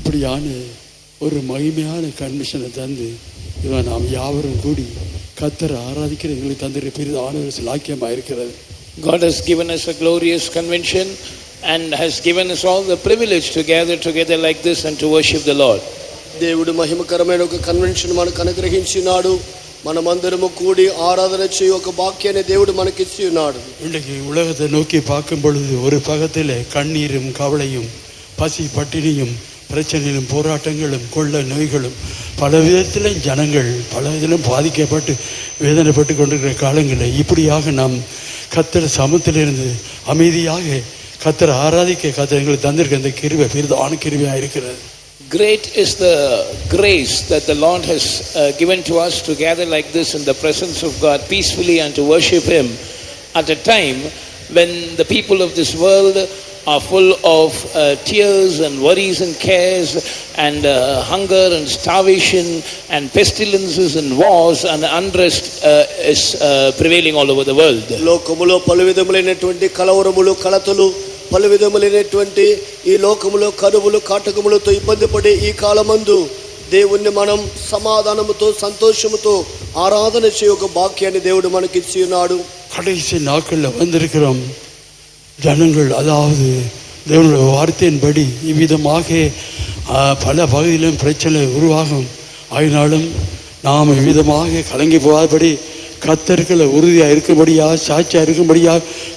இப்படியான ஒரு மகிமையான கன்வென்ஷனை தந்து இவன் நாம் யாவரும் கூடி கர்த்தரை ஆராதிக்கிற எங்களுக்கு தந்திர பெரிதான ஒரு சிலாக்கியமாக இருக்கிறது. God has given us a glorious convention and has given us all the privilege to gather together like this and to worship the Lord. దేవుడు మహిమకరమైన ఒక కన్వెన్షన్ మనకు అనుగ్రహించినాడు. మనమందరము కూడి ఆరాధన చేయ ఒక భాగ్యాన్ని దేవుడు మనకిచ్చి ఉన్నాడు. இன்றைக்கு உலகத்தை நோக்கி பார்க்கும் பொழுது ஒரு பக்கத்தில் கண்ணீரும் கவலையும் பசி பட்டினியும் பிரச்சனைகளும் போராட்டங்களும் கொள்ள நோய்களும் பல விதத்திலும் ஜனங்கள் பல விதத்திலும் பாதிக்கப்பட்டு வேதனைப்பட்டு கொண்டிருக்கிற காலங்களில் இப்படியாக நாம் கர்த்தர் சமூகத்திலிருந்து அமைதியாக கர்த்தரை ஆராதிக்க கர்த்தர் எங்களுக்கு தந்திருக்க அந்த கிருபை பெரிதான கிருபையாக இருக்கிறது. Great is the grace that the Lord has given to us to gather like this in the presence of God peacefully and to worship Him at a time when the people of this world are full of tears and worries and cares and hunger and starvation and pestilences and wars and unrest is prevailing all over the world. లోకములో పలువిధములైనటువంటి కలవరములు కలతలు పలువిధములైనటువంటి ఈ లోకములో కరువులు కాటకములతో ఇబ్బంది పడే ఈ కాలమందు దేవుణ్ణి మనం సమాధానముతో సంతోషముతో ఆరాధన చేయ ఒక భాగ్యాన్ని దేవుడు మనకిచ్చి ఉన్నాడు. கடைசி நாட்களில் வந்திருக்கிறோம் ஜனங்கள், அதாவது தேவனுடைய வார்த்தையின்படி இவ்விதமாக பல பகுதியிலும் பிரச்சனை உருவாகும். ஆயினாலும் நாம் இவ்விதமாக கலங்கி போகாதபடி கர்த்தர்களை உறுதியாக இருக்கும்படியா சாட்சியாக இருக்கும்படியா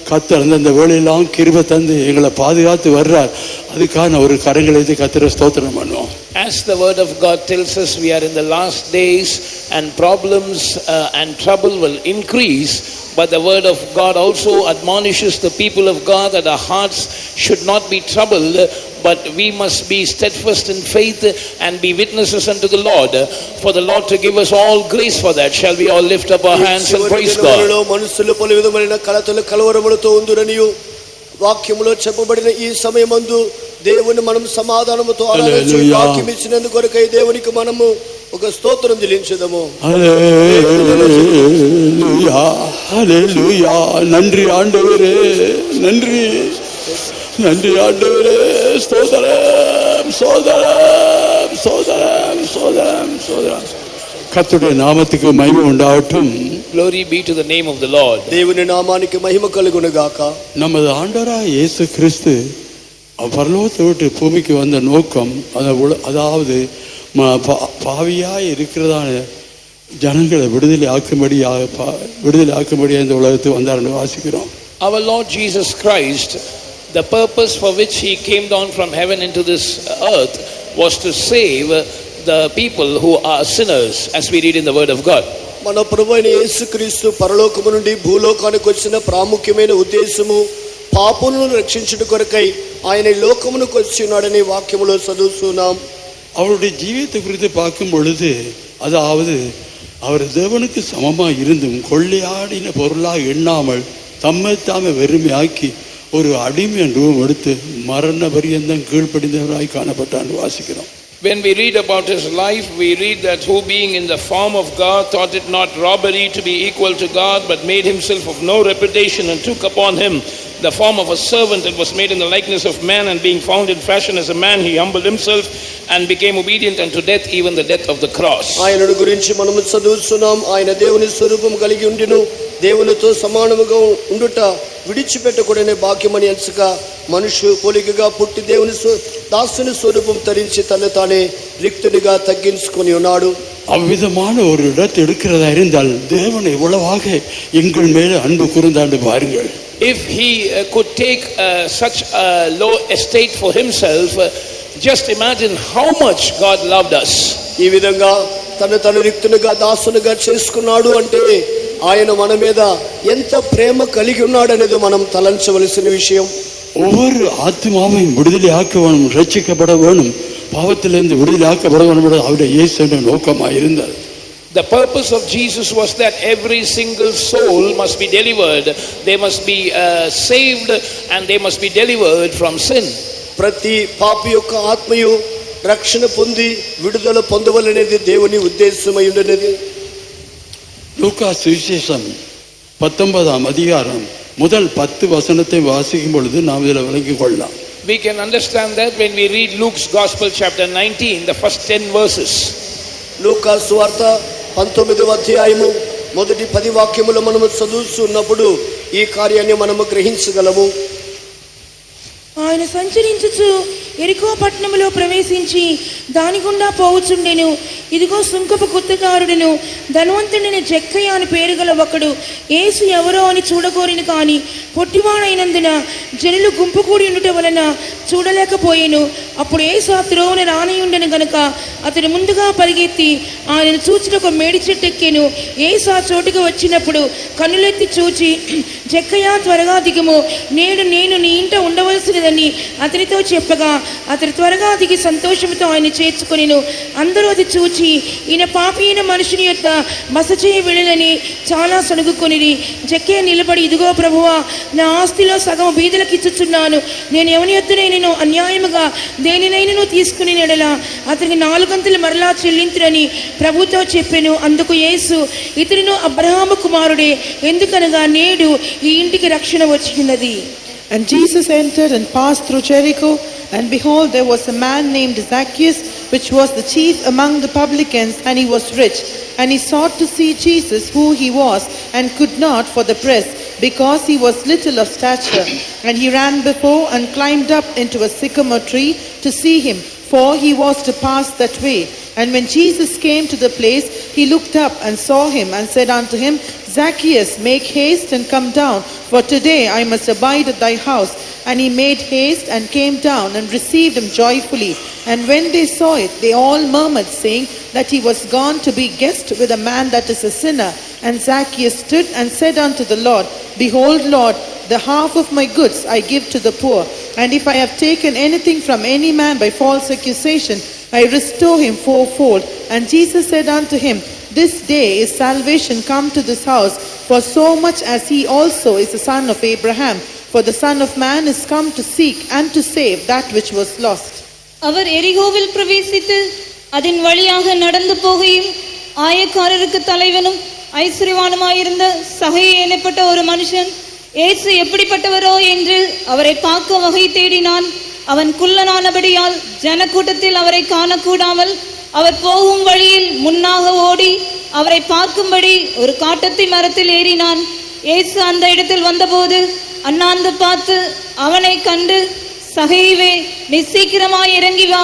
கர்த்தர் அந்தந்த வேலையெல்லாம் கிருபை தந்து எங்களை பாதுகாத்து வர்றார். அதுக்கான ஒரு கரங்களை கர்த்தரை ஸ்தோத்திரம் பண்ணுவோம். As the word of God tells us, we are in the last days and problems and trouble will increase, but the word of God also admonishes the people of God that our hearts should not be troubled, but we must be steadfast in faith and be witnesses unto the Lord, for the Lord to give us all grace for that. Shall we all lift up our hands and praise God? మనుషులు పలువిధమైన కలతలు కలవరములతో ఉందురనియు వాక్యములో చెప్పబడిన ఈ సమయమందు దేవుని మనం సమాధానముతో ఆరాధించు వాక్యం ఇచ్చినందుకు కొరకై దేవునికి మనము ఒక స్తోత్రం చెల్లించుదాము. ஹல்லேலூயா ஹல்லேலூயா. நன்றி ஆண்டவரே, நன்றி நன்றி ஆண்டவரே. ஸ்தோத்திரம் ஸ்தோத்திரம் ஸ்தோத்திரம் ஸ்தோத்திரம் ஸ்தோத்திரம். கர்த்தருடைய நாமத்துக்கு மகிமை உண்டாகட்டும். Glory be to the name of the Lord. దేవుని నామానికి మహిమ కలుగును గాక. நமது ஆண்டவராகிய இயேசு கிறிஸ்து பரலோகத்தை விட்டு பூமிக்கு வந்த நோக்கம், அதாவது பாவியாய் இருக்கிறதான ஜனங்களை விடுதலை ஆக்கும்படியாக இந்த உலகத்துக்கு வந்தார்னு வாசிக்கிறோம். Our Lord Jesus Christ, the purpose for which He came down from heaven into this earth was to save the people who are sinners, as we read in the word of God. మన ప్రభువైన యేసుక్రీస్తు పరలోకము నుండి భూలోకానికి వచ్చిన ప్రాముఖ్యమైన ఉద్దేశము పాపులను రక్షించుట కొరకై ఆయన ఈ లోకమునకు వచ్చినాడని వాక్యములో చదువుతున్నాం. அவருடைய ஜீவியத்தை குறித்து பார்க்கும் பொழுது, அதாவது அவர் தேவனுக்கு சமமாக இருந்தும் கொள்ளையாடின பொருளாக எண்ணாமல் தம்மை தாமே வெறுமையாக்கி ஒரு அடிமை ரூபம் எடுத்து மரண பரியந்தம் கீழ்ப்படிந்தவராய் காணப்பட்டான்னு வாசிக்கிறோம். When we read about his life, we read that who being in the form of God thought it not robbery to be equal to God, but made himself of no reputation and took upon him the form of a servant and was made in the likeness of man, and being found in fashion as a man, he humbled himself and became obedient unto death, even the death of the cross. ఆయనను గురించి మనము చదువుతున్నాం. ఆయన దేవుని స్వరూపం కలిగి ఉండిను, దేవునితో సమానముగా ఉండుట విడిచిపెట్టకూడని భాగ్యమని ఎంచక మనుషు పోలికగా పుట్టి దేవుని దాసుని స్వరూపం ధరించి తను తానే రిక్తునిగా తగ్గించుకొని ఉన్నాడు. அவ்விதமான ஒரு இடத்தை எடுக்கிறதா இருந்தால் தேவன் எவ்வளவாக எங்கள் மேல அன்பு கூர்ந்தாண்டு பாருங்கள். If he could take such a low estate for himself, just imagine how much God loved us. ఈ విధంగా తను రిక్తునిగా దాసునిగా చేసుకున్నాడు అంటే ఆయన మన మీద ఎంత ప్రేమ కలిగి ఉన్నాడనేది మనం తలంచవలసిన విషయం. ஒவ்வொரு ஆத்மாவையும் விடுதலை ஆக்க வேணும், ரட்சிக்கப்பட வேணும், பாவத்திலிருந்து விடுதலை ஆக்கப்பட வேணும். அவருடைய இயேசுவின் நோக்கமாக இருந்தது. The purpose of Jesus was that every single soul must be delivered. They must be saved and they must be delivered from sin. ప్రతి పాపి యొక్క ఆత్మయు రక్షణ పొంది విడుదల పొందవలనేది దేవుని ఉద్దేశమై ఉన్నది. லூக்கா சுவிசேஷம் 19ஆம் அதிகாரம் முதல் 10 வசனத்தை வாசிக்கும் பொழுது நாம் இதில் விளங்கிக் கொள்ளலாம். We can understand that when we read Luke's Gospel chapter 19, the first 10 verses. లూకా సువార్త 19వ అధ్యాయము మొదటి 10 వాక్యములు మనము చదువుతున్నప్పుడు ఈ కార్యాన్ని మనము గ్రహించగలము. ఆయన సంచరించుచు ఎరికో పట్టణములో ప్రవేశించి దాని గుండా పోవుచుండెను. ఇదిగో సుంకపు గుత్తకారుడును ధనవంతుడైన జక్కయ్య అని పేరు గల ఒకడు యేసు ఎవరో అని చూడగోరిను, కానీ పొట్టివాడైనందున జనులు గుంపు కూడి ఉండుట వలన చూడలేకపోయాను. అప్పుడు యేసు ఆ త్రోవన రానయుండెను గనుక అతడు ముందుగా పరిగెత్తి ఆయనను చూచుటకు మేడి చెట్టు ఎక్కెను. యేసు ఆ చోటుకు వచ్చినప్పుడు కన్నులెత్తి చూచి, జక్కయ్య త్వరగా దిగుము, నేడు నేను నీ ఇంట ఉండవలసినదని అతనితో చెప్పగా అతడు త్వరగా దిగి సంతోషంతో ఆయన చేర్చుకొనెను. అందరూ అది చూచి ఈయన పాపి అయిన మనుషుని యొక్క బస చేయ వెళ్ళని చాలా సణుగుకొనిరి. జక్కయ్య నిలబడి, ఇదిగో ప్రభువా, నా ఆస్తిలో సగం బీదలకు ఇచ్చుచున్నాను. నేను ఎవని యొద్దనైనను అన్యాయముగా దేనినైనను తీసుకుని నెడలా అతనికి 4 గంతులు మరలా చెల్లింతురని ప్రభుతో చెప్పెను. అందుకు యేసు, ఇతడును అబ్రహాము కుమారుడే, ఎందుకనగా నేడు ఈ ఇంటికి రక్షణ వచ్చినది. And Jesus entered and passed through Jericho, and behold, there was a man named Zacchaeus, which was the chief among the publicans, and he was rich. And he sought to see Jesus, who he was, and could not for the press, because he was little of stature. And he ran before and climbed up into a sycamore tree to see him, for he was to pass that way. And when Jesus came to the place, he looked up and saw him, and said unto him, Zacchaeus, make haste and come down, for today I must abide at thy house. And he made haste and came down and received him joyfully. And when they saw it, they all murmured, saying that he was gone to be guest with a man that is a sinner. And Zacchaeus stood and said unto the Lord, Behold, Lord, the half of my goods I give to the poor. And if I have taken anything from any man by false accusation, I restore him fourfold. And Jesus said unto him, This day is salvation come to this house, for so much as he also is a son of Abraham. For the Son of Man is come to seek and to save that which was lost. அவர் எரிகோவில் பிரவேசித்து அதன் வழியாக நடந்து போகையும் ஆயக்காரருக்கு தலைவனும் ஐஸ்வர்யவானுமாயிருந்த சகை எனப்பட்ட ஒரு மனுஷன் இயேசு எப்படிப்பட்டவரோ என்று அவரை பார்க்க வகை தேடினான். அவன் குள்ளனானபடியால் ஜனக்கூட்டத்தில் அவரை காணக்கூடாமல் அவர் போகும் வழியில் முன்னாக ஓடி அவரை பார்க்கும்படி ஒரு காட்டத்தி மரத்தில் ஏறினான். இயேசு அந்த இடத்தில் வந்தபோது அண்ணாந்து பார்த்து அவனை கண்டு, சகைவே, நீ சீக்கிரமாய் இறங்கி வா,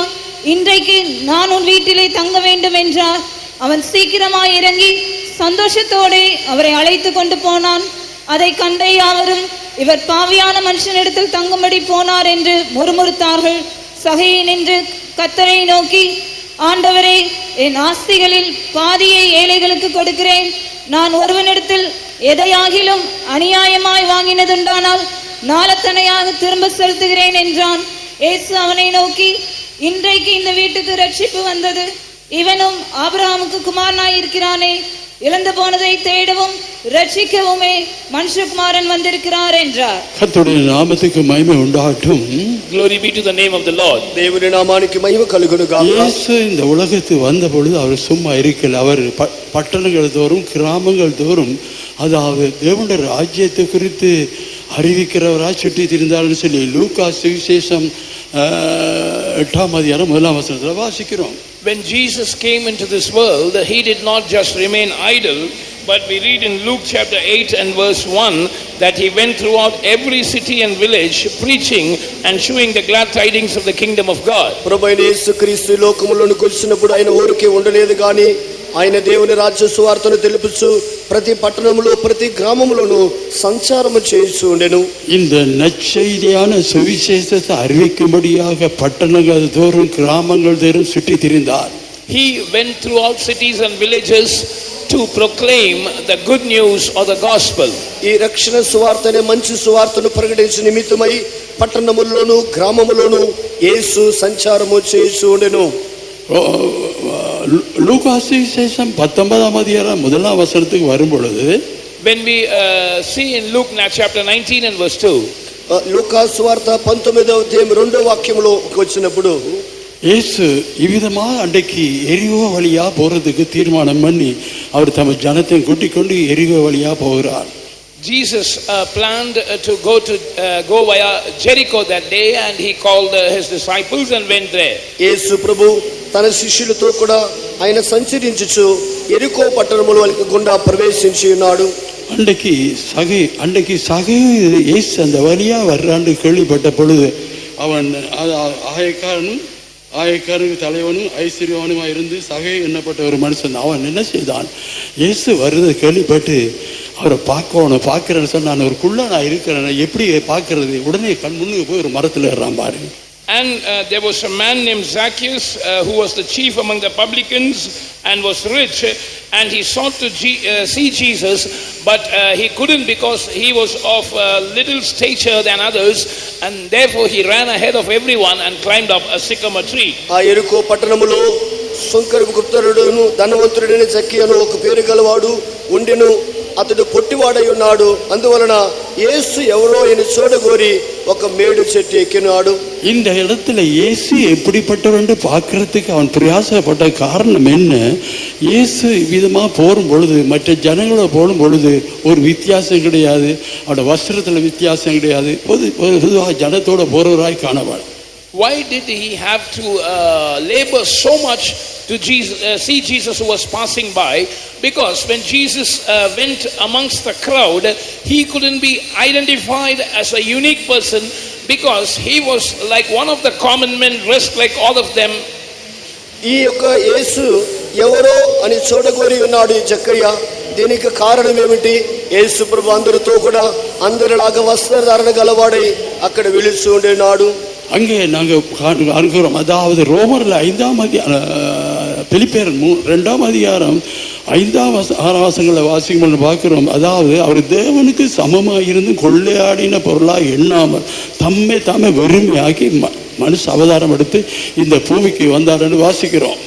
இன்றைக்கு நான் உன் வீட்டிலே தங்க வேண்டும் என்றார். அவன் சீக்கிரமாய் இறங்கி சந்தோஷத்தோடு அவரை அழைத்து கொண்டு போனான். அதை கண்ட யாவரும், இவர் பாவியான மனுஷனிடத்தில் தங்கும்படி போனார் என்று முறுமுறுத்தார்கள். சகை நின்று கர்த்தரை நோக்கி, ஆண்டவரே, என் ஆஸ்திகளில் பாதியை ஏழைகளுக்கு கொடுக்கிறேன். நான் ஒருவனிடத்தில் எதையாகிலும் அநியாயமாய் வாங்கினதுண்டானால் நாளத்தனையாக திரும்ப செலுத்துகிறேன் என்றான். இயேசு அவனை நோக்கி, இன்றைக்கு இந்த வீட்டுக்கு ரட்சிப்பு வந்தது. இவனும் ஆபிரகாமுக்கு குமாரனாய் இருக்கிறானே. இழந்து போனதை தேடவும் ரட்சிக்கவுமே மனுஷகுமாரன் வந்திருக்கிறார் என்றார். கர்த்தருடைய நாமத்துக்கு மகிமை உண்டாகட்டும். Glory be to the name of the Lord. దేవుని నామానికి మహిమ కలుగునుగాక. இயேசு இந்த உலகத்துக்கு வந்த பொழுது அவர் சும்மா இருக்கல. அவர் பட்டணங்கள் தோறும் கிராமங்கள் தோறும் அதாவது தேவனுடைய ராஜ்யத்தை குறித்து அறிவிக்கிறவராக சுற்றி திரிந்தார்னு சொல்லி லூக்கா சுவிசேஷம் 8ஆம் அதிகாரம் 1ஆம் வசனத்தில் வாசிக்கிறோம். When Jesus came into this world, he did not just remain idle, but we read in Luke chapter 8 and verse 1 that he went throughout every city and village preaching and showing the glad tidings of the kingdom of God. ప్రభువైన యేసుక్రీస్తు లోకములోనికి వచ్చినప్పుడు ఆయన ఊరికే ఉండలేదు, కానీ ఆయన దేవుని రాజ్య సువార్తను తెలుపుచు ప్రతి పట్టణములో ప్రతి గ్రామములోను సంచారము చేస్తూ ఉండెను. இந்த நற்செய்தியான சுவிசேஷத்தை அறிவிக்கும்படியாக பட்டணங்கள் தோறும் கிராமங்கள் தோறும் சுற்றி திரிந்தார். He went throughout cities and villages to proclaim the good news of the gospel. ఈ రక్షణ సువార్తనే మంచి సువార్తను ప్రకటించే నిమిత్తమై పట్టణములోను గ్రామములోను యేసు సంచారము చేస్తూ ఉండెను. லூக்கா சுவிசேஷம் 19ஆம் அதிகாரம் 1ஆம் வசனத்துக்கு வரும் பொழுது, when we see in Luke chapter 19 and verse 2, లూకా సువార్త 19వ అధ్యాయం 2వ వాక్యములో వచ్చినప్పుడు இயேசு இவ்விதமாக அன்றைக்கு எரிகோ வழியா போறதுக்கு தீர்மானம் பண்ணி அவர் தம் ஜனத்தை கூட்டிக் கொண்டு எரிகோ வழியா போகிறார். Jesus planned to go via Jericho that day, and he called his disciples and went there. యేసు ప్రభు తన శిష్యులతో కూడా ఆయన సంచరించుచు ఎరికో పట్టణములో గుండా ప్రవేశించి ఉన్నాడు. அன்றைக்கு சகை இயேசு அந்த வழியா வர்றான்னு கேள்விப்பட்ட பொழுது அவன் ஆயக்காரனுக்கு தலைவனும் ஐஸ்வர்யவானுமா இருந்து சகை எண்ணப்பட்ட ஒரு மனுஷன். அவன் என்ன செய்தான், இயேசு வருது கேள்விப்பட்டு அவரை பார்க்கிறேன்னு சொன்ன, நான் ஒரு குள்ளனா இருக்கிறேன், எப்படி பார்க்கறது? உடனே கண் முன்னுக்கு போய் ஒரு மரத்தில் ஏறான் பாருங்க. And there was a man named Zacchaeus who was the chief among the publicans and was rich, and he sought to see Jesus, but he couldn't because he was of little stature than others, and therefore he ran ahead of everyone and climbed up a sycamore tree. ఆ ఎరికో పట్టణములో సుంకరపు గుప్తుడును ధనవంతుడైన జక్కయ్యను ఒక పేరు గలవాడు ఉండెను. అతడు పొట్టివాడై ఉన్నాడు. అందువలన యేసు ఎవరో అని చూడగోరి ఒక మేడు చెట్టు ఎక్కినాడు. இந்த இடத்துல இயேசு எப்படிப்பட்டவர் என்று பார்க்கறதுக்கு அவன் பிரயாசப்பட்ட காரணம் என்ன? இயேசு விதமா போரும் பொழுது மற்ற ஜனங்களோட போடும் பொழுது ஒரு வித்தியாசம் கிடையாது, அவனோட வஸ்திரத்துல வித்தியாசம் கிடையாது, பொதுவாக ஜனத்தோட போறவராய் காணவாள். Why did he have to labor so much to see Jesus who was passing by? Because when Jesus went amongst the crowd, he couldn't be identified as a unique person because he was like one of the common men, dressed like all of them. ఈ యొక్క యేసు ఎవరో అని చూడగోరి ఉన్నాడు ఈ జక్కయ్య. దీనికి కారణం ఏమిటి? యేసు ప్రభు అందరితో కూడా అందరిలాగా వస్త్రధారణ గలవాడై అక్కడ విలుస్తూ ఉండేనాడు. அங்கே நாங்கள் காண்கிறோம், அதாவது ரோமரில் 5ஆம் அதிகாரம், பிலிப்பியர் 2ஆம் அதிகாரம் 5ஆம் 6ஆம் வசனங்களை வாசிக்கும் பார்க்கிறோம். அதாவது அவர் தேவனுக்கு சமமாக இருந்து கொள்ளையாடின பொருளாக எண்ணாமல் தாமே வெறுமையாக்கி மனுஷ அவதாரம் எடுத்து இந்த பூமிக்கு வந்தார்னு வாசிக்கிறோம்.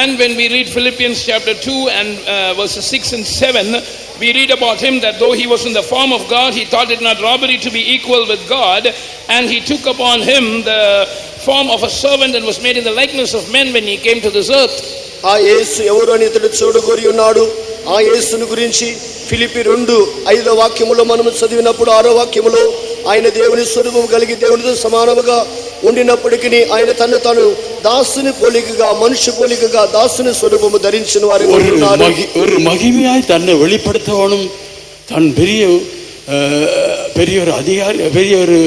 And when we read Philippians chapter 2 and verses 6 and 7, we read about him that though he was in the form of God, he thought it not robbery to be equal with God, and he took upon him the form of a servant and was made in the likeness of men when he came to this earth. ఆ యేసు ఎవరు అని ఇతడు చూడగోరి ఉన్నాడు. ఆ యేసును గురించి ఫిలిప్పీ 2:5 వాక్యములో మనము చదివినప్పుడు 6వ వాక్యములో ఆయన దేవుని స్వరూపం కలిగి దేవునితో సమానముగా ఉండినప్పటికీ ఆయన తను తాను దాసుని పోలికగా మనుష్య పోలికగా దాసుని స్వరూపము ధరించిన వారు ஒரு மகிமையாய் தன்னை வெளிப்படுத்தவனும் தன் பெரிய ஒரு அதிகாரி, பெரிய ஒரு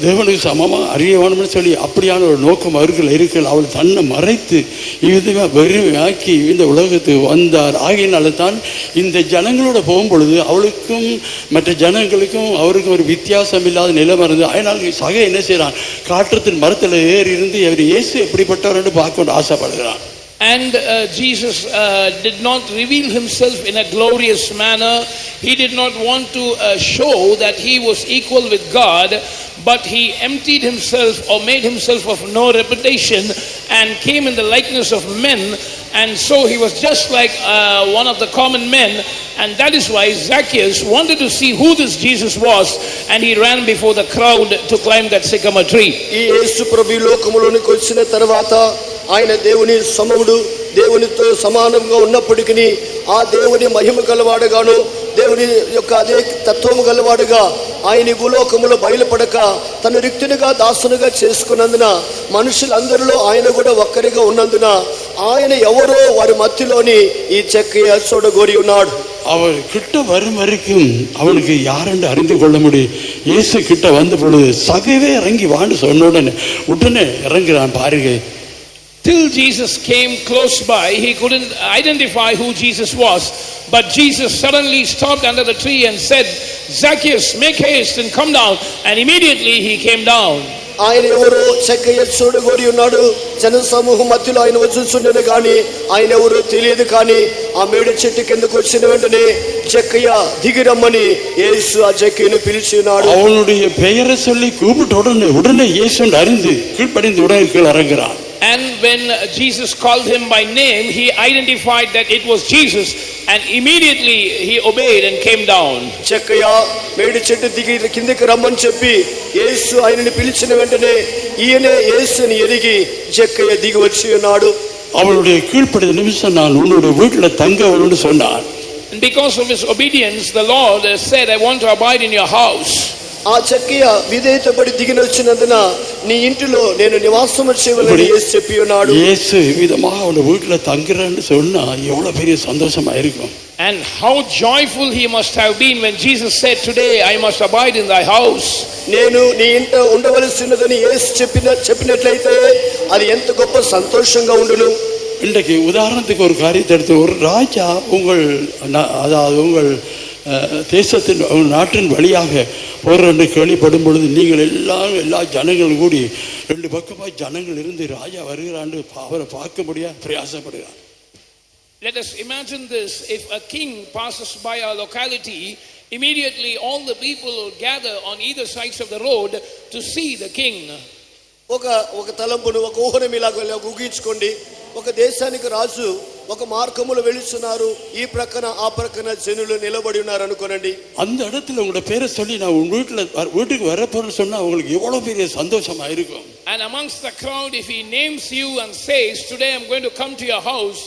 தேவனுக்கு சமமாக அறியவானும்னு சொல்லி அப்படியான ஒரு நோக்கம் அவர்கள் இருக்கல். அவள் தன்னை மறைத்து இவ்விதமாக வெறுமையாக்கி இந்த உலகத்துக்கு வந்தார். ஆகையினால தான் இந்த ஜனங்களோட போகும்பொழுது அவளுக்கும் மற்ற ஜனங்களுக்கும் அவருக்கும் ஒரு வித்தியாசம் இல்லாத நிலைமை இருந்தது. அதனால் சகை என்ன செய்கிறான், காற்றத்தின் மரத்தில் ஏறி இருந்து அவர் இயேசு எப்படிப்பட்டவர்னு பார்க்க ஆசைப்படுகிறான். And Jesus did not reveal himself in a glorious manner. He did not want to show that he was equal with God, but he emptied himself or made himself of no reputation and came in the likeness of men, and so he was just like one of the common men, and that is why Zacchaeus wanted to see who this Jesus was, and he ran before the crowd to climb that sycamore tree. ఈ యేసు ప్రభు లోకములోనికి వచ్చిన తర్వాత ఆయన దేవుని సమముడు, దేవునితో సమానంగా ఉన్నప్పటికీ ఆ దేవుని మహిమ గలవాడుగాను దేవుని యొక్క అదే తత్వము గలవాడుగా ఆయన భూలోకములో బయలుపడక తను రిక్తునిగా దాసునిగా చేసుకున్నందున మనుషులందరిలో ఆయన కూడా ఒక్కరిగా ఉన్నందున ఆయన ఎవరో వారి మధ్యలోని ఈ జక్కయ్య చూడగోరి ఉన్నాడు. அவர் கிட்ட வரும் வரைக்கும் அவனுக்கு யாரென்று அறிந்து கொள்ள முடியும். இயேசு கிட்ட வந்த பொழுது சகைவே இறங்கி வான்னு சொன்ன உடனே இறங்குறான் பாருங்க. Till Jesus came close by, he couldn't identify who Jesus was. But Jesus suddenly stopped under the tree and said, Zacchaeus, make haste and come down. And immediately he came down. ఆయన ఎవరో జక్కయ్య చూడగోరి ఉన్నాడు. జన సమూహం మధ్యలో ఆయన వచ్చుచుండెను కానీ ఆయన ఎవరో తెలియదు. కానీ ఆ మేడి చెట్టు కిందకు వచ్చిన వెంటనే జక్కయ్య దిగిరమ్మని యేసు ఆ జక్కయ్యను పిలిచినాడు. அவனுடைய பெயரை சொல்லி கூப்பிட்ட உடனே இயேசு அறிந்து கீழ்ப்படிந்து உடனே கீழே இறங்குறான். And when Jesus called him by name, he identified that it was Jesus, and immediately he obeyed and came down. జక్కయ్య మేడి చెట్టు దిగి కిందకి రమ్మని చెప్పి యేసు ఆయనని పిలిచిన వెంటనే ఈయనే యేసుని ఎరిగి జక్కయ్య దిగి వచ్చి ఉన్నాడు. அவளுடைய கீழ்ப்படிந்த நிமிஷம் நான் உன்னுடைய வீட்டில் தங்க வரும்னு சொன்னார். And because of his obedience, the Lord said, I want to abide in your house. ఆ జక్కయ్య విధేయతపడి దిగిన వచ్చినందున నీ ఇంటిలో నేను నివాసం చేయవలని యేసు చెప్పి ఉన్నాడు. இயேசு விதமாக அவன் வீட்டுல தங்குறேன்னு சொன்னா எவ்வளவு பெரிய சந்தோஷமா இருக்கும். And how joyful he must have been when Jesus said, today I must abide in thy house. నేను నీ ఇంట ఉండవలసినదని యేసు చెప్పినట్లయితే అది ఎంత గొప్ప సంతోషంగా ఉండును. இன்றைக்கு உதாரணத்துக்கு ஒரு காரியத்தை எடுத்து, ஒரு ராஜா அதாவது உங்கள் தேசத்தின் நாட்டின் வழியாக போற கேள்விப்படும் பொழுது நீங்கள் எல்லா ஜனங்களும் கூடி ரெண்டு பக்கமாக ஜனங்கள் இருந்து ராஜா வருகிறான்னு அவரை பார்க்க முடியாது பிரயாசப்படுகிறார். Let us imagine this. If a king passes by our locality, immediately all the people will gather on either sides of the road to see the king. ఒక తలంపును ఒక ఊహనమిలాగా ఊహించుకోండి. ఒక దేశానికి రాజు ఒక మార్గములో వెళుతున్నారు, ఈ ప్రక్కన ఆ ప్రక్కన జనులు నిలబడి ఉన్నారు అనుకోనండి. அந்த இடத்துல உங்களோட பேரை சொல்லி நான் உங்க வீட்டுக்கு வரப்போறேன்னு சொன்னா உங்களுக்கு எவ்வளவு பெரிய சந்தோஷமா இருக்கும். And amongst the crowd, if he names you and says, today I'm going to come to your house,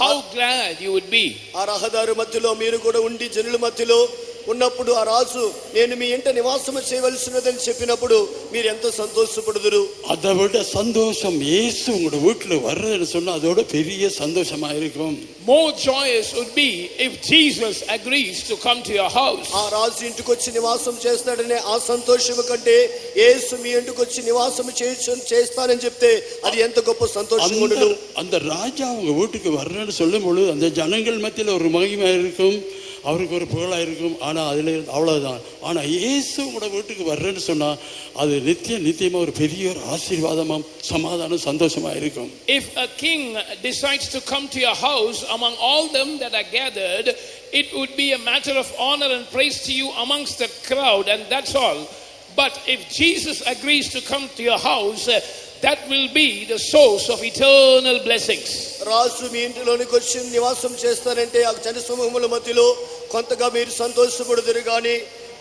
how glad you would be. ఆ రహదారి మధ్యలో మీరు కూడా ఉండి జనుల మధ్యలో ఉన్నప్పుడు ఆ రాజు నేను మీ ఇంట నివాసం చేయవలసినదని చెప్పినప్పుడు మీరు ఎంత సంతోషపడుదురు. அதை விட சந்தோஷம் இயேசு உங்களோட வீட்டுல வர்றதுன்னு சொன்னா அதோட பெரிய சந்தோஷமா இருக்கும். More joyous would be if Jesus agrees to come to your house. ఆ రాజు ఇంటికి వచ్చి నివాసం చేస్తాడనే ఆ సంతోషం కంటే యేసు మీ ఇంటికి వచ్చి నివాసం చేస్తానని చెప్తే అది ఎంత గొప్ప సంతోషం ఉండును. அந்த ராஜா உங்க வீட்டுக்கு வர்றேன்னு சொல்லும் பொழுது அந்த ஜனங்கள் மத்தியில ஒரு மகிமை இருக்கும், அவருக்கு ஒரு புகழா இருக்கும். ஆனா அதுல அவ்வளவுதான். ஆனா இயேசு உங்களோட வீட்டுக்கு வர்றேன்னு சொன்னா அது நித்தியமா ஒரு பெரிய ஒரு ஆசீர்வாதமும் சமாதானம் சந்தோஷமா இருக்கும். If a king decides to come to your house among all them that are gathered, it would be a matter of honor and praise to you amongst the crowd, and that's all. But if Jesus agrees to come to your house, that will be the source of eternal blessings. రాజు మీ ఇంటిలోనికి వచ్చి నివాసం చేస్తారంటే ఆ జన సమూహముల మధ్యలో కొంతగా మీరు సంతోషపడుదురు కానీ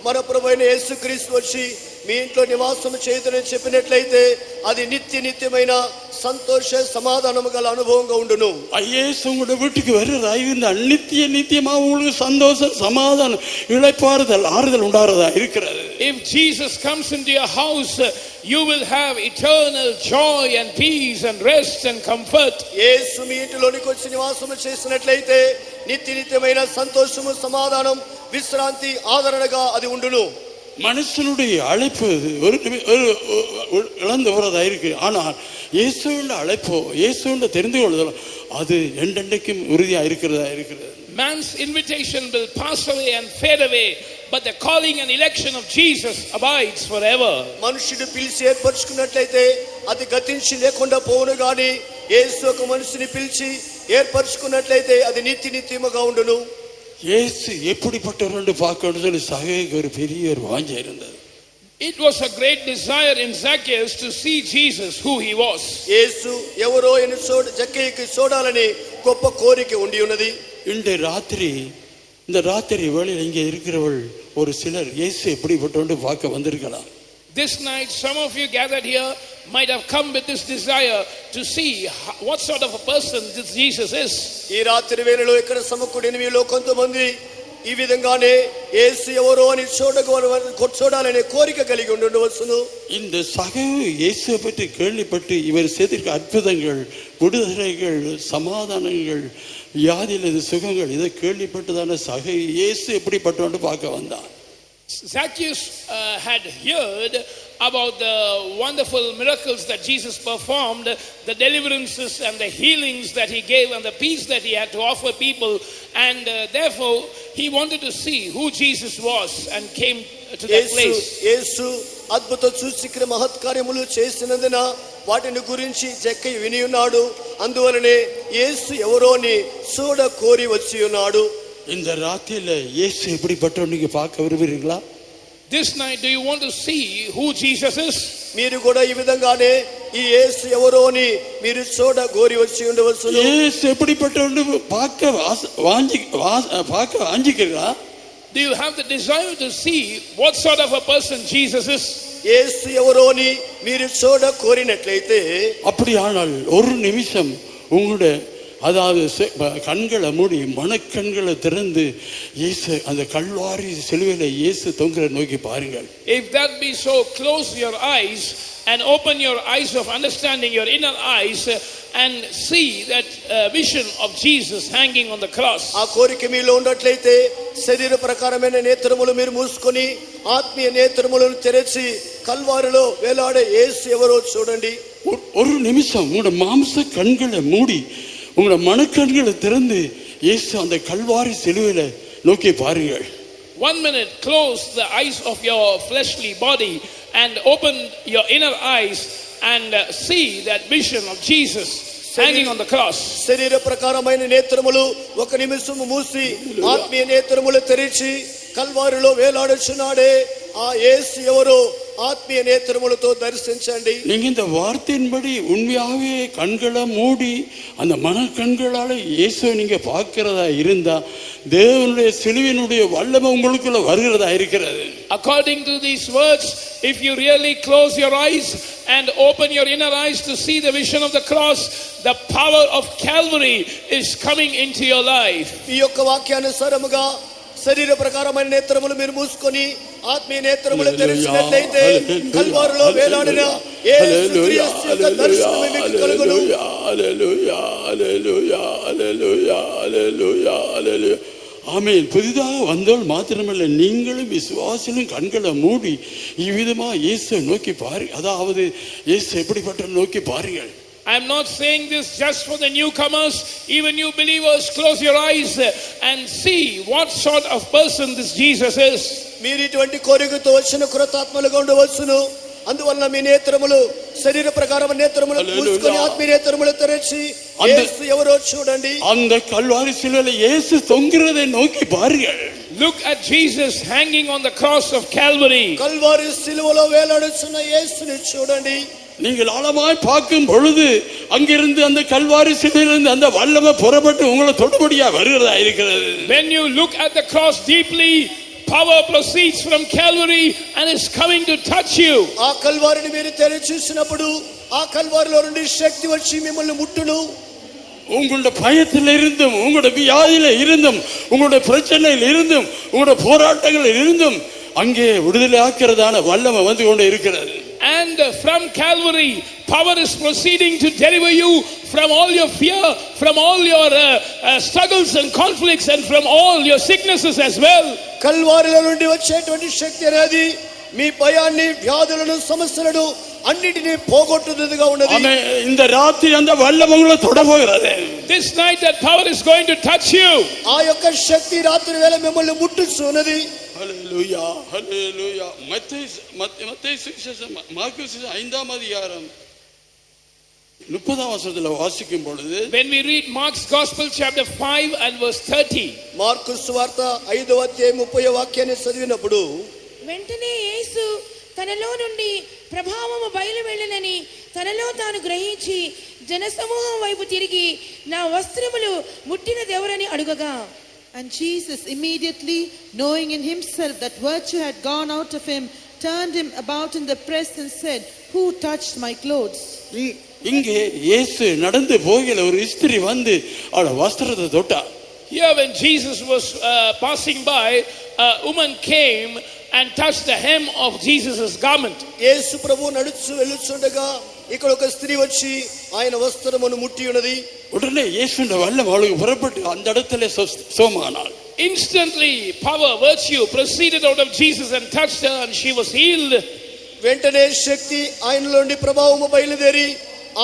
మన ప్రభువైన యేసుక్రీస్తు వచ్చి మీ ఇంట్లో నివాసం చేయదని చెప్పినట్లయితే అది నిత్యమైన సంతోష సమాధానము గల అనుభవంగా ఉండును. இயேசு உங்களோட வீட்டுக்கு வர்றதாய் இந்த நித்தியமா உங்களுக்கு சந்தோஷம் சமாதானம் இளைப்பாறுதல் ஆறுதல் உண்டாறதா இருக்கிறது. If Jesus comes into your house, you will have eternal joy and peace and rest and comfort. యేసు మీ ఇంటిలోనికి వచ్చి నివాసం చేసినట్లయితే నిత్యమైన సంతోషము సమాధానం విశ్రాంతి ఆదరణగా అది ఉండును. மனுஷனுடைய அழைப்பு ஒரு இழந்து போறதா இருக்கு. ஆனால் இயேசுவின் அழைப்போ இயேசுவின் தெரிந்து கொள்ளுதல் அது என்றென்றைக்கும் உறுதியா இருக்கிறதா இருக்கிறது. Man's invitation will pass away and fade away, but the calling and election of Jesus abides forever. మనుషుడు పిలిచి ఏర్పరచుకున్నట్లయితే అది గతించి లేకుండా పోవును గాని యేసు ఒక మనిషిని పిలిచి ఏర్పరచుకున్నట్లయితే అది నిత్యముగా ఉండును. இயேசு எப்படிப்பட்டவர் என்று பார்க்கணும்னு சொல்லி சகேக்கு ஒரு பெரிய ஒரு வாஞ்சை இருந்தது. It was a great desire in Zacchaeus to see Jesus who he was. యేసు ఎవరో అని జక్కయ్యకి చూడాలని గొప్ప కోరిక ఉండి ఉన్నది. இந்த ராத்திரி வேளையில் இங்கே இருக்கிறவள் ஒரு சிலர் இயேசு எப்படிப்பட்டவன்னு பார்க்க வந்திருக்கலாம். This night some of you gathered here might have come with this desire to see what sort of a person this Jesus is. ఈ రాత్రి వేళలో ఇక్కడ సమకూడిన మీలో కొంతమంది ఈ విధంగానే యేసు ఎవరో అని చూడాలనే కోరిక కలిగి ఉండవచ్చును. இந்த சகேயு இயேசுவை பற்றி கேள்விப்பட்டு இவர் செய்திருக்க அற்புதங்கள், விடுதலைகள், சமாதானங்கள், வியாதியிலிருந்து சுகங்கள் இதை கேள்விப்பட்டுதான சகேயு இயேசு எப்படிப்பட்டவன்னு பார்க்க வந்தான். Zacchaeus had heard about the wonderful miracles that Jesus performed, the deliverances and the healings that he gave and the peace that he had to offer people, and therefore he wanted to see who Jesus was and came to that place. యేసు అద్భుత సూచక్ర మహత్కార్యములు చేసినందున వాటిని గురించి జక్కయ్య విని ఉన్నాడు. అందువలనే యేసు ఎవరోని చూడ కోరి వచ్చి ఉన్నాడు. இந்த ராத்திரியில இயேசு எப்படிப்பட்டவன்னு நீங்க பார்க்க விரும்புறீங்களா? This night do you want to see who Jesus is? మీరు కూడా ఈ విధంగానే ఈ యేసు ఎవరో అని మీరు చూడ కోరి వచ్చి ఉండవచ్చును. இயேசு எப்படிப்பட்டவன்னு பார்க்க வாஞ்சிக்கிறீங்களா? Do you have the desire to see what sort of a person Jesus is? యేసు ఎవరో అని మీరు చూడ కోరినట్లయితే அப்படியானால் ஒரு நிமிஷம் உங்களுடைய அதாவது கண்களை மூடி மனக்கண்களை திறந்து இயேசு அந்த கல்வாரி சிலுவையில் இயேசு தொங்குற நோக்கி பாருங்கள். If that be so, close your eyes and open your eyes of understanding, your inner eyes, and see that vision of Jesus hanging on the cross. ఆ కోరిక మీలో ఉన్నట్లయితే శరీర ప్రకారమైన నేత్రములు మీరు మూసుకొని ఆత్మీయ నేత్రములను తెరచి కల్వారిలో వేలాడే యేసు ఎవరో చూడండి. ஒரு நிமிஷம் உங்களோட மாம்ச கண்களை மூடி உங்களோட மனக்கண்களை திறந்து இயேசு அந்த கல்வாரி சிலுவையில நோக்கி பாருங்கள். 1 minute, close the eyes of your fleshly body and open your inner eyes and see that vision of Jesus hanging on the cross. శరీర ప్రకారమైన నేత్రములు ఒక నిమిషం మూసి ఆత్మీయ నేత్రములు తెరిచి కల్వారిలో వేలాడుచున్నాడే ఆ యేసు ఎవరో ஆத்மீய நேத்திரமுலతో தரிசிంచండి. நீங்க இந்த வார்த்தையின்படி உண்மையாகவே கண்களை மூடி அந்த மனக்கண்களால இயேசுவை நீங்க பார்க்கிறதா இருந்தா தேவனுடைய சிலுவையினுடைய வல்லமை உங்களுக்குள்ள வருகிறதா இருக்கிறது. According to these words, if you really close your eyes and open your inner eyes to see the vision of the cross, the power of Calvary is coming into your life. ఈ యొక్క వాక్యానుసారముగా శరీర ప్రకారమైన నేత్రములు మీరు మూసుకొని ఆత్మీయ నేత్రములు తెరిచినట్లయితే కల్వారిలో వేలాడిన యేసు క్రీస్తు యొక్క దర్శనం మీకు కలుగును. హల్లెలూయా హల్లెలూయా హల్లెలూయా హల్లెలూయా హల్లెలూయా. ஆமென். புதிதாக வந்தவள் மாத்திரமல்ல, நீங்களும் விசுவாசிலும் கண்களை மூடி இவ்விதமா இயேசுவை நோக்கி பாருங்கள். அதாவது இயேசு எப்படிப்பட்ட நோக்கி பாருங்கள். I am not saying this just for the newcomers. Even you believers, close your eyes and see what sort of person this Jesus is. మీరు ఇటువంటి కోరికతో వచ్చిన కృతాత్మలుగా ఉండవచ్చును. అందువల్ల మీ నేత్రములు శరీర ప్రకారం నేత్రములు మూసుకొని ఆత్మీయ నేత్రములు తెరిచి యేసు ఎవరో చూడండి. அந்த கல்வாரி சிலுவையில இயேசு தொங்குறதை நோக்கி பாருங்கள். Look at Jesus hanging on the cross of Calvary. Calvary సిలువలో వేలాడుచున్న యేసుని చూడండి. நீங்கள் ஆழமாய் பார்க்கும் பொழுது அங்கிருந்து அந்த கல்வாரி சிலுவையிலிருந்து அந்த வல்லமை புறப்பட்டு உங்களை தொடுபடியா வருகிறதா இருக்கிறது. When you look at the cross deeply, power proceeds from Calvary and is coming to touch you. ఆ కల్వారిని మీరు తెరిచి చూసినప్పుడు ఆ కల్వారిలో నుండి శక్తి వచ్చి మిమ్మల్ని ముట్టును. உங்களுடைய பயத்தில் இருந்தும் உங்களுடைய வியாதியில இருந்தும் உங்களுடைய பிரச்சனையில் இருந்தும் உங்களுடைய போராட்டங்களில் இருந்தும் அங்கே விடுதலை ஆக்கிறதான வல்லமை வந்து கொண்டு இருக்கிறது. And from Calvary, power is proceeding to deliver you from all your fear, from all your struggles and conflicts, and from all your sicknesses as well. కల్వారిలో నుండి వచ్చేటువంటి శక్తి అనేది మీ భయాన్ని, వ్యాధులను, సమస్యలను అన్నిటినీ పోగొట్టుదుగా ఉన్నది. இந்த ராத்திரி அந்த வல்லமை உங்களை தொட போகிறது. This night that power is going to touch you. ఆ యొక్క శక్తి రాత్రి వేళ మిమ్మల్ని ముట్టుచున్నది. ஹல்லேலூயா ஹல்லேலூயா. மத்தேயு சுவிசேஷம் மார்க்கு சுவிசேஷம் 5ஆம் அதிகாரம் 30ஆம் வசனத்துல வாசிக்கும் பொழுது, when we read Mark's Gospel chapter 5 and verse 30, mark సువార్త 5వ అధ్యాయం 30వ వాక్యాన్ని చదివినప్పుడు, వెంటనే యేసు తనలో నుండి ప్రభావము బయలు వెళ్ళనని తనలో తాను గ్రహించి జనసమూహం వైపు తిరిగి నా వస్త్రములు ముట్టిన దేవురని అడుగగా, And Jesus immediately, knowing in himself that virtue had gone out of him, turned him about in the press and said, "Who touched my clothes?" இங்கே இயேசு நடந்து போகல ஒரு ஸ்திரீ வந்து அவளோட வஸ்திரத்தை தொட்டா. here when Jesus was passing by, a woman came and touched the hem of Jesus' garment. యేసు ప్రభు నడుచు వెళ్ళుచుండగా ఇక్కడ ఒక స్త్రీ వచ్చి ఆయన వస్త్రమును ముట్టి ఉన్నది. உடனே இயேசுவின் வல்லமை அவளுக்கு புறப்பட்டு அந்த இடத்துல சோமானாள். Instantly power, virtue proceeded out of Jesus and touched her, and she was healed. వెంటనే శక్తి ఆయనలో నుండి ప్రభావము బయలుదేరి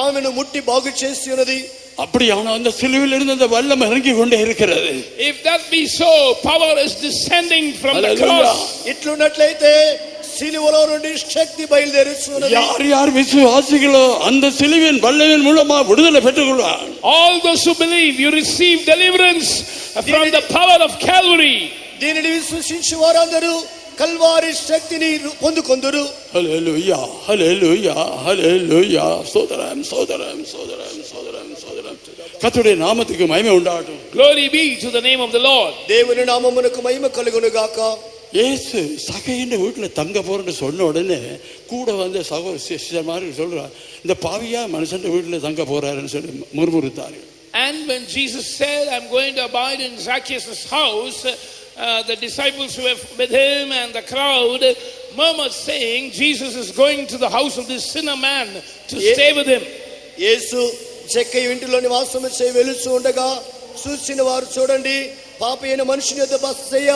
ఆమెను ముట్టి బాగు చేసి ఉన్నది. அப்படியான அந்த சிலுவையில் இருந்து அந்த வல்லமை இறங்கி கொண்டே இருக்கிறது. If that be so, power is descending from the cross. ఇట్లున్నట్లయితే సిలువలో నుండి శక్తి బయలుదేరుచున్నది. யார் யார் விசுவாசிகளோ அந்த சிலுவையின் வல்லமையின் மூலமா விடுதலை பெற்றுக்கொள்வார். All those who believe, you receive deliverance from the power of Calvary. దీనిని విశ్వసించు వారందరూ కల్వారి శక్తిని పొందుకొందురు. హల్లెలూయా హల్లెలూయా హల్లెలూయా. சோதரம் சோதரம் சோதரம் சோதரம் சோதரம். கர்த்தருடைய நாமத்துக்கு மகிமை உண்டாகட்டும். Glory be to the name of the Lord. దేవుని నామమునకు మహిమ కలుగును గాక. இயேசு சகையின் வீட்டுல தங்க போறேன்னு சொன்ன உடனே கூட வந்து சகோதரர் மாதிரி சொல்றார், இந்த பாவியா மனுஷன் வீட்டுல தங்க போறாருன்னு சொல்லி முறுமுறுத்தார்கள். And when Jesus said, I'm going to abide in Zacchaeus' house, the disciples who were with him and the crowd murmured, saying, Jesus is going to the house of this sinner man to stay with him. యేసు జక్కయ్య ఇంటిలో నివాసం చేయి వెలుచు ఉండగా చూసిన వారు చూడండి పాపి అయిన మనుషుని యొద్ద బస చేయ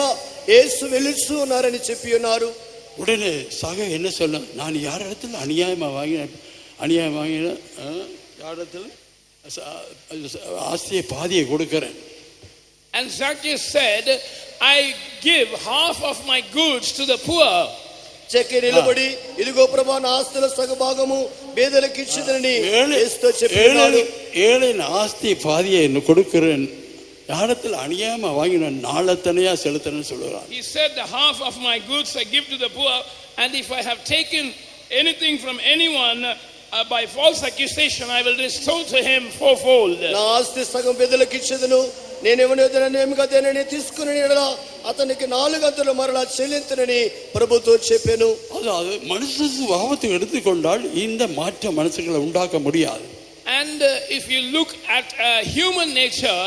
యేసు వెలుచు ఉన్నారని చెప్పి ఉన్నారు. உடனே சக என்ன சொல்ல, நான் யார் இடத்துல அநியாயமாக வாங்கின யார் இடத்துல ஆஸ்தியை பாதியை கொடுக்கிறேன். And Zacchaeus said, I give half of my goods to the poor. జక్కయ్య నిలబడి ఇదిగో ప్రభువా నా ఆస్తుల సగ భాగము పేదలకు ఇచ్చిదనని యేసుతో చెప్పాడు. ஏழையின் ஆஸ்தி பாதியை கொடுக்கிறேன், யாரத்தில் அநியாயமா வாங்கின நாளத்தனையா செலுத்துறேன்னு சொல்லுறான். He said, the half of my goods I give to the poor, and if I have taken anything from anyone by false accusation, I will restore to him fourfold. నా ఆస్తి సగం పేదలకు ఇచ్చేదను, నేను ఎవరినేమిగా దేనిని తీసుకుని అతనికి 4 గంటలు మరలా చెల్లించనని ప్రభుతో చెప్పాను. அதாவது மனுஷ சுபாவத்தை எடுத்துக்கொண்டால் இந்த மாற்ற மனசுகளை உண்டாக்க முடியாது. And if you look at human nature,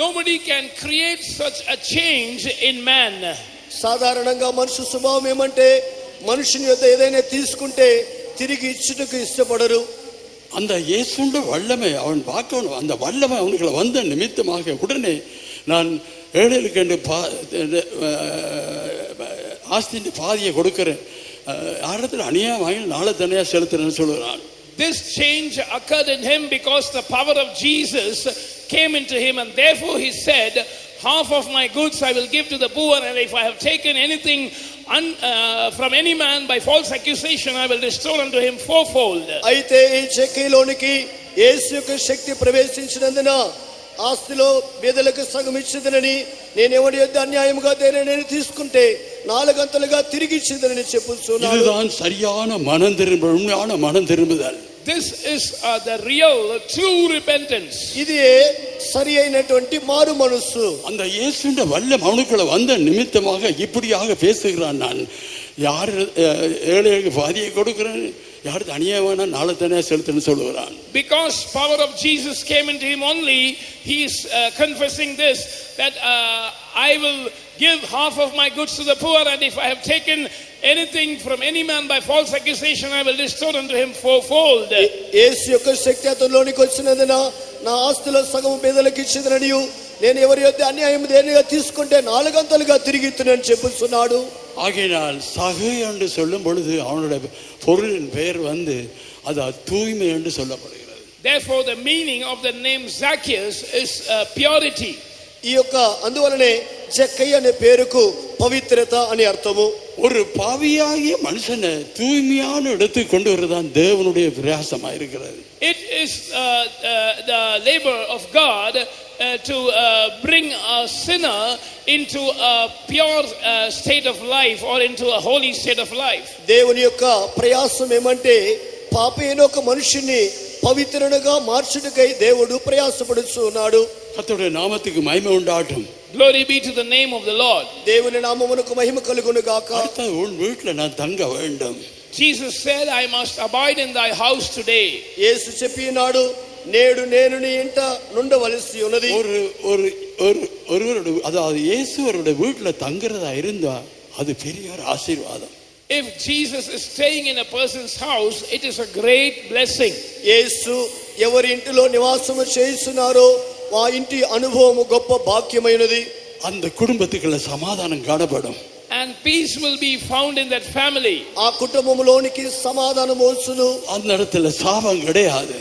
nobody can create such a change in man. సాధారణంగా మనుషు స్వభావం ఏమంటే మనుషుని యొద్ద ఏదైనా తీసుకుంటే తిరిగి ఇచ్చుటకు ఇష్టపడరు. அந்த இயேசுண்ட வல்லமை அவன் பார்க்கணும். அந்த வல்லமை அவனுக்கு வந்த நிமித்தமாக உடனே நான் ஏழைகளுக்கு என்று ஆஸ்தியின் பாதியை கொடுக்கிறேன், யாரிடத்தில் அநியாயம் வாங்கி நாளை தனியாக செலுத்துறேன்னு சொல்லுறான். This change occurred in him because the power of Jesus came into him, and therefore he said, half of my goods I will give to the poor, and if I have taken anything from any man by false accusation, I will restore unto him fourfold. అయితే ఈ జక్కయ్యలోనికి యేసు యొక్క శక్తి ప్రవేశించినందున ఆస్తిలో పేదలకు సగం ఇచ్చిదనని, నేను ఎవరి యొద్ద అన్యాయముగా దేనిని తీసుకుంటే 4 గంటలుగా తిరిగి ఇచ్చిదనని చెప్పుచున్నాడు. இதுதான் சரியான மனம் திரும்புதல், உண்மையான மனம் திரும்புதல். This is the real true repentance. ఇది సరి అయినటువంటి మారు మనస్సు. அந்த இயேசுண்ட வல்லம் அவனுக்குள்ள வந்த நிமித்தமாக இப்படியாக பேசுகிறான். நான் யார் ஏழைகளுக்கு பாதியை கொடுக்கிறேன், யாருக்கு அநியாயமான நாளை தனியாக செலுத்துன்னு சொல்லுகிறான். Because power of Jesus came into him only, he is confessing this, that I will give half of my goods to the poor, and if I have taken anything from any man by false accusation, I will restore unto him fourfold. యేసు యొక్క శక్తి అతనిలోనికి వచ్చినందున నా ఆస్తుల సగం పేదలకు ఇచ్చిదననియు, నేను ఎవరి యొద్ద అన్యాయం దేనిగా తీసుకుంటే 4 గంటలుగా తిరిగి ఇస్తునని చెప్పుచున్నాడు. ஆகையினால் சகை என்று சொல்லும் பொழுது அவனுடைய பொருளின் பெயர் அது தூய்மை என்று சொல்லப்படுகிறது. Therefore the meaning of the name Zacchaeus is purity. ఈ యొక్క అందువలనే జక్కయ్య అనే పేరుకు పవిత్రత అని అర్థము. ஒரு பாவியாகிய மனுஷனை தூய்மையான இடத்துக்கு கொண்டு வரதான் தேவனுடைய பிரயாசமாக இருக்கிறது. It is the labor of God to bring a sinner into a pure state of life, or into a holy state of life. దేవుని యొక్క ప్రయాసం ఏమంటే పాపి అయిన ఒక మనుషుని పవిత్రునిగా మార్చుటకై దేవుడు ప్రయాసపడుచున్నాడు. கர்த்தருடைய நாமத்துக்கு மகிமை உண்டாகட்டும். Glory be to the name of the Lord. దేవుని నామమునకు మహిమ కలుగును గాక. அடுத்த உன் வீட்டில் நான் தங்க வேண்டும். Jesus said, I must abide in thy house today. యేసు చెప్పినాడు, నేడు నేను నీ ఇంట నుండవలసి ఉన్నది. ஒருவருடைய அதாவது இயேசுவருடைய வீட்டில் தங்குறதா இருந்தா அது பெரிய ஒரு ஆசீர்வாதம். If Jesus is staying in a person's house, it is a great blessing. యేసు ఎవరి ఇంటిలో నివాసము చేస్తున్నారో ఆ ఇంటి అనుభవము గొప్ప భాగ్యమైనది. அந்த குடும்பத்துக்குள்ள சமாதானம் காணப்படும். And peace will be found in that family. ఆ కుటుంబములోనికి సమాధానం వచ్చును. அந்த இடத்துல சாபம் கிடையாது.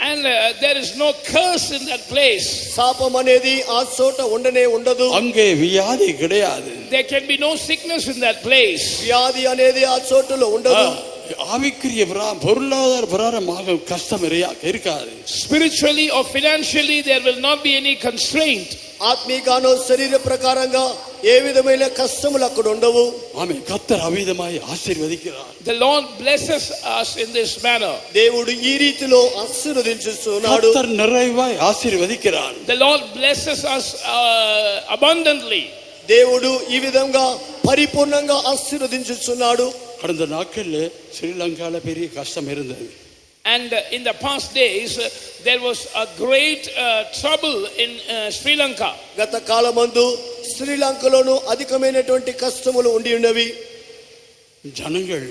And there is no curse in that place. శాపం అనేది ఆ చోట ఉండనే ఉండదు. அங்கே வியாதி கிடையாது. There can be no sickness in that place. వ్యాధి అనేది ఆ చోటులో ఉండదు. ஆவிக்குரிய பொருளாதார பிரகாரமாக கஷ்டம் இருக்காது. Spiritually or financially there will not be any constraint. ఆత్మీయంగానో శరీర ప్రకారంగా ఏ విధమైన కష్టములు అక్కడ ఉండవు. ఆమె కర్తర్ అవిధమాయి ఆశీర్వదించారు. The Lord blesses us in this manner. దేవుడు ఈ రీతిలో ఆశీర్వదించుచున్నాడు. కర్తర్ நிறைவாய் ఆశీర్వదించారు. The Lord blesses us abundantly. దేవుడు ఈ విధంగా పరిపూర్ణంగా ఆశీర్వదించుచున్నాడు. கடந்த நாட்களில் ஸ்ரீலங்காவில் பெரிய கஷ்டம் இருந்தது. And in the past days, there was a great trouble in Sri Lanka. గత కాలమందు శ్రీలంకలోను అధికమైనటువంటి కష్టములు ఉండి ఉన్నవి. ஜனங்கள்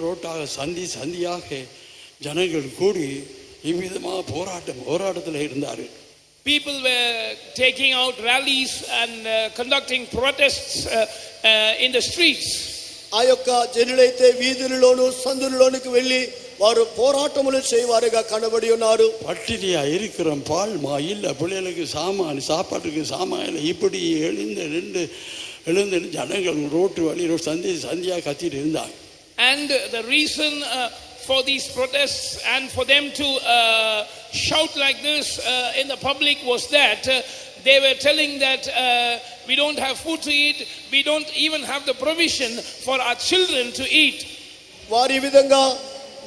ரோட்டாக சந்தியாக ஜனங்கள் கூடி இவ்விதமாக போராட்டத்தில் இருந்தார்கள். People were taking out rallies and conducting protests in the streets. ఆ యొక్క జనులైతే వీధులలోను సందులలోనికి వెళ్ళి వారు పోరాటములు చేయవారుగా కనబడి ఉన్నారు. பட்டினியா இருக்கிறோம், பால் மா இல்லை, பிள்ளைகளுக்கு சாப்பாட்டுக்கு சாமான் இப்படி எழுந்து ஜனங்கள் ரோட்டு வழி சந்தியாக கத்திட்டு இருந்தாங்க. And the reason for these protests and for them to shout like this in the public was that they were telling that we don't have food to eat, we don't even have the provision for our children to eat. వారి విధంగా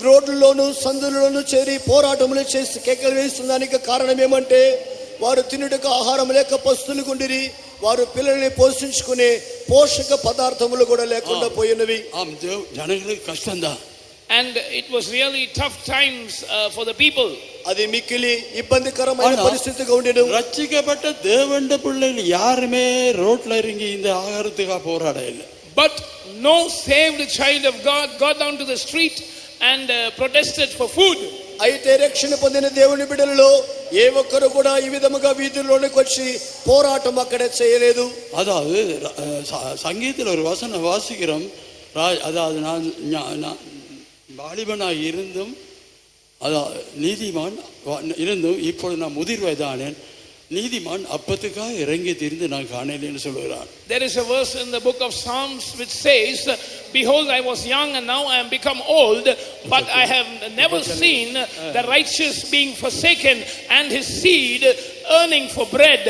రోడ్లలోను సందులలోను చేరి పోరాటములు చేసి కేకలు వేస్తున్నందుకు కారణం ఏమంటే వారు తినుటకు ఆహారం లేక పస్తులు కొండిరి, వారు పిల్లల్ని పోషించుకునే పోషక పదార్థములు కూడా లేకుండా పోయినవి. జనங்களுக்கு కష్టంதான். And it was really tough times for the people. అది మిక్కిలి ఇబ్బందికరమైన పరిస్థితిగా ఉండేది. రక్షించబడ్డ దేవుని పిల్లలు யாருமே రోడ్ల ఇరంగి இந்த ఆహారத்துக்காக పోరాட இல்ல. But no saved child of God got down to the street and protested for food. అయితే రక్షణ పొందిన దేవుని బిడ్డలలో ఏ ఒక్కరు కూడా ఈ విధముగా వీధుల్లోనికి వచ్చి పోరాటం అక్కడ చేయలేదు. அதாவது சங்கீதத்தில் ஒரு வசனம் வாசிக்கிறோம். அதாவது நான் வாலிபனாக இருந்தும் நீதிமான் இருந்தும் இப்பொழுது நான் முதிர் வயதானேன், நீதிமான் அப்பத்துக்காக இறங்கி திரிந்து நான் காணலேன்னு சொல்லுகிறான். There is a verse in the book of Psalms which says, behold, I was young and now I am become old, but I have never seen the righteous being forsaken and his seed earning for bread.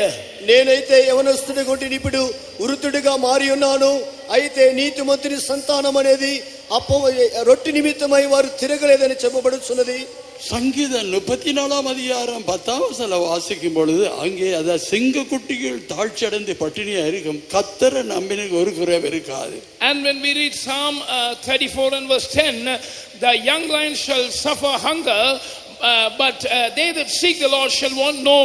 నేనైతే యవనస్తుడిగా ఉండి ఇప్పుడు వృద్ధుడిగా మారి ఉన్నాను, అయితే నీతిమంతుని సంతానం అనేది రొట్టె నిమిత్తమై వారు తిరగలేదని చెప్పబడుచున్నది. சங்கீதம் 34:10 வாசிக்கும் பொழுது அங்கே அதாவது சிங்கக்குட்டிகள் தாழ்ச்சி அடைந்து பட்டினியா இருக்கும், கர்த்தரை நம்பினக்கு ஒரு குறைவு இருக்காது. And when we read Psalm 34 and verse 10, the young lion shall suffer hunger, but they that seek the Lord shall want no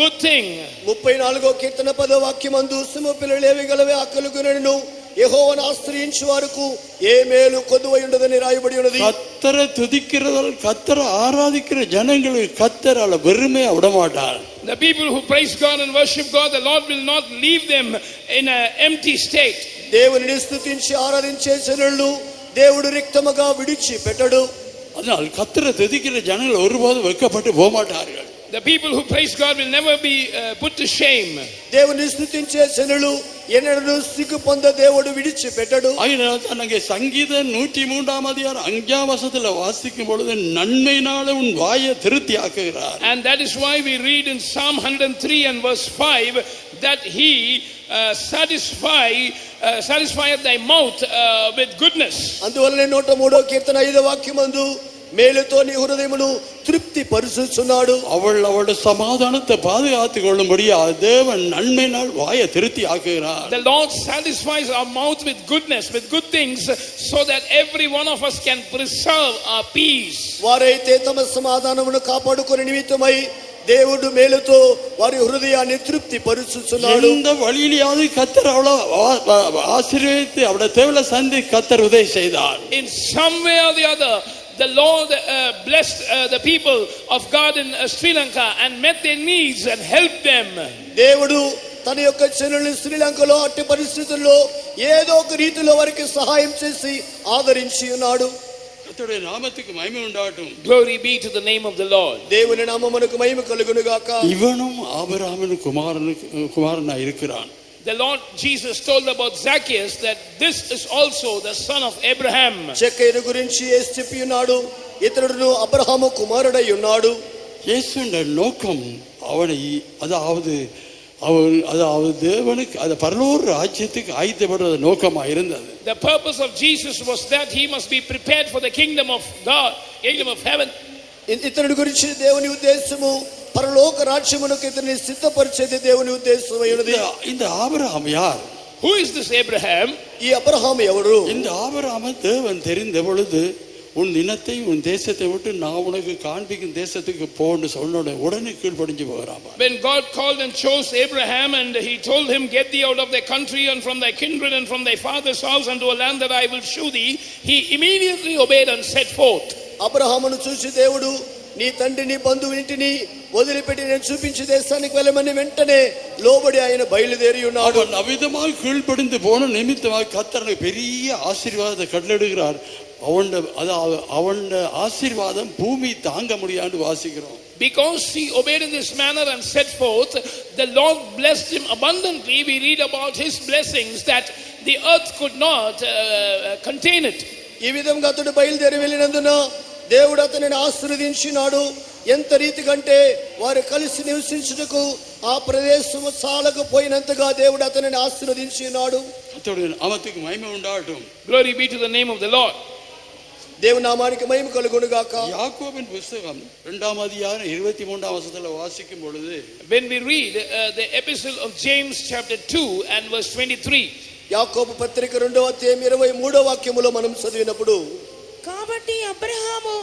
good thing. 34వ కీర్తన 10వ వాక్యమందు సింహ పిల్లలు ఏవిగలవే ఆకలిగొనెను, యెహోవాను ఆశ్రయించు వారికి ఏ మేలు కొదువై ఉండదని రాయబడి ఉన్నది. கர்த்தரை துதிக்கிறதால் கர்த்தரை ஆராதிக்கிற ஜனங்களுக்கு கர்த்தரால வெறுமையா விட மாட்டார். The people who praise God and worship God, the Lord will not leave them in an empty state. దేవునిని స్తుతించి ఆరాధించే జనులను దేవుడు రిక్తముగా విడిచి పెట్టడు. அதனால் கர்த்தரை துதிக்கிற ஜனங்கள் ஒருபோதும் வெட்கப்பட்டு போக மாட்டார்கள். The people who praise God will never be put to shame. దేవుని స్తుతించే జనులు ఎన్నడూ సిగ్గు పొంద దేవుడు విడిచి పెట్టడు. அதனால தான் அங்கே சங்கீதம் 103:5 வாசிக்கும் பொழுது நன்மையினால உன் வாயை திருப்தி ஆக்குகிறார். And that is why we read in Psalm 103 and verse 5 that he satisfieth thy mouth with goodness. అందువల్లనే 103వ కీర్తన 5వ వాక్యమందు మేలుతో నీ హృదయమును తృప్తి పరుచుచున్నాడు. அவளுடைய சமாதானத்தை பாதுகாத்துக் கொள்ளும்படியா தேவன் நன்மையினால் வாயை திருப்தி ஆக்குகிறார். The Lord satisfies our mouth with goodness, with good things, so that every one of us can preserve our peace. వారైతే తమ సమాధానమును కాపాడుకునే నిమిత్తమై దేవుడు మేలుతో వారి హృదయాన్ని తృప్తి పరుచుచున్నాడు. இந்த வழியிலாவது கர்த்தர் அவளை ஆசீர்வதித்து அவளுடைய தேவலை சந்தி கர்த்தர் உதவி செய்தார். In some way or the other, the Lord blessed the people of God in Sri Lanka and met their needs and helped them. దేవుడు తన యొక్క జనులను శ్రీలంకలో అట్టి పరిస్థితుల్లో ఏదో ఒక రీతిలో వారికి సహాయం చేసి ఆదరించి ఉన్నాడు. கர்த்தருடைய நாமத்துக்கு மகிமை உண்டாகட்டும். Glory be to the name of the Lord. దేవుని నామమునకు మహిమ కలుగును గాక. இவனும் ஆபிரகாமின் குமாரனா இருக்கிறான். The Lord Jesus told about Zacchaeus that this is also the son of Abraham. జక్కయ్యను గురించి యేసు చెప్పి ఉన్నాడు, ఇతరుడును అబ్రహాము కుమారుడై ఉన్నాడు. இயேசுவின் நோக்கம் அவனை அதாவது தேவனுக்கு அது பரலோக ராஜ்யத்துக்கு ஆயத்தப்படுறது நோக்கமா இருந்தது. The purpose of Jesus was that he must be prepared for the kingdom of God, kingdom of heaven. ఇతరుడి గురించి దేవుని ఉద్దేశము పరలోక రాజ్యమునకు ఇతన్ని సిద్ధపరిచేది దేవుని ఉద్దేశమై ఉన్నది. இந்த ஆபிரகாம் யார்? Who is this Abraham? ఈ అబ్రహాము ఎవరు? இந்த ஆபிரகாமை தேவன் தெரிந்த பொழுது உன் இனத்தை உன் தேசத்தை விட்டு நான் உனக்கு காண்பிக்கும் தேசத்துக்கு போன்னு சொன்ன உடனே கீழ்ப்படிஞ்சு போகிறான். When God called and chose Abraham and he told him, get thee out of thy country and from thy kindred and from thy father's house unto a land that I will show thee, he immediately obeyed and set forth. అబ్రహామును చూసి దేవుడు నీ తండ్రిని బంధువునింటిని వదిలిపెట్టి నేను చూపించే దేశానికి వెళ్ళమని వెంటనే లోబడి ఆయన బయలుదేరి ఉన్నాడు. அவன் அவிதமாக கீழ்ப்படிந்து போன நிமித்தமாக கர்த்தர் பெரிய ஆசீர்வாதத்தை கட்டளையிடுகிறார். அவன் ஆசீர்வாதம் பூமி தாங்க முடியாது வாசிக்கிறோம். Because he obeyed in this manner and set forth, the Lord blessed him abundantly. We read about his blessings that the earth could not contain it. ఈ విధంగా అతడు బయలుదేరి వెళ్ళినందున దేవుడు అతనిని ఆశీర్వదించినాడు. ఎంత రీతికంటే వారు కలిసి నివసించుటకు ఆ ప్రదేశము చాలకు పోయినంతగా దేవుడు అతనిని ఆశీర్వదించినాడు. கர்த்தருடைய நாமத்துக்கு மகிமை உண்டாகட்டும். Glory be to the name of the Lord. దేవుని నామానికి మహిమ కలుగును గాక. யாக்கோபின் புத்தகம் 2ஆம் அதிகாரம் 23ஆம் வசனத்துல வாசிக்கும் பொழுது, When we read the epistle of James chapter 2 and verse 23, యాకోబు పత్రిక 2వ అధ్యాయం 23వ వాక్యములో మనం చదివినప్పుడు, కాబట్టి అబ్రహాము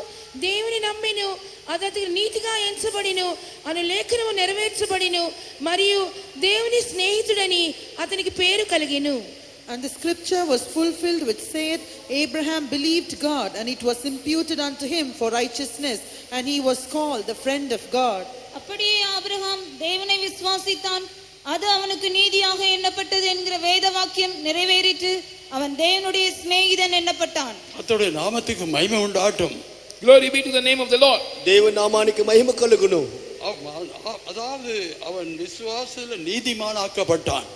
దేవుని నమ్మెను, అతనికి నీతిగా ఎంచబడిను అను లేఖనము నెరవేర్చబడిను, మరియు దేవుని స్నేహితుడని అతనికి పేరు కలిగెను. And the scripture was fulfilled which saith, Abraham believed God, and it was imputed unto him for righteousness, and he was called the friend of God. அப்படியே ஆபிரகாம் தேவனை விசுவாசித்தான், அது அவனுக்கு நீதியாக எண்ணப்பட்டது என்கிற வேத வாக்கியம் நிறைவேறிற்று, அவன் தேவனுடைய சிநேகிதன் எண்ணப்பட்டான். கர்த்தருடைய நாமத்துக்கு மகிமை உண்டாகட்டும். glory be to the name of the Lord. దేవుని నామానికి మహిమ కలుగును. அதாவது அவன் விசுவாசத்துல நீதிமானாக்கப்பட்டான்.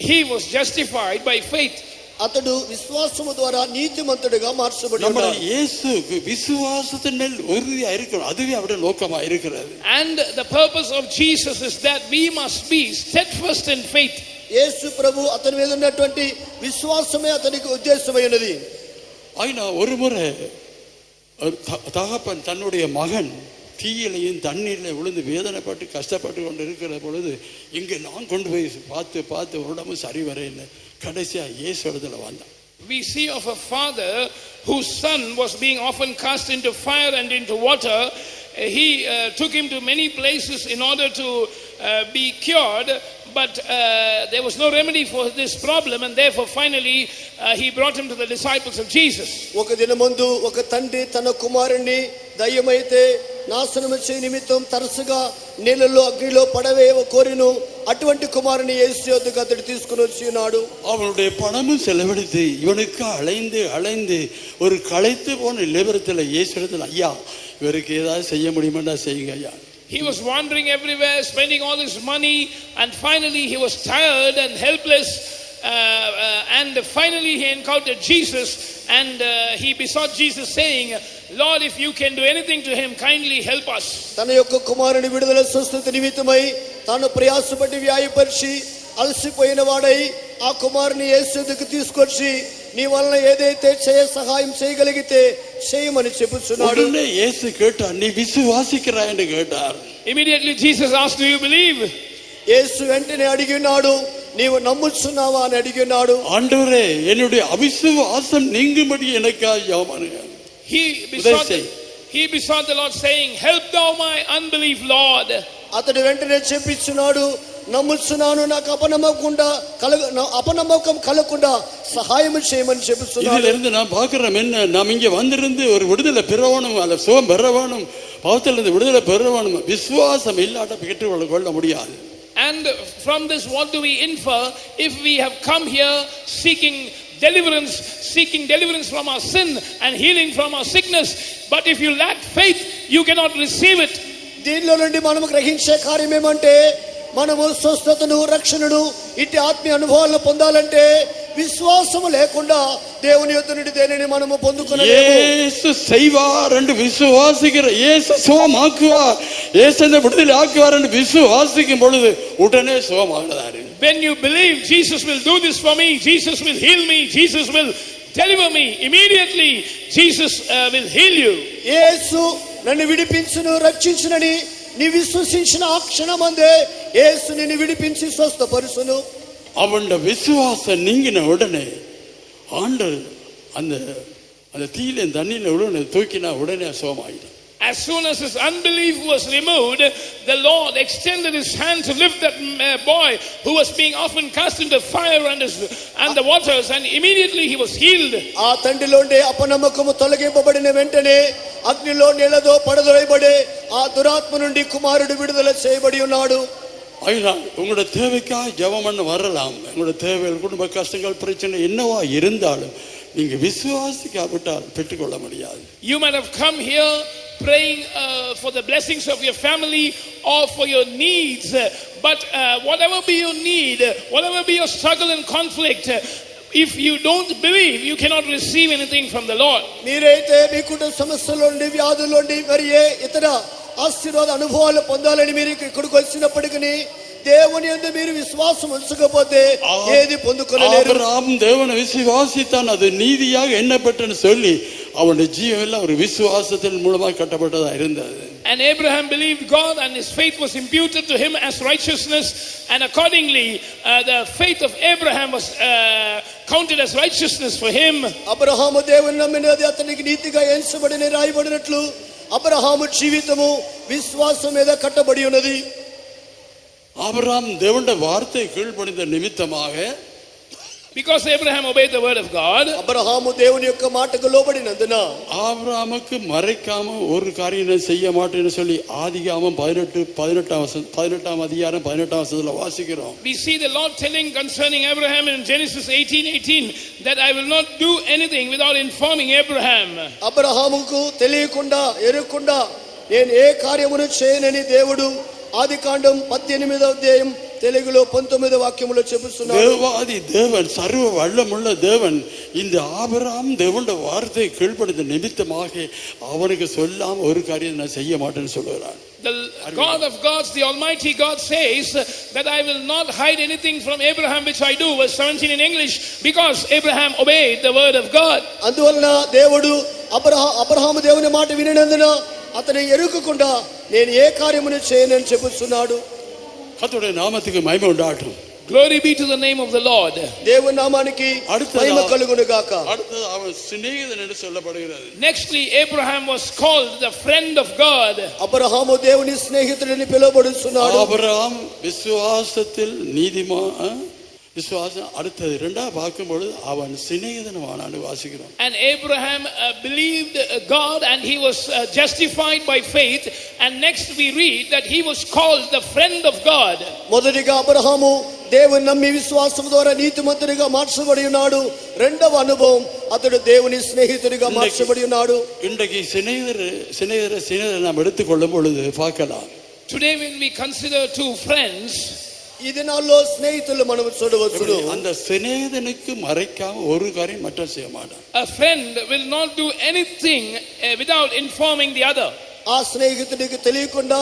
He was justified by faith. అతడు విశ్వాసము ద్వారా నీతిమంతుడిగా మార్చబడి நம்ம ఉన్నాడు. இயேசுக்கு விசுவாசத்தின் மேல் உறுதியா இருக்கணும். அதுவே அவருடைய நோக்கமா இருக்கிறது. And the purpose of Jesus is that we must be steadfast in faith. యేసు ప్రభు అతని మీద ఉన్నటువంటి విశ్వాసమే అతనికి ఉద్దేశమైనది. ఆయన ஒரு முறை தகப்பன் தன்னுடைய மகன் தீயிலையும் தண்ணீரில் விழுந்து வேதனைப்பட்டு கஷ்டப்பட்டு கொண்டு இருக்கிற பொழுது இங்கே நான் கொண்டு போய் பார்த்து உடம்பு சரி வரையில்லை. கடைசியா இயேசு இடத்துல வந்தான். We see of a father whose son was being often cast into fire and into water. He took him to many places in order to be cured, but there was no remedy for this problem, and therefore finally he brought him to the disciples of Jesus. ఒక దినమందు ఒక తండ్రి తన కుమారుణ్ణి దయ్యమైతే నాశనము చేయ నిమిత్తం తరచుగా నీళ్ళలో అగ్నిలో పడవేయ కోరిను. అటువంటి కుమారుని యేసు యొద్దకు అతడు తీసుకుని వచ్చినాడు. அவனுடைய பணமும் செலவழித்து இவனுக்கு அலைந்து ஒரு களைத்து போன நிலவரத்தில் இயேசு இடத்துல, ஐயா இவருக்கு ஏதாவது செய்ய முடியுமெண்டா செய்யுங்க ஐயா. He was wandering everywhere, spending all his money, and finally he was tired and helpless, and finally he encountered Jesus, and he besought Jesus saying, Lord, if you can do anything to him, kindly help us. తన యొక్క కుమారుని విడుదల స్వస్థత నిమిత్తమై తాను ప్రయాసపడి వ్యాయపరిచి అలసిపోయిన వాడై ఆ కుమారుని యేసు యొద్దకు తీసుకొచ్చి నీ వలన ఏదైతే సహాయం చేయగలిగితే చేయమని చెప్పుచున్నాడు. உடனே இயேசு கேட்டார், நீ விசுவாசிக்கிறாய் என்று கேட்டார். Immediately Jesus asked, do you believe? యేసు వెంటనే అడిగినాడు, నీవు నమ్ముచున్నావా అని అడిగినాడు. ஆண்டவரே என்னுடைய அவிசுவாசம் நீங்கும்படி எனக்காக ஜெபம் பண்ணுங்க. He besought the Lord saying, help thou my unbelief, Lord. అతడు వెంటనే చెప్పించున్నాడు, నమ్ముచున్నాను, నాకు అపనమ్మకం కలగకుండా సహాయం చేయమని చెప్తున్నాడు. இதுல இருந்து நான் பார்க்கிறோம் என்ன, நாம் இங்க வந்திருந்து ஒரு விடுதலை பெறவணும், அல்ல சுகம் பெறவணும், பாவத்திலிருந்து விடுதலை பெறவணும். விசுவாசம் இல்லாட்ட பெற்றுக்கொள்ள முடியாது. And from this what do we infer? If we have come here seeking deliverance from our sin and healing from our sickness, but if you lack faith, you cannot receive it. దీనిలో నుండి మనం గ్రహించే కార్యం ఏమంటే, మనము స్వస్థతను, రక్షణను, ఇట్టి ఆత్మీయ అనుభవాలను పొందాలంటే విశ్వాసము లేకుండా దేవుని యొద్ద నుండి దేనిని మనము పొందుకోలేము. యేసు செய்வார் என்று விசுவாசிக்கிற, இயேசு சுகமாக்குவார், இயேசு விடுதலை ஆக்குவார் என்று விசுவாசிக்கும் பொழுது உடனே சுகமாகிறார். When you believe Jesus will do this for me, Jesus will heal me, Jesus will deliver me, immediately Jesus will heal you. యేసు నన్ను విడిపించును, రక్షించునని నీ విశ్వసించిన ఆ క్షణమందే యేసు నిన్ను విడిపించి స్వస్థపరుచును. அவனுடைய விசுவாசம் நீங்கின உடனே ஆண்டவர் அந்த அந்த தீயில தண்ணியில் விழுந்து தூக்கினா உடனே சுகமாயிடும். As soon as his unbelief was removed, the Lord extended his hand to lift that boy who was being often cast into fire and the waters, and immediately he was healed. ఆ తండ్రిలోండి అపనమ్మకము తొలగింపబడిన వెంటనే అగ్నిలో నీళ్ళతో పడదొలయబడే ఆ దురాత్మ నుండి కుమారుడు విడుదల చేయబడి ఉన్నాడు. அதனால் உங்களோட தேவைக்காக ஜெபம் பண்ண வரலாம். உங்களோட தேவைகள், குடும்ப கஷ்டங்கள், பிரச்சனை என்னவா இருந்தாலும் நீங்க விசுவாசிக்காவிட்டால் பெற்றுக்கொள்ள முடியாது. You might have come here praying for the blessings of your family or for your needs, but whatever be your need, whatever be your struggle and conflict, if you don't believe, you cannot receive anything from the Lord. మీరైతే మీ కుటుంబ సమస్యలోండి, వ్యాధులోండి, మరి ఏ ఇతర ఆశీర్వాద అనుభవాలు పొందాలని మీరు ఇక్కడికి వచ్చినప్పటికీ దేవుని యందు మీరు విశ్వాసం ఉంచకపోతే ఏది పొందుకోలేరు. ஆபிரகாம் தேவனை விசுவாசித்தான், அது நீதியாக எண்ணப்பட்டன்னு சொல்லி அவனுடைய ஜீவன் ஒரு விசுவாசத்தின் மூலமாக கட்டப்பட்டதா இருந்தது. And Abraham believed God, and his faith was imputed to him as righteousness, and accordingly the faith of Abraham was counted as righteousness for him. Abraham దేవుని నమ్మినది అతనికి నీతిగా ఎంచబడిన రాయబడినట్లు అబ్రహాము జీవితము విశ్వాసం మీద కట్టబడి ఉన్నది. ஆபிரகாம் தேவனுடைய வார்த்தை கீழ்ப்படிந்த நிமித்தமாக, because Abraham obeyed the word of God, Abraham దేవుని యొక్క మాటకు లోబడినందున ஆபிரகாமுக்கு மறைக்காம ஒரு காரியம் செய்ய மாட்டேன்னு சொல்லி ஆதிகாமம் 18 அதிகாரம் 18 வசனத்துல வாசிக்கிறோம். we see the Lord telling concerning Abraham in Genesis 18:18 that I will not do anything without informing Abraham. అబ్రహాముకు తెలియకుండా ఎరుకుండా నేను ఏ కార్యమును చేయనని దేవుడు ఆదికాండం 18వ అధ్యాయం తెలుగులో 19వ వాక్యములో చెబుతున్నాడు. தேவாதி தேவன், சர்வ வல்லமுள்ள தேவன் இந்த ஆபிரகாம் தேவனுடைய வார்த்தை கீழ்ப்படிந்த நிமித்தமாக அவனுக்கு சொல்லாம ஒரு காரியம் நான் செய்ய மாட்டேன்னு சொல்லுகிறான். The God of gods, the Almighty God says that I will not hide anything from Abraham which I do, verse 17 in English, because Abraham obeyed the word of God. అందువలన దేవుడు అబ్రహాము దేవుని మాట వినినందున అతని ఎరుకకుండా నేను ఏ కార్యమును చేయనని చెబుతున్నాడు. கர்த்தருடைய நாமத்துக்கு மகிமை உண்டாகட்டும். Glory be to the name of the Lord. దేవుని నామానికి మహిమ కలుగును గాక. அடுத்தது அவன் சிநேகிதன் என்று சொல்லப்படுகிறது. Nextly, Abraham was called the friend of God. Abraham దేవుని స్నేహితుడని పిలువబడుతున్నాడు. ஆபிரகாம் விசுவாசத்தில் நீதிமான், விசுவாசம். அடுத்தது இரண்டாவது பார்க்கும்பொழுது அவன் சிநேகிதனானான்னு வாசிக்கிறோம். And Abraham believed God, and he was justified by faith. And next we read that he was called the friend of God. మొదటిగా అబ్రహాము దేవుని నమ్మి విశ్వాసం ద్వారా నీతిమంతుడిగా మార్చబడి ఉన్నాడు. రెండవ అనుభవం అతడు దేవుని స్నేహితుడిగా మార్చబడి ఉన్నాడు. இன்றைக்கு சிநேகிதரை நாம் எடுத்துக்கொள்ளும் பொழுது பார்க்கலாம். Today when we consider two friends, ఈ దినాల్లో స్నేహితులు మనం చూడవచ్చు. அந்த சிநேகிதனுக்கு மறைக்காம ஒரு காரியம் மட்டும் செய்ய மாட்டான். a friend will not do anything without informing the other. ఆ స్నేహితుడికి తెలియకుండా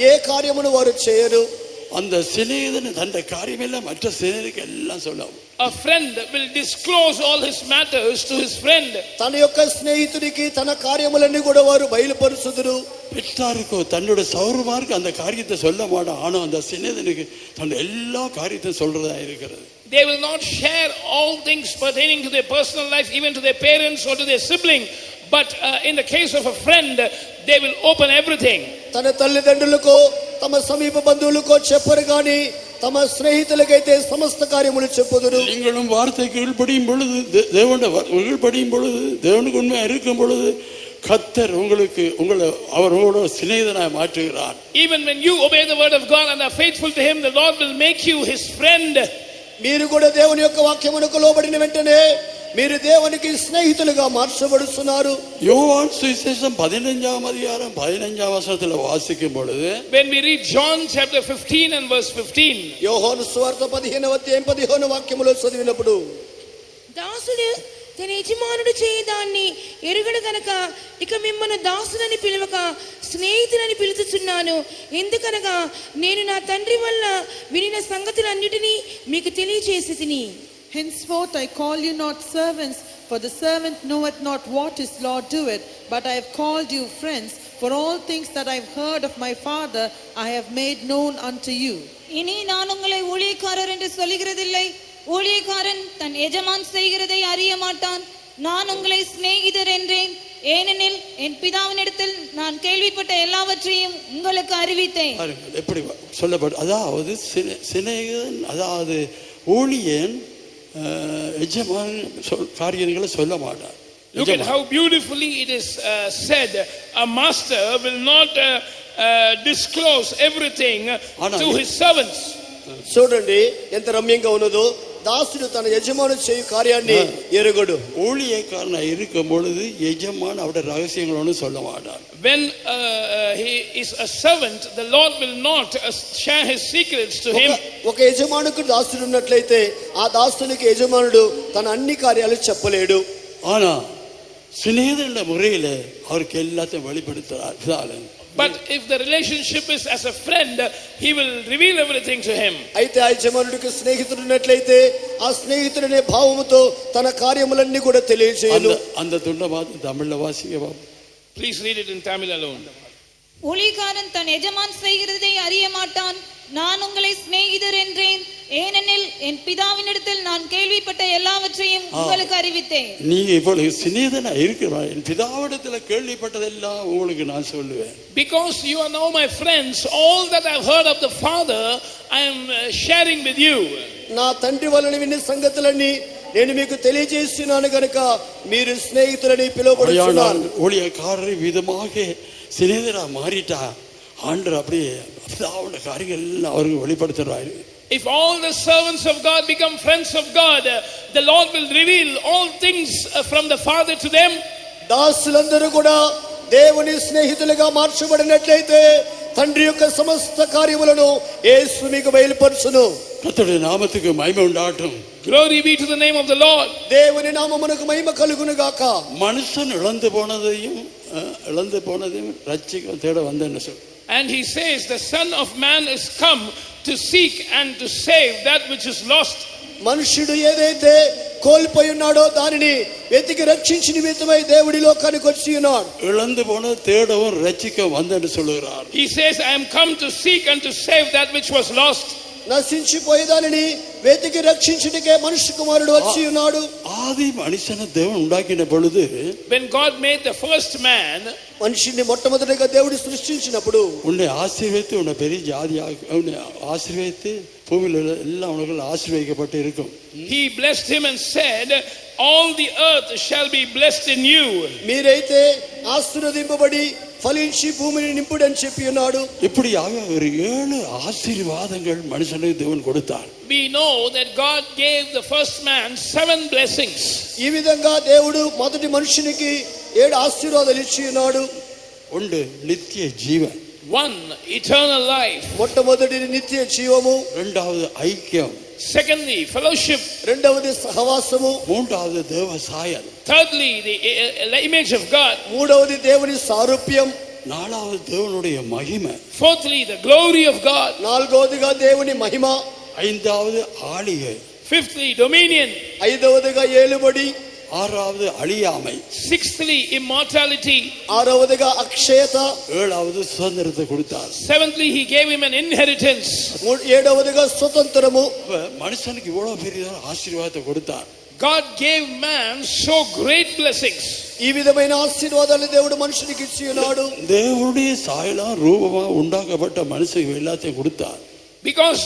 ఏ కార్యమును వారు చేయరు. அந்த சிநேகிதன் தன்னுடைய காரியமெல்லாம் மற்ற சிநேகிதனுக்கு எல்லாம் சொல்லும். A friend will disclose all his matters to his friend. తన యొక్క స్నేహితుడికి తన కార్యములన్నీ కూడా వారు బయలుపరుచుదురు. பெற்றாருக்கோ தன்னோட சௌரமாருக்கு அந்த காரியத்தை சொல்ல மாட்டான். ஆனா அந்த சிநேகிதனுக்கு தன் எல்லா காரியத்தையும் சொல்றதா இருக்கிறது. They will not share all things pertaining to their personal life, even to their parents or to their sibling. But in the case of a friend, they will open everything. తన తల్లిదండ్రులకు, తమ సమీప బంధువులకు చెప్పరు గాని తమ స్నేహితులకైతే సమస్త కార్యములు చెప్పుదురు. நீங்களும் வார்த்தைக்கு கீழ்ப்படியும் பொழுது, கீழ்ப்படியும் பொழுது, தேவனுக்கு உண்மையா இருக்கும் பொழுது கர்த்தர் உங்களோட சிநேகிதனாய் மாற்றுகிறார். Even when you obey the word of God and are faithful to him, the Lord will make you his friend. మీరు కూడా దేవుని యొక్క వాక్యమునకు లోబడిన వెంటనే మీరు దేవునికి స్నేహితులుగా మార్చబడుతున్నారు. யோவான் சுவிசேஷம் 15 அதிகாரம் 15 வசனத்துல வாசிக்கும் பொழுது, when we read John chapter 15 and verse 15, యోహాను సువార్త 15వ అధ్యాయం 15వ వాక్యములో చదివినప్పుడు, దాసుడు తన యజమానుడు చేయదాన్ని ఎరుగడు గనక ఇక మిమ్మల్ని దాసులని పిలవక స్నేహితులని పిలుచుచున్నాను. ఎందుకనగా నేను నా తండ్రి వల్ల వినిన సంగతులన్నిటినీ మీకు తెలియజేసితిని. Henceforth I call you not servants, for the servant knoweth not what his Lord doeth, but I have called you friends, for all things that I have heard of my Father I have made known unto you. இனி நான் உங்களை ஊழியக்காரர் என்று சொல்லுகிறதில்லை. ஊழியக்காரன் தன் எஜமான் செய்கிறதை அறிய மாட்டான். நான் உங்களை சிநேகிதர் என்று ஏனெனில் என் பிதாவினிடத்தில் நான் கேள்விப்பட்ட எல்லாவற்றையும் உங்களுக்கு அறிவித்தேன். பாருங்கள் எப்படி சொல்லப்படும். அதாவது சிநேகிதன், அதாவது ஊழியன் எஜமான் காரியங்களை சொல்ல மாட்டார். Look at how beautifully it is said. A master will not disclose everything to his servants. చూడండి ఎంత రమ్యంగా ఉన్నదో. దాసుడు తన యజమాను చేయు కార్యాన్ని ఎరుగడు. ஊழியக்காரனா இருக்கும் பொழுது எஜமான் அவருடைய ரகசியங்களோடு சொல்ல மாட்டார். When he is a servant, the Lord will not share his secrets to him. ఒక యజమానుకు దాసుడు ఉన్నట్లయితే ఆ దాసునికి యజమానుడు తన అన్ని కార్యాలు చెప్పలేడు. ஆனா சிநேகிதன முறையில அவருக்கு எல்லாத்தையும் வெளிப்படுத்துறார். But if the relationship is as a friend, he will reveal everything to him. అయితే ఆ యజమానుడికి స్నేహితుడు ఉన్నట్లయితే ఆ స్నేహితుడనే భావముతో తన కార్యములన్నీ కూడా తెలియజేయను. அந்த துண்ட மாத்திரம் தமிழ்ல வாசிக்க. Please read it in Tamil alone. ஊழியக்காரன் தன் எஜமான் செய்கிறதை அறிய மாட்டான். நான் உங்களை சிநேகிதர் என்றேன், ஏனெனில் என் பிதாவினிடத்தில் நான் கேள்விப்பட்ட எல்லாவற்றையும் உங்களுக்கு அறிவித்தேன். நீங்க இப்பொழுது சிநேகிதனா இருக்கிறாய், என் பிதாவிடத்தில் கேள்விப்பட்டதெல்லாம் உங்களுக்கு நான் சொல்லுவேன். Because you are now my friends, all that I've heard of the Father, I am sharing with you. నా తండ్రి వలన విన్న సంగతులన్నీ నేను మీకు తెలియజేస్తున్నాను కనుక మీరు స్నేహితులని పిలువబడుతున్నారు. ஊழியக்காரரை விதமாக சிநேகிதரா மாறிட்டா ஆண்டவர் அப்படியே பிதாவுடைய காரியங்கள் எல்லாம் அவருக்கு வெளிப்படுத்துறாரு. If all the servants of God become friends of God, the Lord will reveal all things from the Father to them. దాసులందరూ కూడా దేవుని స్నేహితులుగా మార్చబడినట్లయితే తండ్రి యొక్క సమస్త కార్యములను యేసు మీకు బయలుపరచును. கர்த்தருடைய நாமத்துக்கு மகிமை உண்டாகட்டும். Glory be to the name of the Lord. దేవుని నామమునకు మహిమ కలుగును గాక. மனுஷன் இழந்து போனதையும் ரட்சிக்க தேட வந்தேன்னு சொல். And he says the Son of Man is come to seek and to save that which is lost. మనుషుడు ఏదైతే కోల్పోయి ఉన్నాడో దానిని వెతికి రక్షించి నిమిత్తమై దేవుడి లోకానికి వచ్చి ఉన్నాడు. இழந்து போன தேடவும் ரட்சிக்க வந்தேன்னு சொல்லுகிறார். He says I am come to seek and to save that which was lost. నశించిపోయేదానిని వెతికి రక్షించుటకే మనుష్య కుమారుడు వచ్చి ఉన్నాడు. ఆది మనిషిని దేవుడు ఉండాకిన పొழுது, when God made the first man, మనిషిని మొట్టమొదటిగా దేవుడు సృష్టించినప్పుడు உன்னை ஆசీర్వదిத்து உன்னை பெரிய ஜாதியாக உன்னை ஆசீர்వదిத்து பூமியில் எல்லாம் உனக்கு ஆசீர்வதிக்கப்பட்டு இருக்கும். He blessed him and said all the earth shall be blessed in you. మీరైతే ఆశీర్వదింపబడి ఫలించి భూమిని నింపుడు అని చెప్పి ఉన్నాడు. இப்படியாக ஒரு 7 ஆசீர்வாதங்கள் மனுஷனுக்கு தேவன் கொடுத்தார். We know that God gave the first man 7 blessings. ఈ విధంగా దేవుడు మొదటి మనుషునికి 7 ఆశీర్వాదాలు ఇచ్చి ఉన్నాడు. ஒன்று நித்திய ஜீவன், 1 eternal life, మొట్టమొదటిది నిత్య జీవము, இரண்டாவது ஐக்கியம், secondly fellowship, రెండవది సహవాసము, மூன்றாவது தேவ சாயல், thirdly the image of God, మూడవది దేవుని సారూప్యం, நாலாவது தேவனுடைய மகிமை, fourthly the glory of God, నాలుగవదిగా దేవుని మహిమ, ஐந்தாவது ஆளுகை, fifthly dominion, ఐదవదిగా ఏలుబడి, ஆறாவது அழியாமை, sixthly immortality, ఆరవదిగా అక్షయత, ஏழாவது சுதந்திரத்தை கொடுத்தார். seventhly he gave him an inheritance, ఏడవదిగా స్వతంత్రము. மனுஷனுக்கு இவ்வளவு பெரிய ஆசீர்வாதத்தை கொடுத்தார். God gave man so great blessings. ఈ విధమైన ఆశీర్వాదాలు దేవుడు మనుషునికి ఇచ్చి ఉన్నాడు. தேவனுடைய சாயலா ரூபமா உண்டாக்கப்பட்ட மனுஷனுக்கு எல்லாத்தையும் கொடுத்தார். Because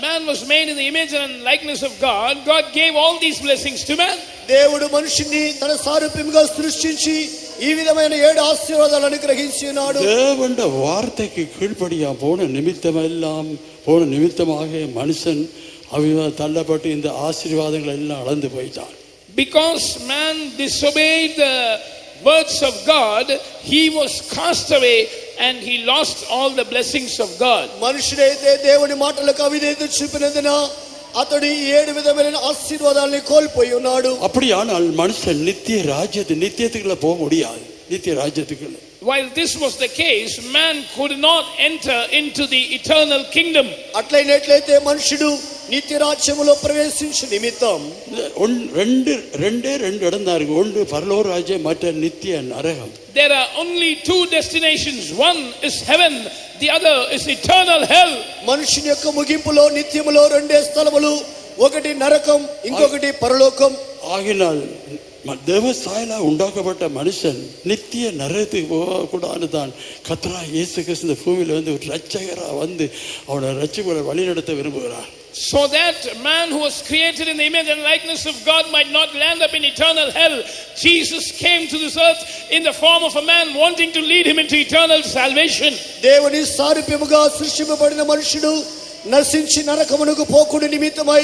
man was made in the image and likeness of God, God gave all these blessings to man. దేవుడు మనుషుని తన సారూప్యముగా సృష్టించి ఈ విధమైన 7 ఆశీర్వాదాలు అనుగ్రహించి ఉన్నాడు. தேவனுடைய வார்த்தைக்கு கீழ்ப்படியா போன நிமித்தமாக மனுஷன் தள்ளப்பட்டு இந்த ஆசீர்வாதங்கள் எல்லாம் அளந்து போயிட்டான். Because man disobeyed the words of God, he was cast away and he lost all the blessings of God. మనుషుడైతే దేవుని మాటలకు అవిధేయత చూపినందున అతడు 7 విధమైన ఆశీర్వాదాలను కోల్పోయి ఉన్నాడు. அப்படியானால் மனுஷன் நித்தியத்துக்குள்ள போக முடியாது. நித்திய ராஜ்யத்துக்குள்ள. While this was the case, man could not enter into the eternal kingdom. అట్లయినట్లయితే మనుషుడు నిత్య రాజ్యములో ప్రవేశించు నిమిత్తం ரெண்டு இடம் தான் இருக்கு. ஒன்று பரலோக ராஜ்யம், மற்ற நித்திய நரகம். There are only 2 destinations. One is heaven, the other is eternal hell. మనుషుని యొక్క ముగింపులో నిత్యములో 2 స్థలములు, ఒకటి నరకం, ఇంకొకటి పరలోకం. ஆகினால் தேவ சாயலா உண்டாக்கப்பட்ட மனுஷன் நித்திய நரகத்துக்கு போகக்கூடாதுன்னு தான் கர்த்தராகிய இயேசு கிறிஸ்து இந்த பூமியில வந்து ஒரு ரட்சகரா வந்து அவனை ரட்சிப்புகளை வழிநடத்த விரும்புகிறார். So that man who was created in the image and likeness of God might not land up in eternal hell, Jesus came to this earth in the form of a man wanting to lead him into eternal salvation. దేవుని సారూప్యముగా సృష్టింపబడిన మనుషుడు నశించి నరకమునకు పోకుడి నిమిత్తమై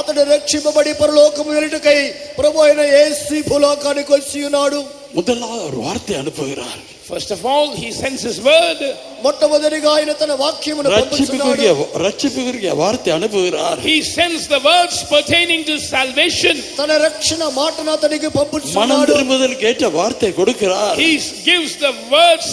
అతడు రక్షింపబడి పరలోకము వెళ్ళుటకై ప్రభు అయిన యేసు భూలోకానికి వచ్చి ఉన్నాడు. முதலாவது ஒரு வார்த்தை அனுப்புகிறார். First of all, he sends his word. మొట్టమొదటిగా ఆయన తన వాక్యమును పంపుతున్నాడు. రక్షిపుకురిగే వార్త అనుభవిరార్. He sends the words pertaining to salvation. తన రక్షణ మాటను అతనికి పంపుతున్నాడు. மனம் திரும்புதல் கேட்ட வார்த்தை கொடுக்கிறார். He gives the words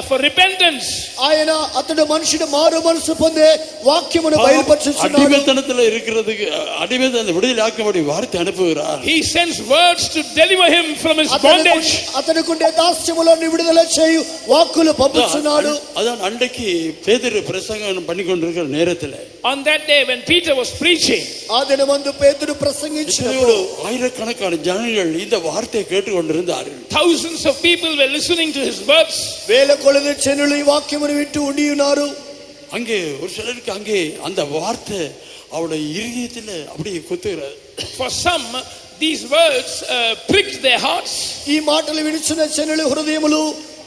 for repentance. ఆయన అతడు మనుషుడు మారు మనసు పొందే వాక్యమును బయలుపరుచుచున్నాడు. అడిమేతనத்தில் இருக்கிறதுக்கு అడిమేతన విడుదలాకబడి వార్త అనుభవిరార్. He sends words to deliver him from his bondage. అతనికుండే దాస్యములో విడుదల చేయు వాక్కులు పంపుతున్నాడు. அதான் அன்றைக்கு பேதுரு பிரசங்கம் பண்ணி கொண்டிருக்கிற நேரத்தில் On that day when Peter was preaching, ఆ దినమందు పేతురు ప్రసంగించినప్పుడు ஆயிரக்கணக்கான ஜனங்கள் இந்த வார்த்தையை கேட்டுக்கொண்டிருந்தார்கள். thousands of people were listening to his words. వేల కొలది జనులు ఈ వాక్యమును వింటూ ఉండి ఉన్నారు. அங்கே ஒரு சிலருக்கு அங்கே அந்த வார்த்தை அவருடைய இருதயத்தில் அப்படியே குத்துகிறது. For some, these words pricked their hearts. ఈ మాటలు వినిచిన జనుల హృదయములు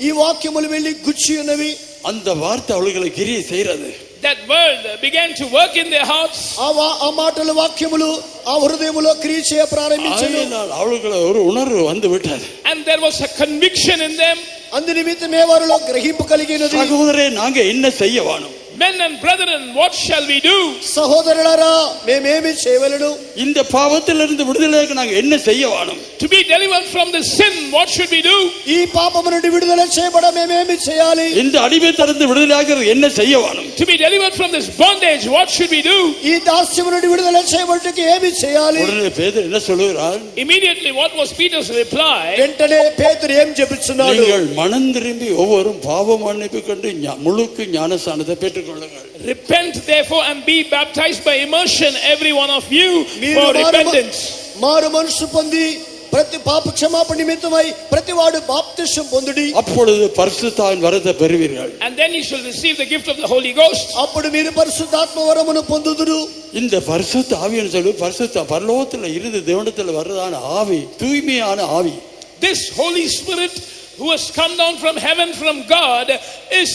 ఈ వాక్యములు వెళ్ళి గుచ్చి ఉన్నవి. அந்த வார்த்தை அவர்களை கிரியை செய்கிறது. That word began to work in their hearts. ఆ మాటలు వాక్యములు ఆ హృదయములో క్రియ చేయ ప్రారంభించెను. அவர்களுக்கு ஒரு உணர்வு வந்து விட்டது. And there was a conviction in them. అందు నిమిత్తమే వారిలో గ్రహింపు కలిగినది. సహోదరే నాంగ என்ன செய்ய வேணும்? Men and brethren, what shall we do? సహోదరులారా మేమేమి చేయవలెను? இந்த பாவத்திலிருந்து விடுதலைக்கு நாங்க என்ன செய்ய வேணும்? To be delivered from the sin, what should we do? ఈ పాపము నుండి విడుదల చేయబడ మేమేమి చేయాలి? இந்த అడిమేతనத்திலிருந்து விடுதலையாகிறது என்ன செய்ய வேணும்? To be delivered from this bondage, what should we do? ఈ దాస్యము నుండి విడుదల చేయబడటకు ఏమి చేయాలి? உடனே பேதுரு என்ன சொல்லுகிறார்? Immediately, what was Peter's reply? వెంటనే పేతురు ఏం చెబుతున్నాడు? நீங்கள் மனம் திரும்பி ஒவ்வொரும் பாவ மன்னிப்பு கண்டு முழுக்கு ஞானஸ்நானத்தை பெற்றுக்கொள்ளுங்கள். Repent therefore and be baptized by immersion, every one of you, for repentance. మారు మనసు పొంది ప్రతి పాప క్షమాపణ నిమిత్తమై ప్రతివాడు బాప్తిసం పొందుడి. அப்பொழுது பரிசுத்தாவின் வரத்தை பெறுவீர்கள். And then you shall receive the gift of the Holy Ghost. అప్పుడు మీరు పరిశుద్ధాత్మ వరమును పొందుదురు. இந்த பரிசுத்த ஆவின்னு சொல்லி பரிசுத்த பரலோகத்தில் இருந்து தேவனிடத்தில் வர்றதான ஆவி தூய்மையான ஆவி. This Holy Spirit who has come down from heaven from God is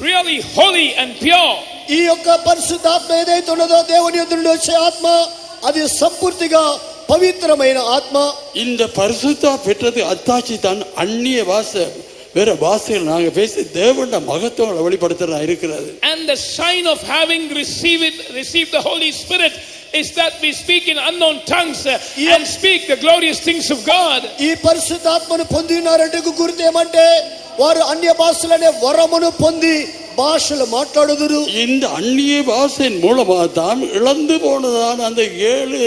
really holy and pure. ఈ యొక్క పరిశుద్ధాత్మ ఏదైతే ఉన్నదో దేవుని యొద్ద నుండి వచ్చే ఆత్మ అది సంపూర్తిగా పవిత్రమైన ఆత్మ. இந்த பரிசுத்தா பெற்றது அத்தாட்சி தான் அந்நிய பாஷை வேற பாஷைகள் நாங்க பேசி தேவனுடைய மகத்துவங்களை வெளிப்படுத்துறதா இருக்கிறது. And the sign of having received the Holy Spirit is that we speak in unknown tongues and speak the glorious things of God. ఈ పరిశుద్ధాత్మను పొందినారంటే గుర్తు ఏమంటే వారు అన్య భాషలనే వరమును పొంది భాషలు మాట్లాడుదురు. இந்த அந்நிய பாஷையின் மூலமா தான் இழந்து போனதான அந்த 7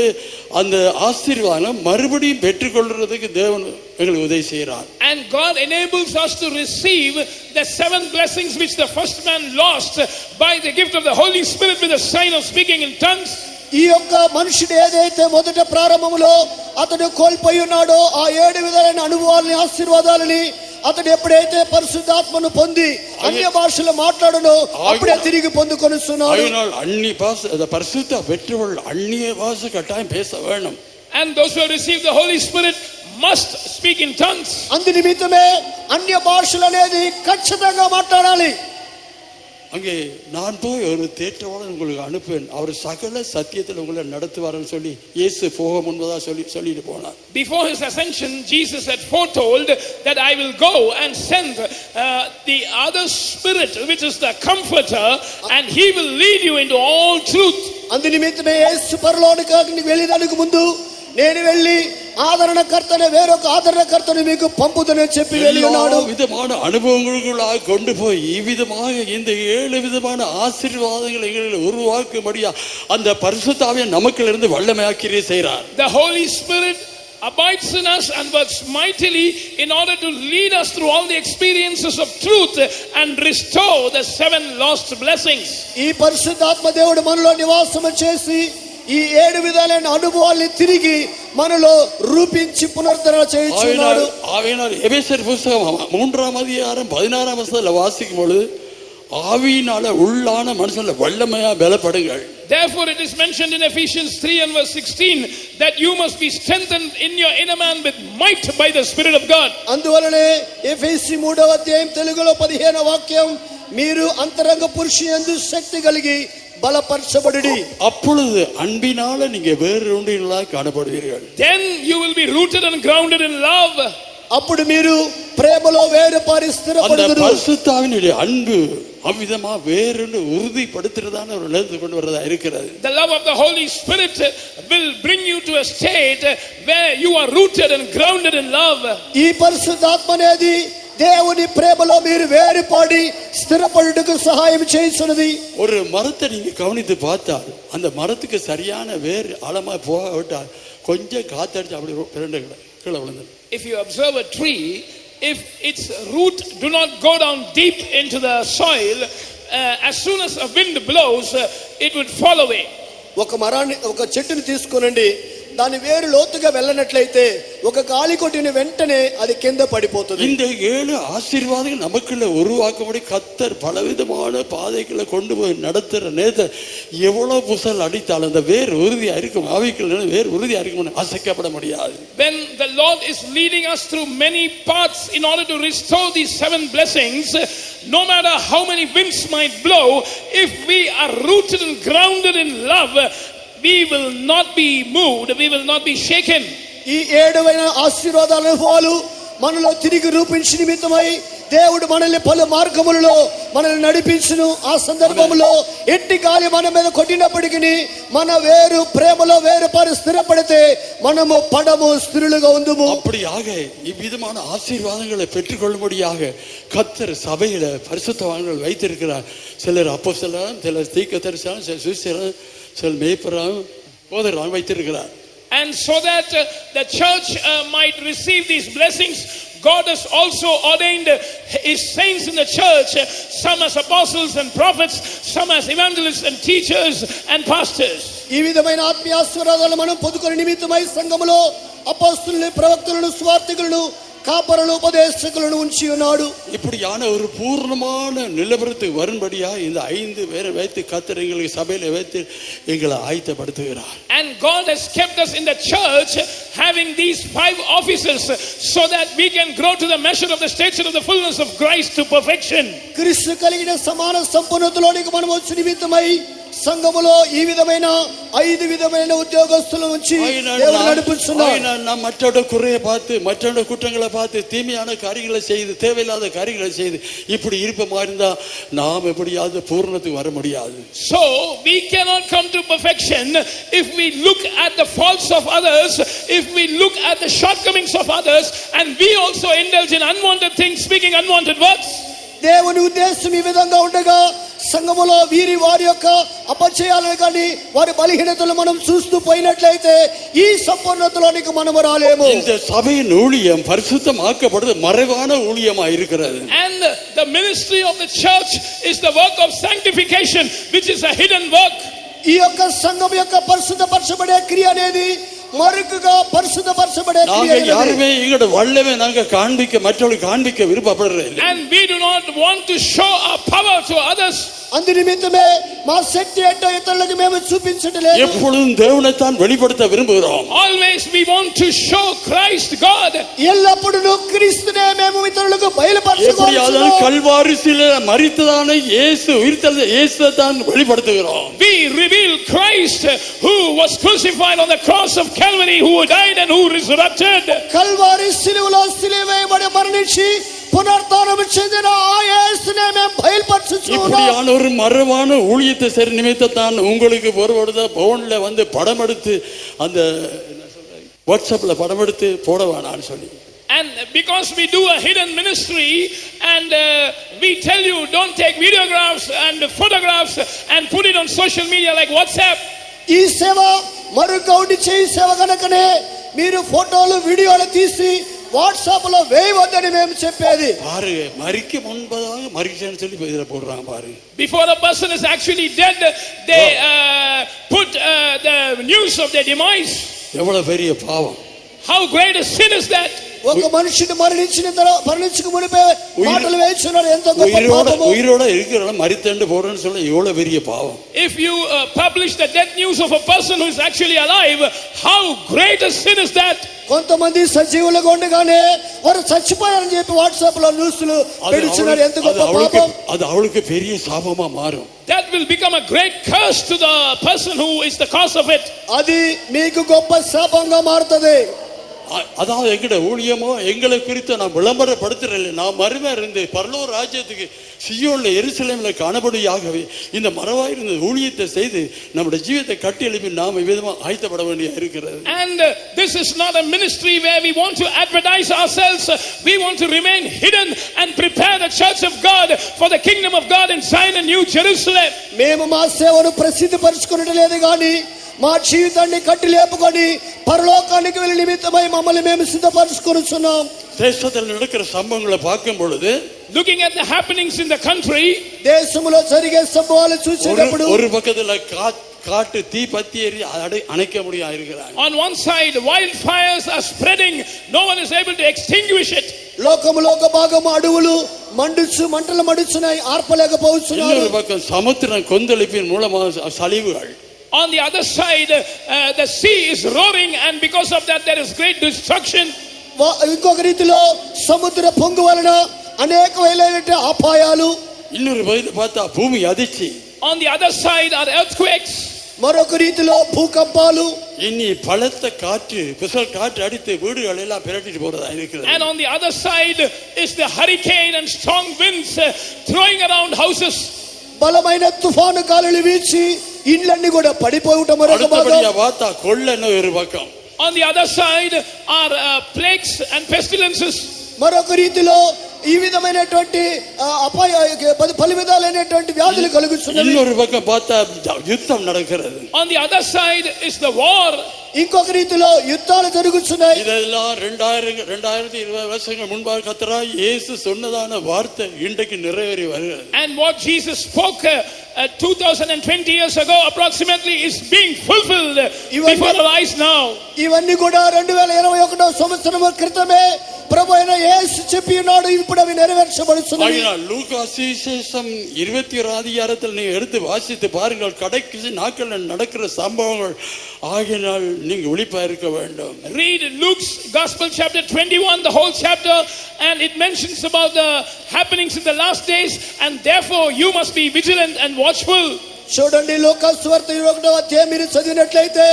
அந்த ஆசீர்வாதம் மறுபடியும் பெற்றுக்கொள்றதுக்கு தேவன் எங்களுக்கு உதவி செய்கிறார். And God enables us to receive the 7 blessings which the first man lost by the gift of the Holy Spirit with the sign of speaking in tongues. ఈ యొక్క మనుషుడు ఏదైతే మొదట ప్రారంభంలో అతడు కోల్పోయి ఉన్నాడో ఆ 7 విధాలైన అనుభవాలని ఆశీర్వాదాలని అతడు ఎప్పుడైతే పరిశుద్ధాత్మను పొంది అన్య భాషలు మాట్లాడనో అప్పుడే తిరిగి పొందుకొనుచున్నాడు. అన్ని భాష పరిశుద్ధ పెట్టుబడులు అన్య భాష కட்டாயம் பேச வேணும். And those who have received the Holy Spirit must speak in tongues. అందు నిమిత్తమే అన్య భాషలు అనేది ఖచ్చితంగా మాట్లాడాలి. அங்கே நான் போய் ஒரு தேற்றவாளன் உங்களுக்கு அனுப்புவேன், அவர் சகல சத்தியத்தில் உங்களை நடத்துவார்னு சொல்லி இயேசு போக முன்பதா சொல்லிட்டு போனார். Before his ascension, Jesus had foretold that I will go and send the other Spirit, which is the Comforter, and he will lead you into all truth. అందు నిమిత్తమే యేసు పరలోకానికి వెళ్ళడానికి ముందు నేను వెళ్ళి ఆదరణకర్తనే వేరొక ఆదరణకర్తను మీకు పంపుదనే చెప్పి వెళ్ళి ఉన్నాడు. விதமான அனுபவங்களுக்குள்ளாக கொண்டு போய் இவ்விதமாக இந்த 7 விதமான ஆசீர்வாதங்களை எங்களில் உருவாக்கும்படியா அந்த பரிசுத்த ஆவியை நமக்கிலிருந்து வல்லமையாக்கி செய்கிறார். The Holy Spirit abides in us and works mightily in order to lead us through all the experiences of truth and restore the 7 lost blessings. ఈ పరిశుద్ధాత్మ దేవుడు మనలో నివాసము చేసి ఈ 7 విధాలైన అనుభవాల్ని తిరిగి మనలో రూపించి పునరుద్ధరణ చేయించున్నాడు. ஆவியினால் எபேசியர் புத்தகம் 3ஆம் அதிகாரம் 16ஆம் வசனத்துல வாசிக்கும் பொழுது ஆவியினால உள்ளான மனுஷன்ல வல்லமையா பலப்படுங்கள். Therefore it is mentioned in Ephesians 3 and verse 16 that you must be strengthened in your inner man with might by the Spirit of God. అందువలనే ఎఫెసీ 3వ అధ్యాయం తెలుగులో 15వ వాక్యం మీరు అంతరంగ పురుషుయందు శక్తి కలిగి బలపరచబడుడి. அப்பொழுது அன்பினால நீங்க வேரூன்றினர்களாக காணப்படுவீர்கள். Then you will be rooted and grounded in love. అప్పుడు మీరు ప్రేమలో వేరుపారి స్థిరపడుదురు. பரிசுத்தாவினுடைய அன்பு அவ்விதமா வேறுன்னு உறுதிப்படுத்துறதான ஒரு நிலைக்கு கொண்டு வரதா இருக்கிறது. The love of the Holy Spirit will bring you to a state where you are rooted and grounded in love. ఈ పరిశుద్ధాత్మ అనేది దేవుని ప్రేమలో మీరు వేరుపడి స్థిరపడుటకు సహాయం చేయుచున్నది. ஒரு மரத்தை நீங்க கவனித்து பார்த்தால் அந்த மரத்துக்கு சரியான வேர் ஆழமா போகாவிட்டால் கொஞ்சம் காத்தடிச்சு அப்படி பிறண்டு கீழே விழுந்து. If you observe a tree, if its root do not go down deep into the soil, as soon as a wind blows, it would fall away. ఒక మరాన్ని ఒక చెట్టుని తీసుకొనండి, దాని వేరు లోతుగా వెళ్ళనట్లయితే ఒక గాలి కొట్టిన వెంటనే అది కింద పడిపోతుంది. இந்த 7 ஆசீர்வாதங்கள் நமக்குள்ள உருவாக்கும்படி கர்த்தர் பலவிதமான பாதைகளை கொண்டு போய் நடத்துற நேரத்தில் எவ்வளவு புசல் அடித்தாலும் அந்த வேர் உறுதியா இருக்கும். ஆவிக்குள்ள வேர் உறுதியா இருக்கும், அசைக்கப்பட முடியாது. When the Lord is leading us through many paths in order to restore these 7 blessings, no matter how many winds might blow, if we are rooted and grounded in love, we will not be moved, we will not be shaken. ఈ 7 ఆశీర్వాదాల అనుభవాలు మనలో తిరిగి రూపించి నిమిత్తమై దేవుడు మనల్ని పలు మార్గములలో మనల్ని నడిపించును. ఆ సందర్భంలో ఎట్టి గాలి మన మీద కొట్టినప్పటికీ మన వేరు ప్రేమలో వేరుపారి స్థిరపడితే మనము పడము, స్థిరులుగా ఉందుము. அப்படியாக இவ்விதமான ஆசீர்வாதங்களை பெற்றுக்கொள்ளும்படியாக கர்த்தர் சபையில பரிசுத்தவான்கள் வைத்திருக்கிறார். சிலர் அப்போஸ்தலர், சிலர் தீர்க்கதரிசிகள், சிலர் சுவிசேஷகர், சிலர் மேய்ப்பராக போதகராக வைத்திருக்கிறார். And so that the church might receive these blessings, God has also ordained his saints in the church, some as apostles and prophets, some as evangelists and teachers and pastors. ఈ విధమైన ఆత్మీయ ఆశీర్వాదాలు మనం పొందుకునే నిమిత్తమై సంఘములో అపోస్తలులను, ప్రవక్తలను, సువార్తికులను, కాపరులను, ఉపదేశకులను ఉంచి ఉన్నాడు. இப்படியான ஒரு பூர்ணமான நிலவரத்துக்கு வரும்படியா இந்த 5 பேரை வைத்து கர்த்தர் எங்களுக்கு சபையில வைத்து எங்களை ஆயத்தப்படுத்துகிறார். And God has kept us in the church having these 5 offices so that we can grow to the measure of the stature of the fullness of Christ to perfection. క్రీస్తు కలిగిన సమాన సంపూర్ణతలోనికి మనం వచ్చి నిమిత్తమై సంఘములో ఈ విధమైన 5 విధమైన ఉద్యోగస్తులు ఉంచి దేవుడు నడిపిస్తున్నాడు. நாம் மற்றவருடைய குறையை பார்த்து, மற்றவருடைய குற்றங்களை பார்த்து, தீமையான காரியங்களை செய்து, தேவையில்லாத காரியங்களை செய்து இப்படி இருப்பமா இருந்தா நாம் எப்படியாவது பூர்ணத்துக்கு வர முடியாது. So we cannot come to perfection if we look at the faults of others, if we look at the shortcomings of others, and we also indulge in unwanted things, speaking unwanted words. దేవుని ఉద్దేశం ఈ విధంగా ఉండగా సంఘములో వారి యొక్క అపచయాలను కానీ వారి బలహీనతలు మనం చూస్తూ పోయినట్లయితే ఈ సంపూర్ణతలోనికి మనం రాలేము. இந்த சபையின் ஊழியம் பரிசுத்தமாக்கப்படுறது மறைவான ஊழியமா இருக்கிறது. And the ministry of the church is the work of sanctification, which is a hidden work. ఈ యొక్క సంఘం యొక్క పరిశుద్ధపరచబడే క్రియ అనేది மறுக்குగా పరిశుద్ధపరచబడే క్రియ. நாங்க யாருமே எங்கட வல்லமை நாங்க காண்பிக்க மற்றவங்களுக்கு காண்பிக்க விருப்பப்படுறதில்லை. And we do not want to show our power to others. అందు నిమిత్తమే మా శక్తి ఏంటో ఇతరులకు మేము చూపించట్లేదు. எப்பொழுதும் தேவனை தான் வெளிப்படுத்த விரும்புகிறோம். Always we want to show Christ God. ఎల్లప్పుడూ క్రీస్తునే మేము ఇతరులకు బయలుపరచుకోవాలి. கல்வாரியிலே மரித்ததான இயேசு உயிர்த்தெழுந்த இயேசுவை தான் வெளிப்படுத்துகிறோம். We reveal Christ who was crucified on the cross of Calvary, who died and who resurrected. Calvary శిలువలో సిలువేయబడి మరణించి పునరుత్థానం చెందిన ఆ యేసునే మేము బయలుపరచుచున్నాం. இப்படியான ஒரு மறைவான ஊழியத்தை சரி நிமித்தத்தான் உங்களுக்கு ஒருவருட பவுன்ல வந்து படம் எடுத்து அந்த வாட்ஸ்அப்ல படம் எடுத்து போட வேணாம்னு சொல்லி. And because we do a hidden ministry and we tell you don't take videographs and photographs and put it on social media like WhatsApp. ఈ సేవ మరొకటి చేయి సేవ కనుకనే మీరు ఫోటోలు వీడియోలు తీసి వాట్సాప్ లో వేయవద్దని మేము చెప్పేది. பாருங்க, மரிக்க முன்பதாக மரிச்சேன்னு சொல்லி இதுல போடுறாங்க பாருங்க. Before a person is actually dead, they put the news of their demise. எவ்வளவு பெரிய பாவம்! How great a sin is that? ఒక మనిషిని మరణించక మునిపే మాటలు వేస్తున్నారు. ఎంత గొప్ప పాపము! உயிரோட இருக்கிறவங்க மரித்தேன்னு போடுறேன்னு சொல்ல எவ்வளவு பெரிய பாவம்! If you publish the death news of a person who is actually alive, how great a sin is that? కొంతమంది సజీవులుగా ఉండగానే వారు చచ్చిపోయారని చెప్పి వాట్సాప్ లో న్యూస్లు పెడుతున్నారు. ఎంత గొప్ప పాపం! அது அவளுக்கு பெரிய சாபமா மாறும். That will become a great curse to the person who is the cause of it. అది మీకు గొప్ప శాపంగా మారుతుంది. அதாவது எங்கட ஊழியமோ எங்களை குறித்து நான் விளம்பரப்படுத்துறேன். நான் மறுமை இருந்து பரலோக ராஜ்யத்துக்கு சியோன்ல எருசலேம்ல காணபடியாகவே இந்த மறவாயிருந்த ஊழியத்தை செய்து நம்முடைய ஜீவியத்தை கட்டி எழுப்பி நாம் விதமா ஆயத்தப்பட வேண்டிய இருக்கிறது. And this is not a ministry where we want to advertise ourselves. We want to remain hidden and prepare the church of God for the kingdom of God in Zion and New Jerusalem. మేము మా సేవను ప్రసిద్ధపరచుకునడం లేదు గాని మా జీవితాన్ని కట్టి లేపుకొని పరలోకానికి వెళ్ళే నిమిత్తమై మమ్మల్ని మేము సిద్ధపరచుకొనుచున్నాం. தேசத்தில் நடக்கிற சம்பவங்களை பார்க்கும் பொழுது, looking at the happenings in the country, దేశంలో జరిగే సంభవాలు చూసేటప్పుడు ஒரு பக்கத்துல காட்டு தீ பத்தி எரி அணைக்க முடியாது இருக்கிறாங்க. On one side wildfires are spreading, no one is able to extinguish it. లోకములో ఒక భాగం అడవులు మంటలు మండుచున్నాయి, ఆర్పలేకపోతున్నారు. இன்னொரு பக்கம் சமுத்திரம் கொந்தளிப்பின் மூலமாக சலிவுகள். On the other side the sea is roaring, and because of that there is great destruction. ఇంకొక రీతిలో సముద్ర పొంగు వలన అనేకమైన అపాయాలు. இன்னொரு பகுதியில் பார்த்தா பூமி அதிர்ச்சி. On the other side are earthquakes. మరొక రీతిలో భూకంపాలు. இனி பலத்த காற்று, புயல் காற்று அடித்து வீடுகள் எல்லாம் பிரட்டிட்டு போறதா இருக்கிறது. And on the other side is the hurricane and strong winds throwing around houses. బలమైన తుఫాను గాలులు వీచి ఇళ్ళన్నీ కూడా పడిపోవటం మరొక భాగం. பார்த்தா கொள்ளை ஒரு பக்கம். On the other side are plagues and pestilences. మరొక రీతిలో ఈ విధమైనటువంటి పలు విధాలైనటువంటి వ్యాధులు కలుగుతున్నవి. இன்னொரு பக்கம் பார்த்தா யுத்தம் நடக்கிறது. On the other side is the war. ఇంకొక రీతిలో యుద్ధాలు జరుగుతున్నాయి. இதெல்லாம் 2020 வருஷங்கள் முன்பாக கர்த்தராய் இயேசு சொன்னதான வார்த்தை இன்றைக்கு நிறைவேறி வருகிறது. And what Jesus spoke 2020 years ago approximately is being fulfilled before our eyes now. ఇవన్నీ కూడా 2021వ సంవత్సరం క్రితమే ప్రభు అయిన యేసు చెప్పి ఉన్నాడు. ఇప్పుడు అవి నెరవేర్చబడుతున్నాయి. லூக்கா சுவிசேஷம் 21 அதிகாரத்தில் நீங்க எடுத்து வாசித்து பாருங்கள். கடைசி நாட்களில் நடக்கிற சம்பவங்கள் ஆகினால் நீங்க விழிப்பா இருக்க வேண்டும். Read Luke's Gospel chapter 21, the whole chapter, and it mentions about the happenings in the last days, and therefore you must be vigilant and watchful. చూడండి, లూకా సువార్త 21వ అధ్యాయం మీరు చదివినట్లయితే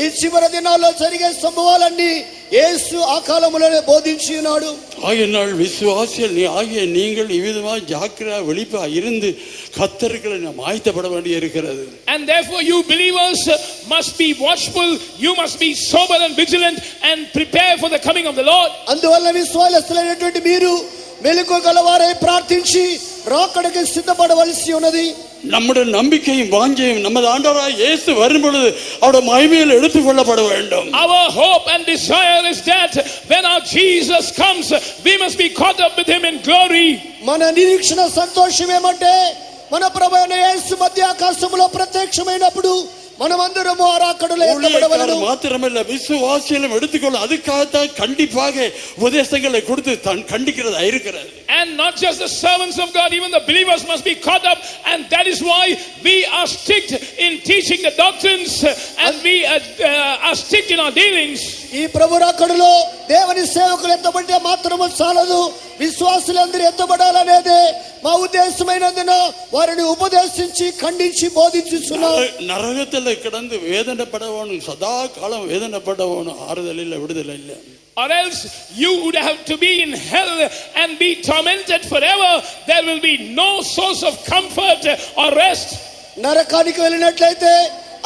ఈ చివరి దినాల్లో జరిగే సంభవాలన్నీ యేసు ఆ కాలములోనే బోధించి ఉన్నాడు. ஆகினால் விசுவாசிகள் ஆகிய நீங்கள் இவ்விதமாக ஜாக்கிரதையா விழிப்பா இருந்து கர்த்தருக்குள்ள நாம் ஆயத்தப்பட வேண்டி இருக்கிறது. And therefore you believers must be watchful, you must be sober and vigilant and prepare for the coming of the Lord. అందువల్ల విశ్వాసస్తులైనటువంటి మీరు మెలకువగలవారై ప్రార్థించి రాకడకి సిద్ధపడవలసి ఉన్నది. நம்முடைய நம்பிக்கையும் வாஞ்சையும் நமது ஆண்டவராய் இயேசு வரும் பொழுது அவருடைய மகிமையில் எடுத்துக்கொள்ளப்பட வேண்டும். Our hope and desire is that when our Jesus comes, we must be caught up with him in glory. మన నిరీక్షణ సంతోషం ఏమంటే మన ప్రభువైన యేసు మధ్య ఆకాశములో ప్రత్యక్షమైనప్పుడు మనమందరము ఆ రాకడలో ఎత్తబడవలెను. மாத்திரமல்ல விசுவாசிகளும் எடுத்துக்கொள்ள அதுக்காகத்தான் கண்டிப்பாக உபதேசங்களை கொடுத்து கண்டிக்கிறதா இருக்கிறது. And not just the servants of God, even the believers must be caught up, and that is why we are strict in teaching the doctrines and we are strict in our dealings. ఈ ప్రభు రాకడలో దేవుని సేవకులు ఎత్తబడితే మాత్రమే చాలదు, విశ్వాసులందరూ ఎత్తబడాలనేదే మా ఉద్దేశమైనందున వారిని ఉపదేశించి ఖండించి బోధించుచున్నాం. నరకத்தில் கிடந்து வேதனைப்படவனும் சதா காலம் வேதனைப்படவனும் ஆறுதல் இல்லை, விடுதலை இல்லை. Or else you would have to be in hell and be tormented forever. There will be no source of comfort or rest. నరకానికి వెళ్ళినట్లయితే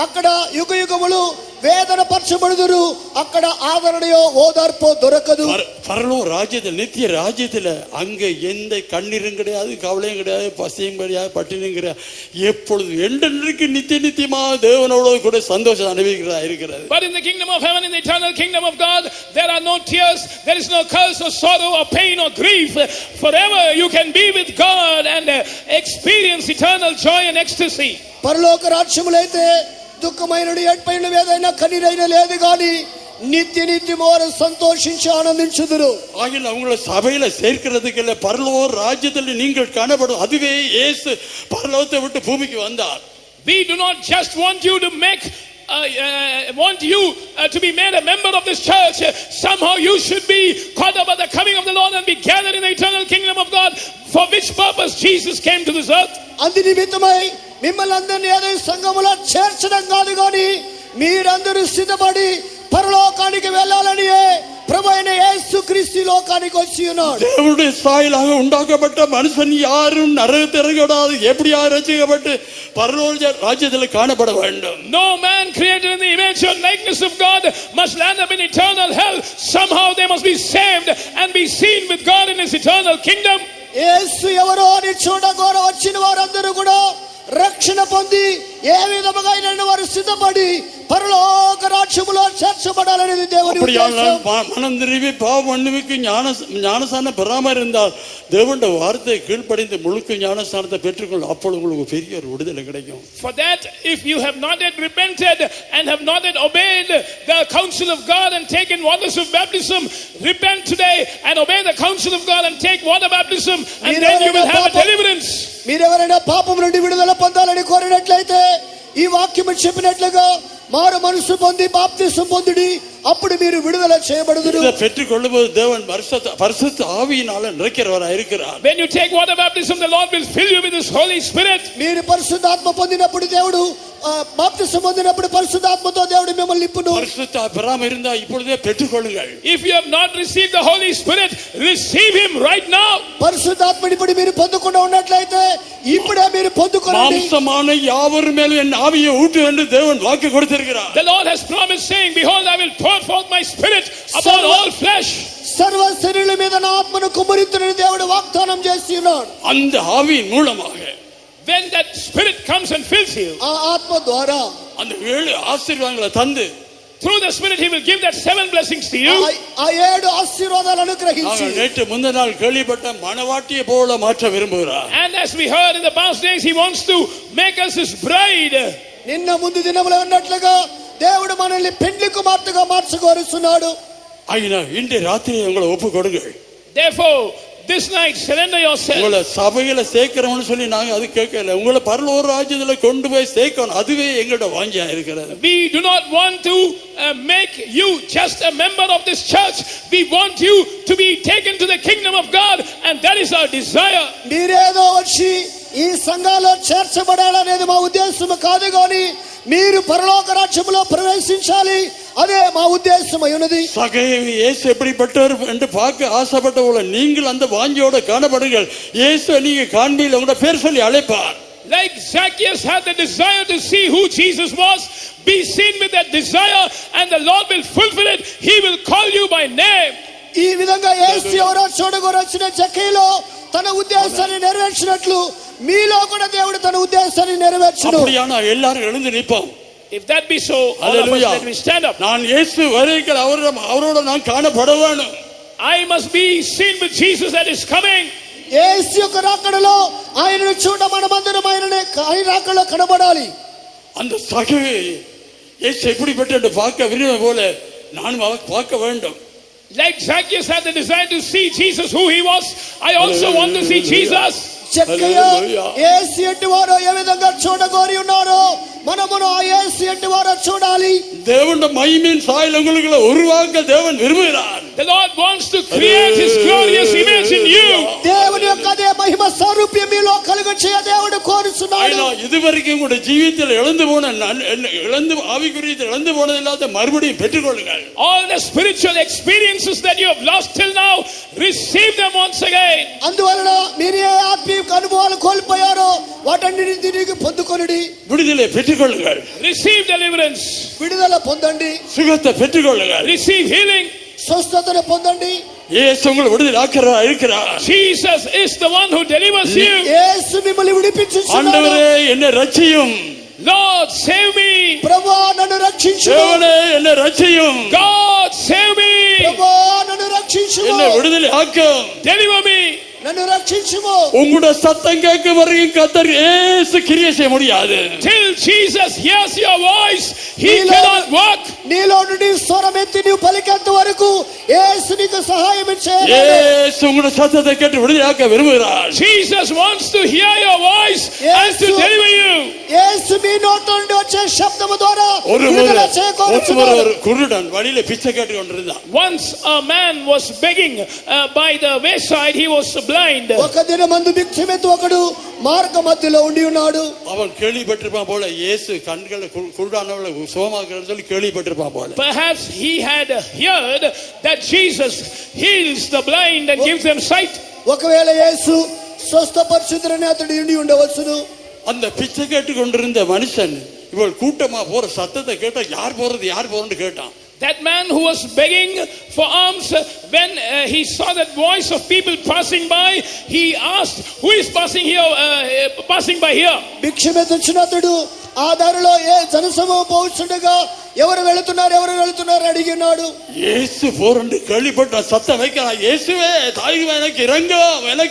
అక్కడ యుగ యుగములు వేదన పరచబడుదురు అక్కడ ఆదరణయో ఓదార్పో దొరకదు. பரலோக ராஜ்யத்தில் நித்திய ராஜ்யத்தில் அங்கே எந்த கண்ணீரும் கிடையாது, கவலையும் கிடையாது, பசியும் கிடையாது, பட்டினியும் கிடையாது. எப்பொழுது என்றென்றைக்கு நித்தியமாக தேவனோடு கூட சந்தோஷம் அனுபவிக்கிறதா இருக்கிறது. But in the kingdom of heaven, in the eternal kingdom of God, there are no tears, there is no curse or sorrow or pain or grief. Forever you can be with God and experience eternal joy and ecstasy. పరలోక రాజ్యములైతే దుఃఖమైన ఏడ్పైన వేదైన కన్నీరైన లేదు గాని నిత్యం వారు సంతోషించి ఆనందించుదురు. ஆகிய அவங்கள சபையில சேர்க்கிறதுக்கு இல்ல, பரலோக ராஜ்யத்தில் நீங்கள் காணப்படும் அதுவே இயேசு பரலோகத்தை விட்டு பூமிக்கு வந்தார். We do not just want you to make to be made a member of this church. Somehow you should be caught up at the coming of the Lord and be gathered in the eternal kingdom of God, for which purpose Jesus came to this earth. అందు నిమిత్తమై మిమ్మల్ని అందరినీ ఏదో సంఘములో చేర్చడం కాదు కానీ మీరందరూ సిద్ధపడి పరలోకానికి వెళ్ళాలని ప్రభు అయిన యేసుక్రీస్తు లోకానికి వచ్చి ఉన్నాడు. தேவனுடைய சாயலாக உண்டாக்கப்பட்ட மனுஷன் யாரும் நரகத்தில் இறங்கக்கூடாது, எப்படியா ரட்சிக்கப்பட்டு பரலோக ராஜ்யத்தில் காணப்பட வேண்டும். No man created in the image and likeness of God must land up in eternal hell. Somehow they must be saved and be seen with God in his eternal kingdom. యేసు ఎవరో అని చూడగోర వచ్చిన వారందరూ కూడా రక్షణ పొంది ఏ విధముగా వారు సిద్ధపడి పరలోక రాజ్యములో చేర్చబడాలనేది దేవుని ఉద్దేశం. மனம் திரும்பி பாவ மன்னிப்புக்கு ஞானஸ்தானம் பெறாம இருந்தால் தேவனுடைய வார்த்தை கீழ்ப்படிந்து முழுக்க ஞானஸ்தானத்தை பெற்றுக்கொள்ள, அப்பொழுது உங்களுக்கு பெரிய ஒரு விடுதலை கிடைக்கும். For that, if you have not yet repented and have not yet obeyed the counsel of God and taken waters of baptism, repent today and obey the counsel of God and take water baptism, and then you will have a deliverance. మీరెవరైనా పాపం నుండి విడుదల పొందాలని కోరినట్లయితే ఈ వాక్యం చెప్పినట్లుగా மாறு மனசு பொந்தி பாப்திசம் பொந்திடி அப்படி మీరు విడుదల చేయబడుదురు. இதை பெற்றுக்கொள்ளும்போது தேவன் பரிசுத்த ஆவியினால நிறைக்கிறவராய் இருக்கிறார். When you take water baptism, the Lord will fill you with his Holy Spirit. మీరు పరిశుద్ధాత్మ పొందినప్పుడు దేవుడు బాప్తిసం పొందినప్పుడు పరిశుద్ధాత్మతో దేవుడు మిమ్మల్ని నింపును. పరిశుద్ధ பெறாம இருந்தா இப்பொழுதே பெற்றுக்கொள்ளுங்கள். If you have not received the Holy Spirit, receive him right now. పరిశుద్ధాత్మని ఇప్పుడు మీరు పొందుకుండా ఉన్నట్లయితే ఇప్పుడే మీరు పొందుకోండి. மாம்சமான யாவர் மேலும் என் ஆவியை ஊற்று என்று தேவன் வாக்கு கொடுத்திருக்கிறார். The Lord has promised, saying, behold, I will pour forth my spirit upon all flesh. సర్వ శరీరుల మీద నా ఆత్మను కుమ్మరిస్తున్న దేవుడు వాగ్దానం చేసి ఉన్నాడు. அந்த ஆவியின் மூலமாக when that spirit comes and fills you, ఆ ఆత్మ ద్వారా அந்த 7 ஆசீர்வாதங்களை தந்து, through the spirit he will give that 7 blessings to you. ఆ 7 ఆశీర్వాదాలను అనుగ్రహించి நேற்று முந்தின நாள் கேள்விப்பட்ட மணவாட்டியை போல மாற்ற விரும்புகிறார். And as we heard in the past days, he wants to make us his bride. నిన్న ముందు దినములో ఉన్నట్లుగా దేవుడు మనల్ని పెండ్లి కుమార్తెగా మార్చగోరుస్తున్నాడు. అయినా இன்றைய ராத்திரி உங்களை ஒப்பு கொடுங்கள். Therefore this night surrender yourself. உங்களை சபையில சேர்க்கிறோம்னு சொல்லி நாங்க அது கேட்கல, உங்களை பரலோக ராஜ்யத்துல கொண்டு போய் சேர்க்கணும், அதுவே எங்களோட வாஞ்சியா இருக்கிறது. We do not want to make you just a member of this church. We want you to be taken to the kingdom of God, and that is our desire. మీరేదో వచ్చి ఈ సంఘాల్లో చేర్చబడాలనేది మా ఉద్దేశం కాదు కానీ మీరు పరలోక రాజ్యములో ప్రవేశించాలి, அதே మా ఉద్దేశమై ఉన్నది. சகேயு இயேசு எப்படிப்பட்டவர் என்று பார்க்க ஆசைப்பட்டவள நீங்கள் அந்த வாஞ்சியோட காணப்படுங்கள். இயேசு நீங்க காண்பீங்க, உங்களோட பேர் சொல்லி அழைப்பார். Like Zacchaeus had the desire to see who Jesus was, be seen with that desire and the Lord will fulfill it. He will call you by name. ఈ విధంగా యేసు ఎవరో చూడగొరొచ్చిన జక్కయ్యలో తన ఉద్దేశాన్ని నెరవేర్చినట్లు మీలో కూడా దేవుడు తన ఉద్దేశాన్ని నెరవేర్చును. அப்படியானா எல்லாரும் எழுந்து நிற்போம். If that be so, all of us, let me stand up. நான் இயேசு வரைக்கும் அவரோட நான் காணப்பட வேண்டும். I must be seen with Jesus that is coming. యేసు యొక్క రాకడలో ఆయనను చూడ మనమందరం ఆయన రాకడలో కనబడాలి. அந்த சகேயு இயேசு எப்படிப்பட்ட பார்க்க விரும்ப போல நானும் பார்க்க வேண்டும். Like Zacchaeus had the desire to see Jesus who he was, I also want to see Jesus. జక్కయ్య యేసు ఎట్టి వారో ఏ విధంగా చూడగోరి ఉన్నారో మనమును ఆ యేసు ఎట్టి వారో చూడాలి. தேவனுடைய மகிமையின் சாயல் உங்களுக்குள்ள உருவாக்க தேவன் விரும்புகிறார். The Lord wants to create his glorious image in you. దేవుని యొక్క అదే మహిమ స్వరూపం మీలో కలుగచేయ దేవుడు కోరుచున్నాడు. இதுவரைக்கும் உங்களுடைய ஜீவிதத்தில் இழந்து ஆவிக்குரியத்தில் இழந்து போனது இல்லாத மறுபடியும் பெற்றுக்கொள்ளுங்கள். All the spiritual experiences that you have lost till now, receive them once again. అందువలన మీరు ఏ ఆత్మీయ అనుభవాలు కోల్పోయారో వాటన్నిటిని తిరిగి పొందుకొనుడి. விடுதலை பெற்றுக்கொள்ளுங்கள். Receive deliverance. విడుదల పొందండి, சுகத்தை பெற்றுக்கொள்ளுங்கள். receive healing. స్వస్థతను పొందండి. இயேசு உங்களை விடுதலை இருக்கிறார். Jesus is the one who delivers you. యేసు మిమ్మల్ని విడిపించుచున్నాడు. ஆண்டவரே என்னை ரட்சியும். Lord, save me. ప్రభువా నన్ను రక్షించు. தேவனே என்னை ரட்சியும். God, save me. ప్రభువా నన్ను రక్షించు. என்னை விடுதலை ஆக்கும். Deliver me. నన్ను రక్షించుము. உங்களுடைய சத்தம் கேட்கும் வரைக்கும் கர்த்தர் இயேசு கிரியை செய்ய முடியாது. Till Jesus hears your voice, he cannot walk. నీలో నుండి స్వరం ఎత్తి నీవు పలికేంత వరకు యేసు నీకు సహాయం చేయలేడు. இயேசு உங்களுடைய சத்தத்தை கேட்டு விடுதலையாக்க விரும்புகிறார். Jesus wants to hear your voice and to deliver you. యేసు మీ నోటి నుండి వచ్చే శబ్దము ద్వారా ஒரு విడుదల చేయకోరుచున్నాడు. ஒரு குருடன் வழியில பிச்சை கேட்டு கொண்டிருந்தான். Once a man was begging by the wayside, he was blind. ఒక దినమందు భిక్షమెత్తు ఒకడు మార్గ మధ్యలో ఉండి ఉన్నాడు. அவன் கேள்விப்பட்டிருப்பான் போல இயேசு கண்களை குருடானவளை சுகமாக்குறன்னு சொல்லி கேள்விப்பட்டிருப்பான் போல. Perhaps he had heard that Jesus heals the blind and gives them sight. ఒకవేళ యేసు స్వస్థపరిచుదురని అతడు ఉండి ఉండవచ్చును. அந்த பிச்சை கேட்டு கொண்டிருந்த மனுஷன் இவள் கூட்டமா போற சத்தத்தை கேட்டா யார் போறன்னு கேட்டான். That man who was begging for alms, when he saw that voice of people passing by, he asked, who is passing by here? భిక్షమెత్తుచున్న అతడు ఆ దారిలో ఏ జనసమూహం పోవచ్చుండగా ఎవరు వెళుతున్నారు అడిగినాడు. இயேசு போறன்னு கேள்விப்பட்ட சத்தம் வைக்கிறான். இயேசுவே தாய்க்கு எனக்கு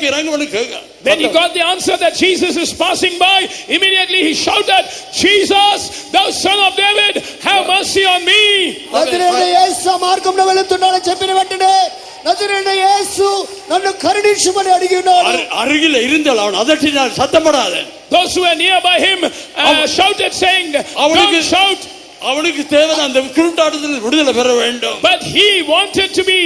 இறங்குன்னு கேட்க. When he got the answer that Jesus is passing by, immediately he shouted, Jesus, thou son of David, have mercy on me. నజరేయుడైన యేసు మార్గంలో వెళుతున్నాడని చెప్పిన వెంటనే నజరేయుడైన యేసు నన్ను కరుణించుమని అడిగినాడు. அருகில இருந்தால் அவன் அதட்டினான், சத்தப்படாத. Those who were nearby him shouted saying, don't shout. அவனுக்கு தேவை அந்த குருட்டாட்டத்தில் விடுதலை பெற வேண்டும். But he wanted to be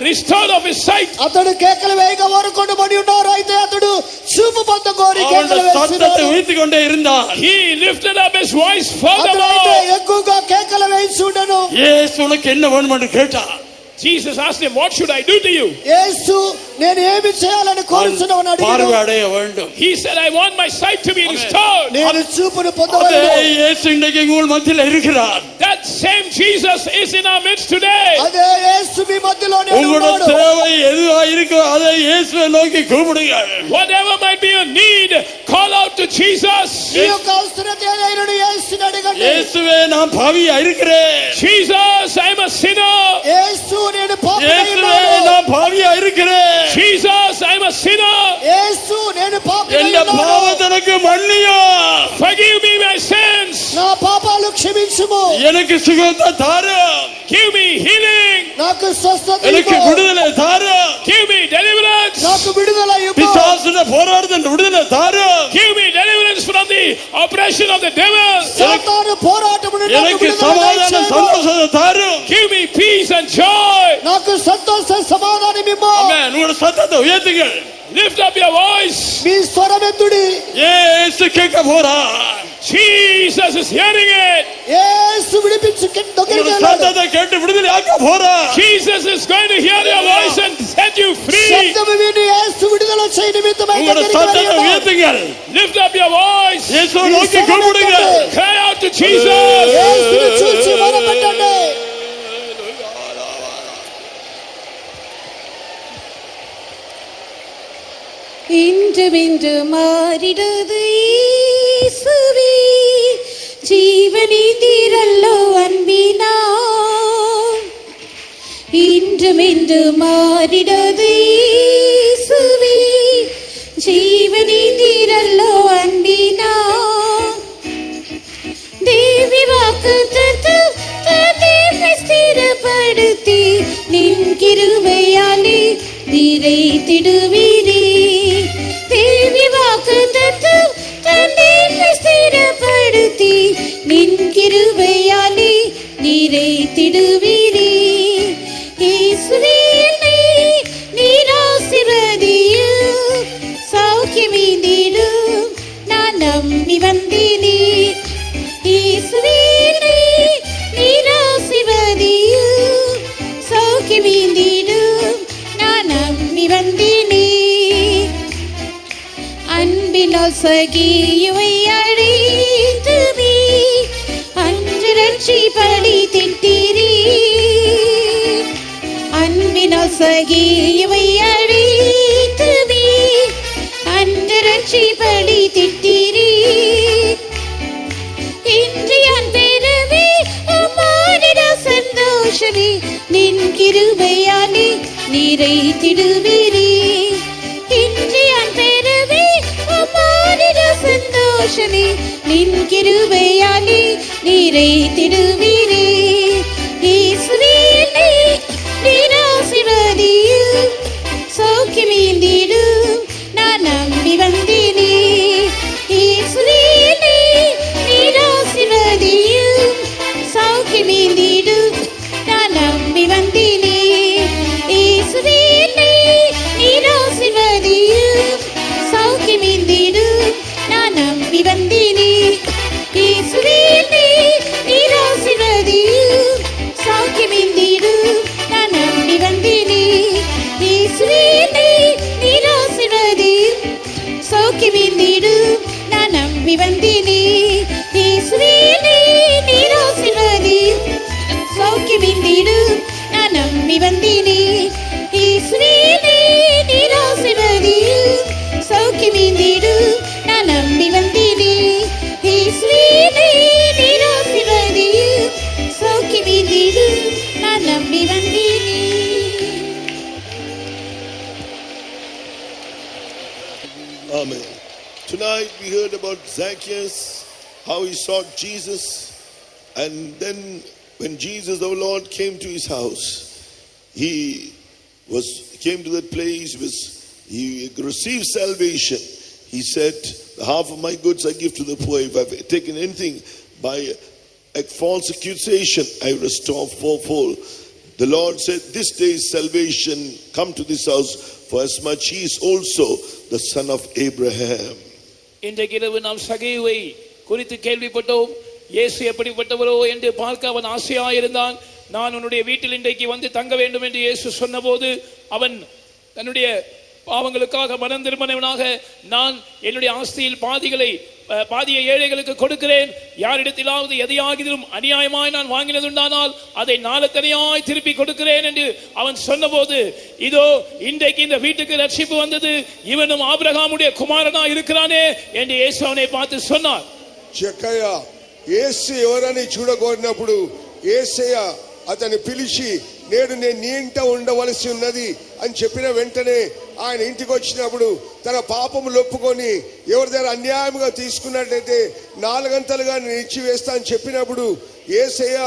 restored of his sight. అతడు కేకలు వేయగా వారుకొండు పడి ఉన్నారు. అయితే అతడు చూపు పొంద కోరి కేకలు சத்தத்தை వేస్తున్నాడు. உயர்த்தி கொண்டே இருந்தான். He lifted up his voice అతడైతే furthermore. ఎక్కువగా కేకలు వేయిచుండెను. இயேசு உனக்கு என்ன வேணும் என்று கேட்டான். Jesus asked him, what should I do to you? యేసు నేను ఏమి చేయాలని కోరుచున్నావని అడిగాడు. பார்வை அடைய வேண்டும். He said, I want my sight to be restored. నేను చూపును அதே పొందవలెను. இயேசு இன்றைக்கு உங்கள் மத்தியில் இருக்கிறார். That same Jesus is in our midst today. అదే యేసు మీ మధ్యలోనే உங்களோட ఉన్నాడు. தேவை எதுவா இருக்கோ அதை இயேசுவை நோக்கி கூப்பிடுங்கள். Whatever might be your need, call out to Jesus. ఈ యొక్క అవసరత ఏదైనా యేసుని అడగండి. இயேசுவே நான் பாவியா இருக்கிறேன். Jesus, I'm a sinner. యేసు నేను పాపినై இயேசுவே ఉన్నాను. நான் பாவியா இருக்கிறேன். Jesus, I'm a sinner. యేసు నేను పాపినై எந்த ఉన్నాను. பாவத்திற்கு மன்னியும். Forgive me my sins. నా పాపాలు క్షమించుము. எனக்கு சுகத்தை தாரும். Give me healing. నాకు స్వస్థత எனக்கு ఇవ్వు. விடுதலை தாரும். Give me deliverance. నాకు విడుదల ఇవ్వు. பிசாசுன போராட்டத்தின் விடுதலை தாரும். Give me deliverance from the oppression of the devil. సాతాను పోరాటము నుండి నాకు எனக்கு విడుదల சமாதான దయచేయము. சந்தோஷத்தை தாரும். Give me peace and joy. నాకు సంతోష సమాధానం ఇవ్వు. ஆமென். உங்களுடைய சத்தத்தை உயர்த்துங்கள். Lift up your voice. మీ స్వరమెత్తుడి. இயேசு கேட்க போறார். Jesus is hearing it. యేసు విడిపించు உங்களுடைய దొంగిలించాడు. சத்தத்தை கேட்டு விடுதலை ஆக்க போறார். Jesus is going to hear your voice and set you free. శబ్దము విని యేసు విడుదల చేయ నిమిత్తమై உங்களுடைய దగ్గరికి சத்தத்தை వెళ్ళినాడు. உயர்த்துங்கள். Lift up your voice. இயேசுவை நோக்கி கூப்பிடுங்க. Cry out to Jesus. యేసుని చూసి మొరపెట్టండి. இன்று மாறிடுது இயேசுவே, ஜீவனீந்திரல்லோ அன்பினாம். இன்று மாறிடுது இயேசுவே, ஜீவனீந்திரல்லோ அன்பினாம். தேவி வாக்குத்தத்தம் தன்னை ஸ்திரப்படுத்தி நின் கிருபையாலே நிறைத்திடுவீரே. தேவி வாக்குத்தத்தம் தன்னை ஸ்திரப்படுத்தி நின் கிருபையாலே நிறைத்திடுவீரே. இயேசுவே என்னை நீர் ஆசீர்வதியும், சௌக்கியமீந்திடும் நான் நம்பி வந்தேனே. இயேசுவே என்னை நீர் ஆசீர்வதியும், சௌக்கியமீந்திடும் நான் நம்பி வந்தேனே. அன்பினால் சகியுவை அழைத்துமே, அன்று ரட்சிப்படி திட்டீரே அன்பினால் சகியவை அழித்துமே அன்று ரட்சிப்படி திட்டீரே இன்று யான் பெறவே அம்மானிட சந்தோஷமே நின் கிருபையாலே நிறைத்திடுவீரே இன்று யான் பெறவே அம்மானிட சந்தோஷமே நின் கிருபையாலே நிறைத்திடுவீரே இயேசுவே நீர் ஆசீர்வதியும் சௌக்கியமீந்திடும் நான் நம்பி வந்தேனே இயேசுவே நீர் ஆசீர்வதியும் சௌக்கியமீந்திடும் நான் நம்பி வந்தேனே இயேசுவே நீர் ஆசீர்வதியும் சௌக்கியமீந்திடும் நான் நம்பி வந்தேனே இயேசுவே நீர் ஆசீர்வதியும் சௌக்கியமீந்திடும் நான் நம்பி வந்தேனே இயேசுவே நீர் ஆசீர்வதியும் சௌக்கியமீந்திடும் நான் நம்பி வந்தேனே இயேசுவே நீர் ஆசீர்வதியும் சௌக்கியமீந்திடும் நான் நம்பி வந்தேனே இயேசுவே நீர் ஆசீர்வதியும் சௌக்கியமீந்திடும் நான் நம்பி வந்தேனே இயேசுவே நீர் ஆசீர்வதியும் சௌக்கியமீந்திடும் நான் நம்பி வந்தேனே. Amen. Tonight we heard about Zacchaeus, how he sought Jesus, and then when Jesus our Lord came to his house, he came to that place, he received salvation. He said, half of my goods I give to the poor. If I've taken anything by a false accusation, I restore fourfold. The Lord said, this day is salvation come to this house, for as much he is also the son of Abraham. இன்றைக்கு இரவு நாம் சகேயுவை குறித்து கேள்விப்பட்டோம். இயேசு எப்படிப்பட்டவரோ என்று பார்க்க அவன் ஆசையாயிருந்தான். நான் உன்னுடைய வீட்டில் இன்றைக்கு வந்து தங்க வேண்டும் என்று இயேசு சொன்னபோது அவன் தன்னுடைய பாவங்களுக்காக மனம் திரும்பினவனாக, நான் என்னுடைய ஆஸ்தியில் பாதியை ஏழைகளுக்கு கொடுக்கிறேன், யாரிடத்திலாவது எதையாகிலும் அநியாயமாய் நான் வாங்கினதுண்டானால் அதை நாளத்தனையாய் திருப்பி கொடுக்கிறேன் என்று அவன் சொன்னபோது, இதோ இன்றைக்கு இந்த வீட்டுக்கு ரட்சிப்பு வந்தது, இவனும் ஆபிரகாமுடைய குமாரனா இருக்கிறானே என்று இயேசு அவனை பார்த்து சொன்னார். జక్కయ్య యేసు ఎవరని చూడగోరినప్పుడు యేసయ్య అతన్ని పిలిచి, నేడు నేను నీ ఇంట ఉండవలసి ఉన్నది అని చెప్పిన వెంటనే ఆయన ఇంటికి వచ్చినప్పుడు తన పాపములు ఒప్పుకొని ఎవరి దగ్గర అన్యాయంగా తీసుకున్నట్లయితే 4 గంటలుగా నేను ఇచ్చి వేస్తా అని చెప్పినప్పుడు యేసయ్య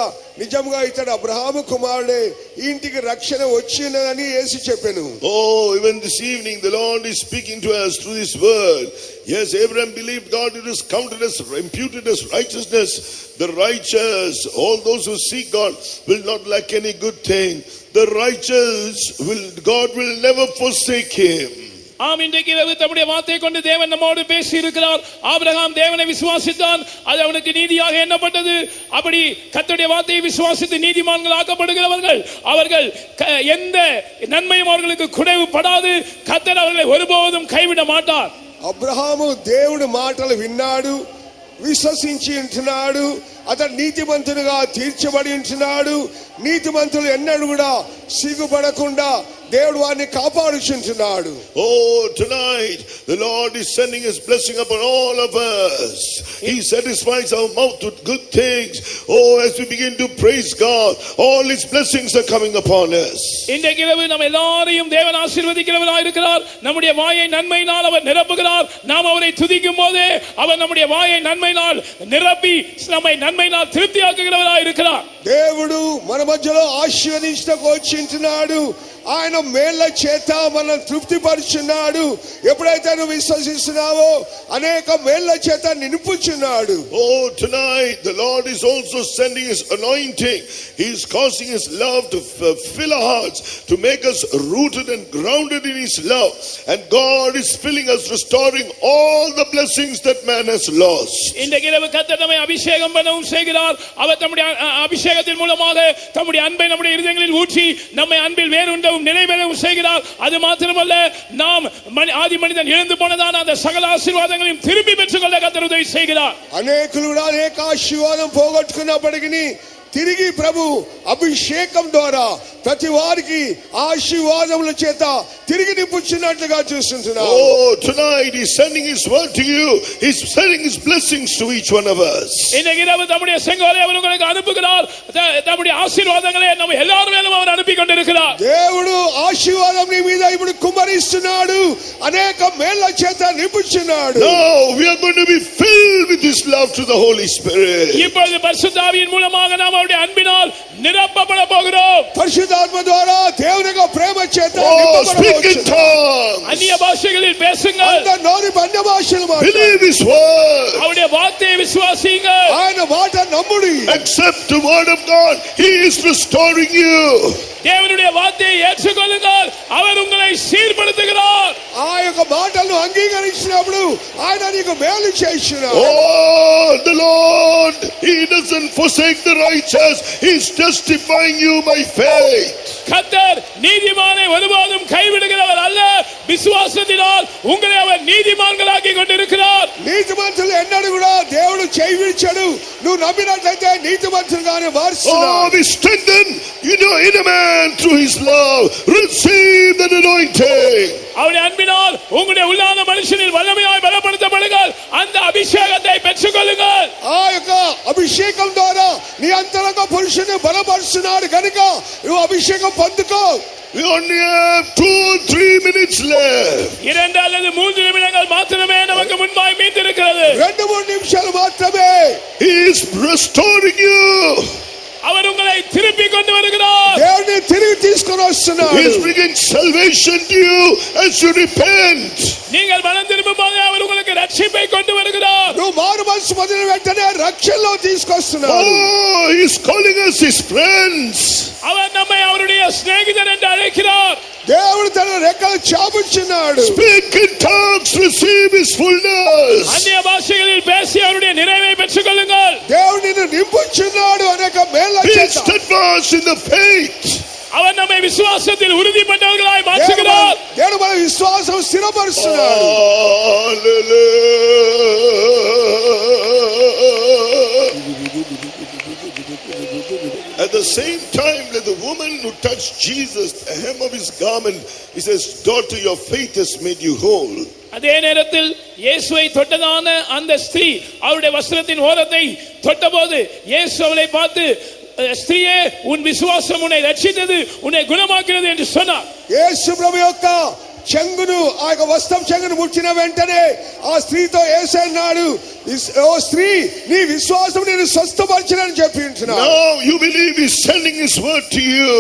నిజంగా ఇతడు అబ్రహాము కుమారుడే, ఈ ఇంటికి రక్షణ వచ్చినదని యేసు చెప్పెను. Oh, even this evening the Lord is speaking to us through this word. Yes, Abraham believed God, it is counted as, imputed as righteousness. The righteous, all those who seek God, will not lack any good thing. The righteous God will never forsake him. ஆம், இன்றைக்கு இரவு தம்முடைய வார்த்தையை கொண்டு தேவன் நம்மோடு பேசி இருக்கிறார். ஆபிரகாம் தேவனை விசுவாசித்தான், அது அவனுக்கு நீதியாக எண்ணப்பட்டது. அப்படி கர்த்தருடைய வார்த்தையை விசுவாசித்து நீதிமான்கள் ஆக்கப்படுகிறவர்கள், அவர்கள் எந்த நன்மையும் அவர்களுக்கு குறைவுபடாது. கர்த்தர் அவர்களை ஒருபோதும் கைவிட மாட்டார். అబ్రహాము దేవుడి మాటలు విన్నాడు, విశ్వసించి ఉంటున్నాడు, అతడు నీతిమంతునిగా తీర్చబడి ఉంటున్నాడు. నీతిమంతులు ఎన్నడూ కూడా సిగ్గుపడకుండా దేవుడు వారిని కాపాడుచుంటున్నాడు. Oh, tonight the Lord is sending his blessing upon all of us. He satisfies our mouth with good things. Oh, as we begin to praise God, all his blessings are coming upon us. இன்றைக்கு இரவு நம்ம எல்லாரையும் தேவன் ஆசீர்வதிக்கிறவராய் இருக்கிறார். நம்முடைய வாயை நன்மையினால் அவர் நிரப்புகிறார். நாம் அவரை துதிக்கும் போதே அவர் நம்முடைய வாயை நன்மையினால் நிரப்பி நம்மை நன்மையினால் திருப்தியாக்குகிறவராய் இருக்கிறார். దేవుడు మన మధ్యలో ఆశీర్వదించడానికి వచ్చింటున్నాడు. ఆయన మేళ్ల చేత మనం తృప్తిపరుచున్నాడు. ఎప్పుడైతే నువ్వు విశ్వసిస్తున్నావో అనేక మేళ్ల చేత నింపుచున్నాడు. Oh, tonight the Lord is also sending his anointing. He is causing his love to fill our hearts, to make us rooted and grounded in his love. And God is filling us, restoring all the blessings that man has lost. இன்றைக்கு இரவு கர்த்தர் நம்மை அபிஷேகம் பண்ணவும் செய்கிறார். அவர் தம்முடைய அபிஷேகத்தின் மூலமாக தம்முடைய அன்பை நம்முடைய இருதயங்களில் ஊற்றி நம்மை அன்பில் வேரூன்ற நிறைவேற்றவும் நிறைவேறவும் செய்கிறார். அது மாத்திரமல்ல, நாம் ஆதி மனிதன் இழந்து போனதான அந்த சகல ஆசீர்வாதங்களையும் திரும்பி பெற்றுக்கொள்ள கர்த்தர் உதவி செய்கிறார். అనేకులు కూడా అనేక ఆశీర్వాదం పోగొట్టుకున్నప్పటికీ తిరిగి ప్రభు అభిషేకం ద్వారా ప్రతి వారికి ఆశీర్వాదముల చేత తిరిగి నింపుచున్నట్లుగా చూస్తున్నాం. Oh, tonight he's sending his word to you. He's sending his blessings to each one of us. இன்னைக்கு இரவு தம்முடைய செங்கோலை அவர் உங்களுக்கு அனுப்புகிறார். தம்முடைய ஆசீர்வாதங்களை நம்ம எல்லார் மேலும் அவர் அனுப்பி கொண்டிருக்கிறார். దేవుడు ఆశీర్వాదం నీ మీద ఇప్పుడు కుమ్మరిస్తున్నాడు. అనేక మేళ్ల చేత నింపుచున్నాడు. Now we are going to be filled with his love to the Holy Spirit. இப்பொழுது பரிசுத்த ஆவியின் மூலமாக நாம் அவருடைய அன்பினால் நிரப்பப்பட போகிறோம். పరిశుద్ధాత్మ ద్వారా దేవుని యొక్క ప్రేమ చేత Speak in tongues. அந்நிய பாஷைகளில் பேசுங்கள். అందరి నోరి అన్య భాషలు మాట్లాడు. Believe his word. அவருடைய வார்த்தையை விசுவாசியுங்கள். ఆయన మాట నమ్ముడి. Accept the word of God. He is restoring you. தேவனுடைய வார்த்தையை ஏற்றுக்கொள்ளுங்கள். அவர் உங்களை சீர்படுத்துகிறார். ఆ యొక్క మాటలను అంగీకరించినప్పుడు ఆయన నీకు మేలు చేయుచున్నాడు. Oh, the Lord, he doesn't forsake the righteous. He's justifying you by faith. கர்த்தர் நீதிமானை ஒருபோதும் கைவிடுகிறவர் அல்ல. விசுவாசத்தினால் உங்களை அவர் நீதிமான்களாக்கி கொண்டிருக்கிறார். నీతిమంతులు ఎన్నడూ కూడా దేవుడు చేయవిడిచాడు. నువ్వు నమ్మినట్లయితే నీతిమంతులుగానే మారుస్తున్నాడు. Oh, be strengthened in a man through his love. Receive that anointing. அவருடைய அன்பினால் உங்களுடைய உள்ளான மனுஷனில் வல்லமையாய் பலப்படுத்தப்படுங்கள். அந்த அபிஷேகத்தை பெற்றுக்கொள்ளுங்கள். ఆ యొక్క అభిషేకం ద్వారా నీ అంతరంగ పురుషుని బలపరుస్తున్నాడు కనుక నువ్వు అభిషేకం పొందుకో. We only have 2 or 3 minutes left. 2 அல்லது 3 நிமிடங்கள் மாத்திரமே நமக்கு முன்பாய் மீந்திருக்கிறது. 2-3 నిమిషాలు మాత్రమే. He is restoring you. அவர் உங்களை திருப்பி கொண்டு வருகிறார். దేవుని తిరిగి తీసుకొని వస్తున్నాడు. He is bringing salvation to you as you repent. நீங்கள் மனம் திரும்பும்போது அவர் உங்களுக்கு ரட்சிப்பை கொண்டு வருகிறார். నువ్వు మారు మనసు పొందిన వెంటనే రక్షణలో తీసుకొస్తున్నాడు. Oh, he is calling us his friends. அவர் நம்மை அவருடைய சிநேகிதர் என்று அழைக்கிறார். దేవుడు తన రెక్కలు చాపుచున్నాడు. Speak in tongues, receive his fullness. அந்நிய பாஷைகளில் பேசி அவருடைய நிறைவை பெற்றுக்கொள்ளுங்கள். దేవుడు నిన్ను నింపుచున్నాడు అనేక మేళ్ళ Be చేత. steadfast in the faith. அவர் நம்மை விசுவாசத்தில் உறுதிப்பட்டவர்களாய் மாற்றுகிறார். దేవుడు మన విశ్వాసం స్థిరపరుస్తున్నాడు. At the same time, let the woman who touched Jesus, the hem of his garment, he says, "Daughter, your faith has made you whole." அதே நேரத்தில் இயேசுவை தொட்டதான அந்த ஸ்திரீ அவருடைய வஸ்திரத்தின் ஓரத்தை தொட்டபோது இயேசு அவளை பார்த்து, ஸ்திரீயே, உன் விசுவாசம் உன்னை ரட்சித்தது, உன்னை குணமாக்கினது என்று சொன்னார். యేసు ప్రభు యొక్క చెంగును ఆ యొక్క వస్త్రం చెంగును ముట్టిన వెంటనే ఆ స్త్రీతో యేసు అన్నాడు, ఓ స్త్రీ, నీ విశ్వాసం నేను స్వస్థపరిచినని చెప్పి ఉంటున్నాడు. Now you believe he's sending his word to you.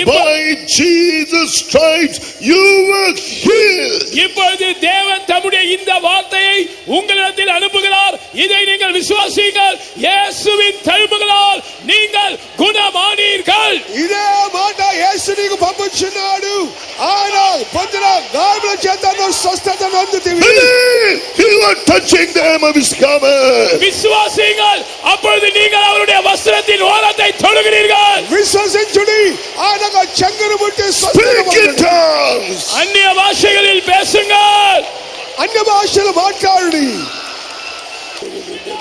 By Jesus' stripes you were healed. இப்பொழுது தேவன் தம்முடைய இந்த வார்த்தையை உங்களிடத்தில் அனுப்புகிறார். இதை நீங்கள் விசுவாசியுங்கள். இயேசுவின் தழும்புகளால் நீங்கள் குணமானீர்கள். ఇదే మాట యేసు నీకు పంపుచున్నాడు. ఆయన పొందిన గాయముల చేత నువ్వు స్వస్థత నొందుతివి. Believe you are touching the hem of his garment. விசுவாசியுங்கள். அப்பொழுது நீங்கள் அவருடைய வஸ்திரத்தின் ஓரத்தை தொடுகிறீர்கள். విశ్వసించుడి, ఆయన చెంగును ముట్టి Speak in tongues. அந்நிய பாஷைகளில் பேசுங்கள். అన్య భాషలు మాట్లాడుడి.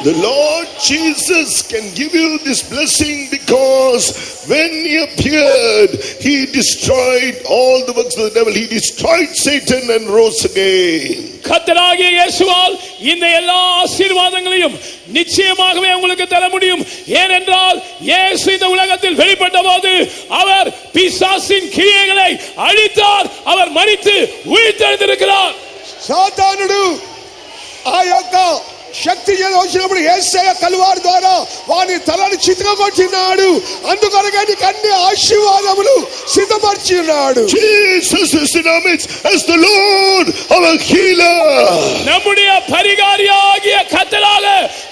The Lord Jesus can give you this blessing because when he appeared, he destroyed all the works of the devil. He destroyed Satan and rose again. கர்த்தராகிய இயேசுவால் இந்த எல்லா ஆசீர்வாதங்களையும் நிச்சயமாகவே உங்களுக்கு தர முடியும். ஏனென்றால் இயேசு இந்த உலகத்தில் வெளிப்பட்ட போது அவர் பிசாசின் கிரியைகளை அழித்தார். அவர் மரித்து உயிர்த்தெழுந்திருக்கிறார். సాతానుడు ఆ యొక్క శక్తి వచ్చినప్పుడు యేసయ్య కలువారి ద్వారా వాని తలని చితకగొట్టినాడు. అందుకొరకే నీకు అన్ని ఆశీర్వాదములు సిద్ధపరిచి ఉన్నాడు. Jesus is in our midst as the Lord, our healer. நம்முடைய பரிகாரியாகிய கர்த்தராக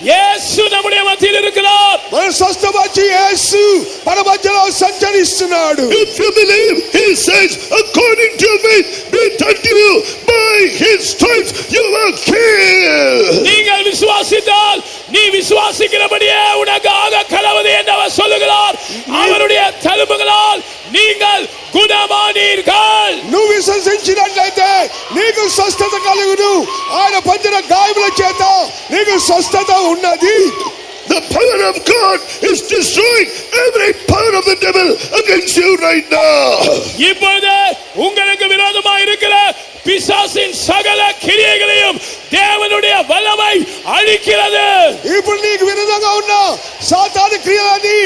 இயேசு நம்முடைய மத்தியில் இருக்கிறார். మన స్వస్థపరిచి యేసు మన మధ్యలో సంచరిస్తున్నాడు. If you believe, he says, according to your faith, be it unto you, by his stripes you are healed. நீங்கள் விசுவாசித்தால் நீ விசுவாசிக்கிறபடியே உனக்கு ஆக கடவுது என்று அவர் சொல்லுகிறார். அவருடைய தழும்புகளால் நீங்கள் குணமானீர்கள். స్వస్థత కలుగును. ఆయన పొందిన గాయముల చేత నీకు స్వస్థత ఉన్నది. The power of God is destroying every power of the devil against you right now. இப்பொழுது உங்களுக்கு விரோதமாக இருக்கிற பிசாசின் சகல கிரியைகளையும் தேவனுடைய வல்லமை அழிக்கிறது. ఇప్పుడు నీకు విరోధంగా ఉన్న సాతాను క్రియలని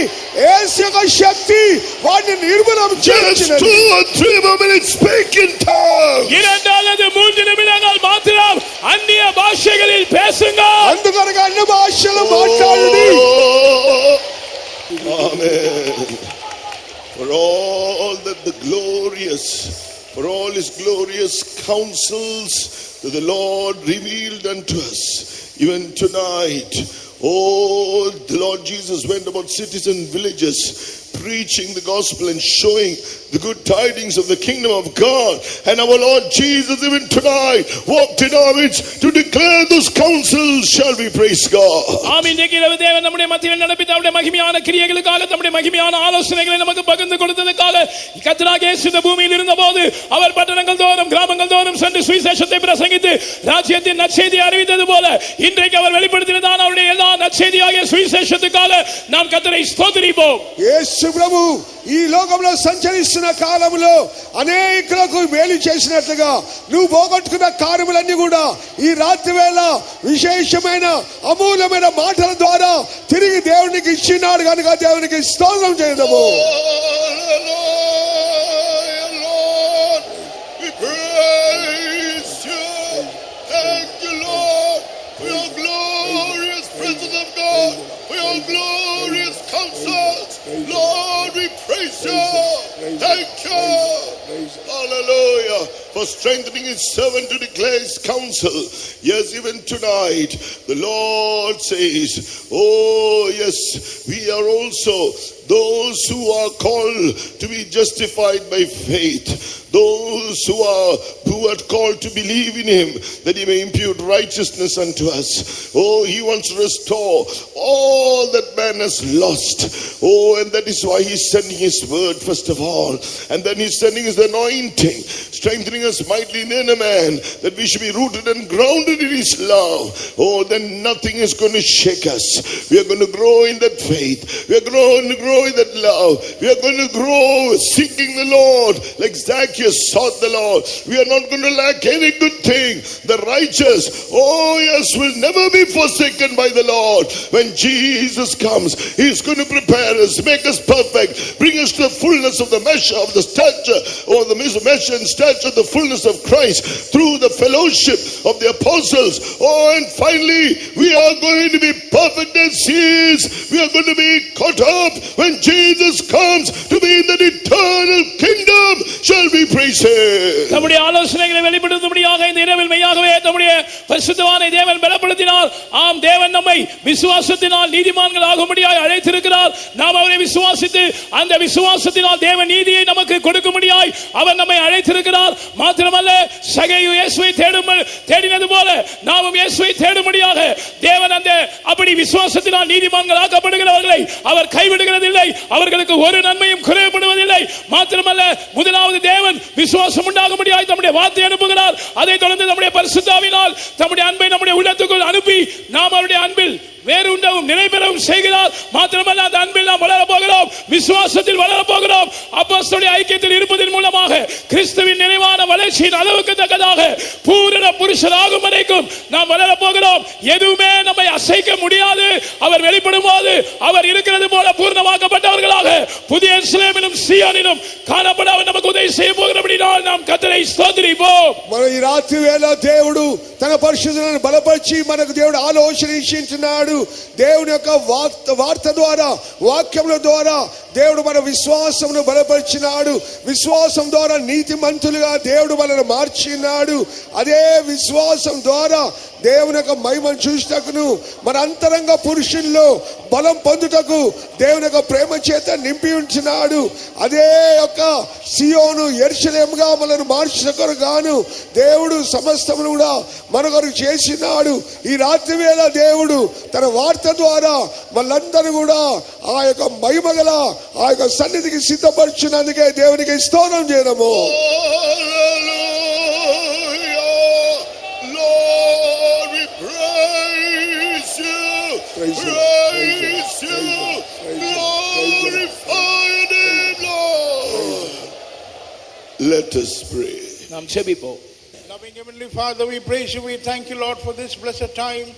యేసు యొక్క శక్తి వాటిని నిర్మూలన చేయుచున్నది. 2 or 3 more minutes speak in tongues. 2 அல்லது 3 நிமிடங்கள் மாத்திரம் அந்நிய பாஷைகளில் பேசுங்க. అందుకనగా అన్ని భాషలు మాట్లాడండి. Amen. For all that the glorious, for all his glorious counsels that the Lord revealed unto us, even tonight. Oh, the Lord Jesus went about cities and villages, preaching the gospel and showing the good tidings of the kingdom of God. And our Lord Jesus even tonight walked in our midst to declare those counsels. Shall we praise God? ஆமென். தேவன் நம்முடைய மத்தியில் நடப்பித்த அவருடைய மகிமையான கிரியைகளுக்காக, நம்முடைய மகிமையான ஆலோசனைகளை நமக்கு பகிர்ந்து கொடுத்ததற்காக, கர்த்தராகிய இயேசு இந்த பூமியில் இருந்தபோது அவர் பட்டணங்கள் தோறும் கிராமங்கள் தோறும் சென்று சுவிசேஷத்தை பிரசங்கித்து ராஜ்யத்தின் நற்செய்தியை அறிவித்தது போல இன்றைக்கு அவர் வெளிப்படுத்தினதான அவருடைய எல்லா நற்செய்தியாகிய சுவிசேஷத்துக்காக நாம் கர்த்தரை ஸ்தோத்திரிப்போம். యేసు ప్రభు ఈ లోకంలో సంచరిస్తున్న కాలంలో అనేకులకు మేలు చేసినట్లుగా నువ్వు పోగొట్టుకున్న కార్యములన్నీ కూడా ఈ రాత్రి వేళ విశేషమైన అమూల్యమైన మాటల ద్వారా తిరిగి దేవునికి ఇచ్చినాడు కనుక దేవునికి స్తోత్రం చేద్దాము. Lord, we praise you. Thank you, Lord, for your glorious presence of God, for your glorious counsels. Lord, we praise you. Thank you. Hallelujah. For strengthening his servant to declare his counsel. Yes, even tonight, the Lord says, oh yes, we are also those who are called to be justified by faith. Those who are called to believe in him, that he may impute righteousness unto us. Oh, he wants to restore all that man has lost. Oh, and that is why he's sending his word first of all. And then he's sending his anointing, strengthening us mightily in inner man, that we should be rooted and grounded in his love. Oh, then nothing is going to shake us. We are going to grow in that faith. We are going to grow in that love. We are going to grow seeking the Lord like Zacchaeus sought the Lord. We are not going to lack any good thing. The righteous, oh yes, will never be forsaken by the Lord. When Jesus comes, he is going to prepare us, make us perfect, bring us to the fullness of the measure of the stature, or the measure and stature of the fullness of Christ through the fellowship of the apostles. Oh, and finally we are going to be perfect as he is. We are going to be caught up when Jesus comes to be in that eternal kingdom. Shall we praise him? நம்முடைய ஆலோசனைகளை வெளிப்படுத்தும்படியாக இந்த இரவில் மெய்யாகவே நம்முடைய பரிசுத்தவானை தேவன் பலப்படுத்தினார். ஆம், தேவன் நம்மை விசுவாசத்தினால் நீதிமான்கள் ஆகும்படியாய் அழைத்திருக்கிறார். நாம் அவரை விசுவாசித்து அந்த விசுவாசத்தினால் தேவ நீதியை நமக்கு கொடுக்கும்படியாய் அவர் நம்மை அழைத்திருக்கிறார். மாத்திரமல்ல, சகேயு இயேசுவை தேடினது போல நாமும் இயேசுவை தேடும்படியாக தேவன் அந்த அப்படி விசுவாசத்தினால் நீதிமான்கள் ஆக்கப்படுகிறவர்களை அவர் கைவிடுகிறதில்லை. அவர்களுக்கு ஒரு நன்மையும் குறைபடுவதில்லை. மாத்திரமல்ல, முதலாவது தேவன் விசுவாசம் உண்டாகும்படியாய் தம்முடைய வார்த்தை அனுப்புகிறார். அதைத் தொடர்ந்து நம்முடைய பரிசுத்தாவினால் தம்முடைய அன்பை நம்முடைய உள்ளத்துக்குள் அனுப்பி நாம் அவருடைய அன்பில் வேறுண்டவும் நிறைவேறவும் செய்கிறார். மாத்திரமல்ல, அந்த அன்பில் நாம் வளரப் போகிறோம், விசுவாசத்தில் வளரப் போகிறோம். அப்போஸ்தலருடைய ஐக்கியத்தில் இருப்பதன் மூலமாக கிறிஸ்துவின் நிறைவான வளர்ச்சியின் அளவுக்கு தக்கதாக பூரண புருஷராகும் வரைக்கும் நாம் வளரப் போகிறோம். எதுவுமே நம்மை அசைக்க முடியாது. அவர் வெளிப்படும் போது அவர் இருக்கிறது போல பூர்ணமாக்கப்பட்டவர்களாக புதிய எருசலேமிலும் சீயோனிலும் காணப்பட அவர் நமக்கு உதவி செய்ய போகிறபடியால் நாம் கர்த்தரை ஸ்தோத்திரிப்போம். మన ఈ రాత్రి వేళ దేవుడు తన పరిశుద్ధులను బలపరిచి మనకు దేవుడు ఆలోచన ఇచ్చింటున్నాడు. దేవుని యొక్క వార్త ద్వారా, వాక్యముల ద్వారా దేవుడు మన విశ్వాసమును బలపరిచినాడు. విశ్వాసం ద్వారా నీతిమంతులుగా దేవుడు మనల్ని మార్చినాడు. అదే విశ్వాసం ద్వారా దేవుని యొక్క మహిమను చూచుటకును, మన అంతరంగ పురుషుల్లో బలం పొందుటకు దేవుని యొక్క ప్రేమ చేత నింపి ఉంచినాడు. అదే యొక్క సియోను యెరూషలేముగా మనల్ని మార్చుటకు గాను దేవుడు సమస్తమును కూడా మన కొరకు చేసినాడు. ఈ రాత్రి వేళ దేవుడు తన వార్త ద్వారా మనందరూ కూడా ఆ యొక్క మహిమ గల ఆ యొక్క సన్నిధికి సిద్ధపరిచినందుకే దేవునికి స్తోత్రం చేయడము. Hallelujah. us pray. நாம் செபிப்போம். Loving Heavenly Father, we praise you. We thank you, Lord, for this blessed time.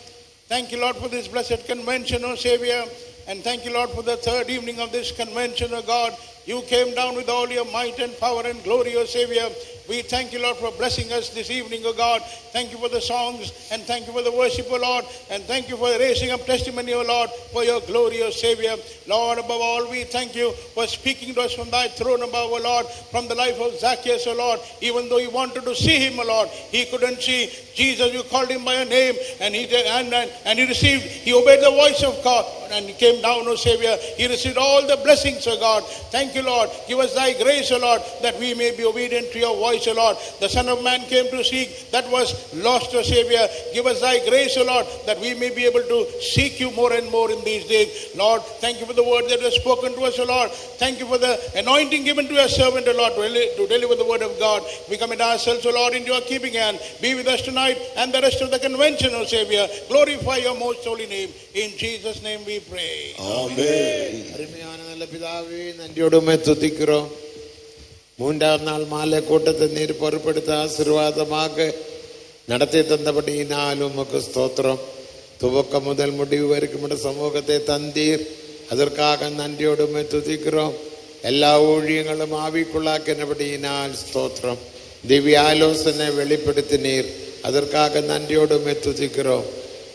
Thank you, Lord, for this blessed convention, O Savior. And thank you, Lord, for the third evening of this convention, O God. You came down with all your might and power and glory, O Savior. We thank you, Lord, for blessing us this evening, O God. Thank you for the songs and thank you for the worship, O Lord. And thank you for raising up testimony, O Lord, for your glory, O Savior. Lord, above all, we thank you for speaking to us from thy throne above, O Lord, from the life of Zacchaeus, O Lord. Even though he wanted to see him, O Lord, he couldn't see Jesus. You called him by a name and he received, he obeyed the voice of God and he came down, O Savior. He received all the blessings, O God. Thank you, Lord. Give us thy grace, O Lord, that we may be obedient to your voice, O Lord. The Son of Man came to seek that was lost, O Savior. Give us thy grace, O Lord, that we may be able to seek you more and more in these days. Lord, thank you for the word that was spoken to us, O Lord. Thank you for the anointing given to your servant, O Lord, to deliver the word of God. We commit ourselves, O Lord, into your keeping hand. Be with us tonight and the rest of the convention, O Savior. Glorify your most holy name. In Jesus' name we pray. Amen. அருமையான நல்ல பிதாவே, நன்றியோடுமே துதிக்கிறோம். மூன்றாம் நாள் மாலை கூட்டத்தை நீர் பொறுப்படுத்த ஆசீர்வாதமாக நடத்தி தந்தபடியினால் உமக்கு ஸ்தோத்திரம். துவக்கம் முதல் முடிவு வரைக்கும் சமூகத்தை தந்தீர். அதற்காக நன்றியோடுமே துதிக்கிறோம். எல்லா ஊழியங்களும் ஆவிக்குள்ளாக்கினபடியினால் ஸ்தோத்திரம். திவ்ய ஆலோசனை வெளிப்படுத்தினீர். அதற்காக நன்றியோடுமே துதிக்கிறோம்.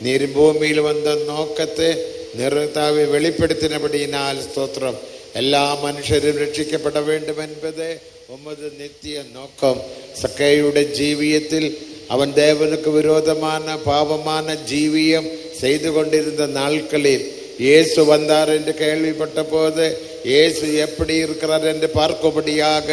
நீர் பூமியில் வந்த நோக்கத்தை நிறத்தாவை வெளிப்படுத்தினபடியினால் ஸ்தோத்திரம். எல்லா மனுஷரும் ரட்சிக்கப்பட வேண்டும் என்பதே உமது நித்திய நோக்கம். சக்கையுடைய ஜீவியத்தில் அவன் தேவனுக்கு விரோதமான பாவமான ஜீவியம் செய்து கொண்டிருந்த நாட்களில் இயேசு வந்தார் என்று கேள்விப்பட்ட போது இயேசு எப்படி இருக்கிறார் என்று பார்க்கும்படியாக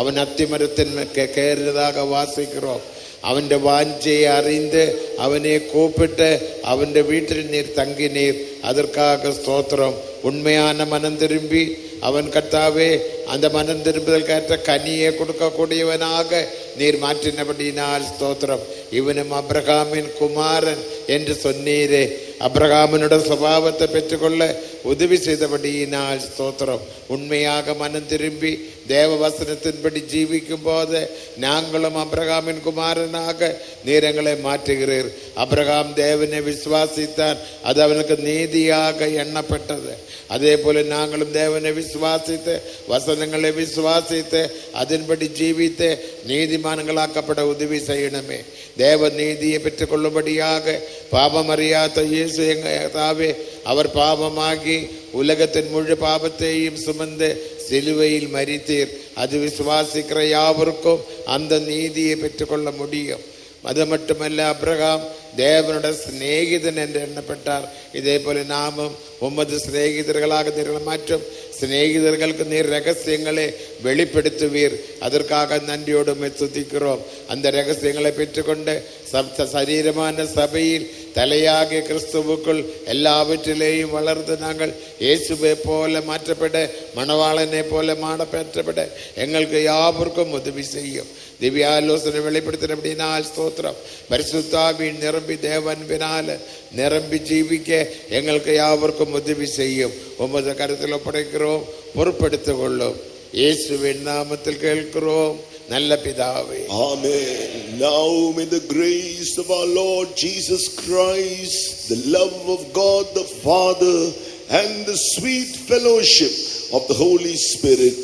அவன் அத்திமரத்தின் கேறதாக வாசிக்கிறோம். அவனுடைய வாஞ்சையை அறிந்து அவனை கூப்பிட்டு அவனுடைய வீட்டில் நீர் தங்கினீர். அதற்காக ஸ்தோத்திரம். உண்மையான மனம் திரும்பி அவன் கர்த்தாவே அந்த மனம் திரும்புதற்கேற்ற கனியை கொடுக்கக்கூடியவனாக நீர் மாற்றினபடினால் ஸ்தோத்திரம். இவனும் அப்ரகாமின் குமாரன் என்று சொன்னீரே. அப்ரகாமினோட சுபாவத்தை பெற்றுக்கொள்ள உதவி செய்தபடியினால் ஸ்தோத்திரம். உண்மையாக மனம் திரும்பி தேவ வசனத்தின்படி ஜீவிக்கும் போது நாங்களும் அப்ரகாமின் குமாரனாக நீர் எங்களை மாற்றுகிறீர். அப்ரகாம் தேவனை விசுவாசித்தான், அது அவனுக்கு நீதியாக எண்ணப்பட்டது. அதே போல நாங்களும் தேவனை விசுவாசித்து வசனங்களை விசுவாசித்து அதன்படி ஜீவித்து நீதிமான்களாக்கப்பட உதவி செய்யணுமே. தேவ நீதியை பெற்றுக்கொள்ளும்படியாக பாவம் அறியாத இயேசு எங்காவே அவர் பாவமாகி உலகத்தின் முழு பாவத்தையும் சுமந்து சிலுவையில் மரித்தீர். அது விசுவாசிக்கிற யாவருக்கும் அந்த நீதியை பெற்றுக்கொள்ள முடியும். அது மட்டுமல்ல, அப்ரகாம் தேவனுடைய சிநேகிதன் என்று எண்ணப்பட்டார். இதே போல நாமும் உமது சிநேகிதர்களாக மாற்றும் சிநேகிதர்களுக்கு நீர் ரகசியங்களை வெளிப்படுத்துவீர். அதற்காக நன்றியோடு துதிக்கிறோம். அந்த ரகசியங்களை பெற்றுக்கொண்டு சரீரமான சபையில் தலையாகிய கிறிஸ்துவுக்குள் எல்லாவற்றிலேயும் வளர்ந்து நாங்கள் இயேசுவை போல மாற்றப்பட மணவாளனை போல மாற்றப்பட எங்களுக்கு யாவருக்கும் உதவி செய்யும். திவ்ய ஆலோசனை வெளிப்படுத்தினால் ஸ்தோத்திரம். பரிசுத்தாவின் நிரம்பி தேவன்பினால நிரம்பி ஜீவிக்க எங்களுக்கு யாவருக்கும் உதவி செய்யும். உமது கருத்தில் ஒப்படைக்கிறோம், பொறுப்படுத்திக் கொள்ளும். இயேசுவின் நாமத்தில் கேட்கிறோம் நல்ல பிதாவே. Amen. Now may the grace of our Lord Jesus Christ, the love of God the Father, and the sweet fellowship of the Holy Spirit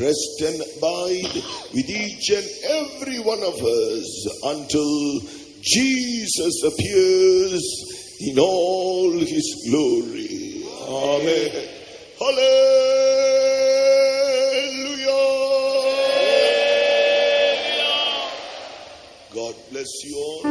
rest and abide with each and every one of us until Jesus appears in all his glory. Amen. Hallelujah. God bless you all.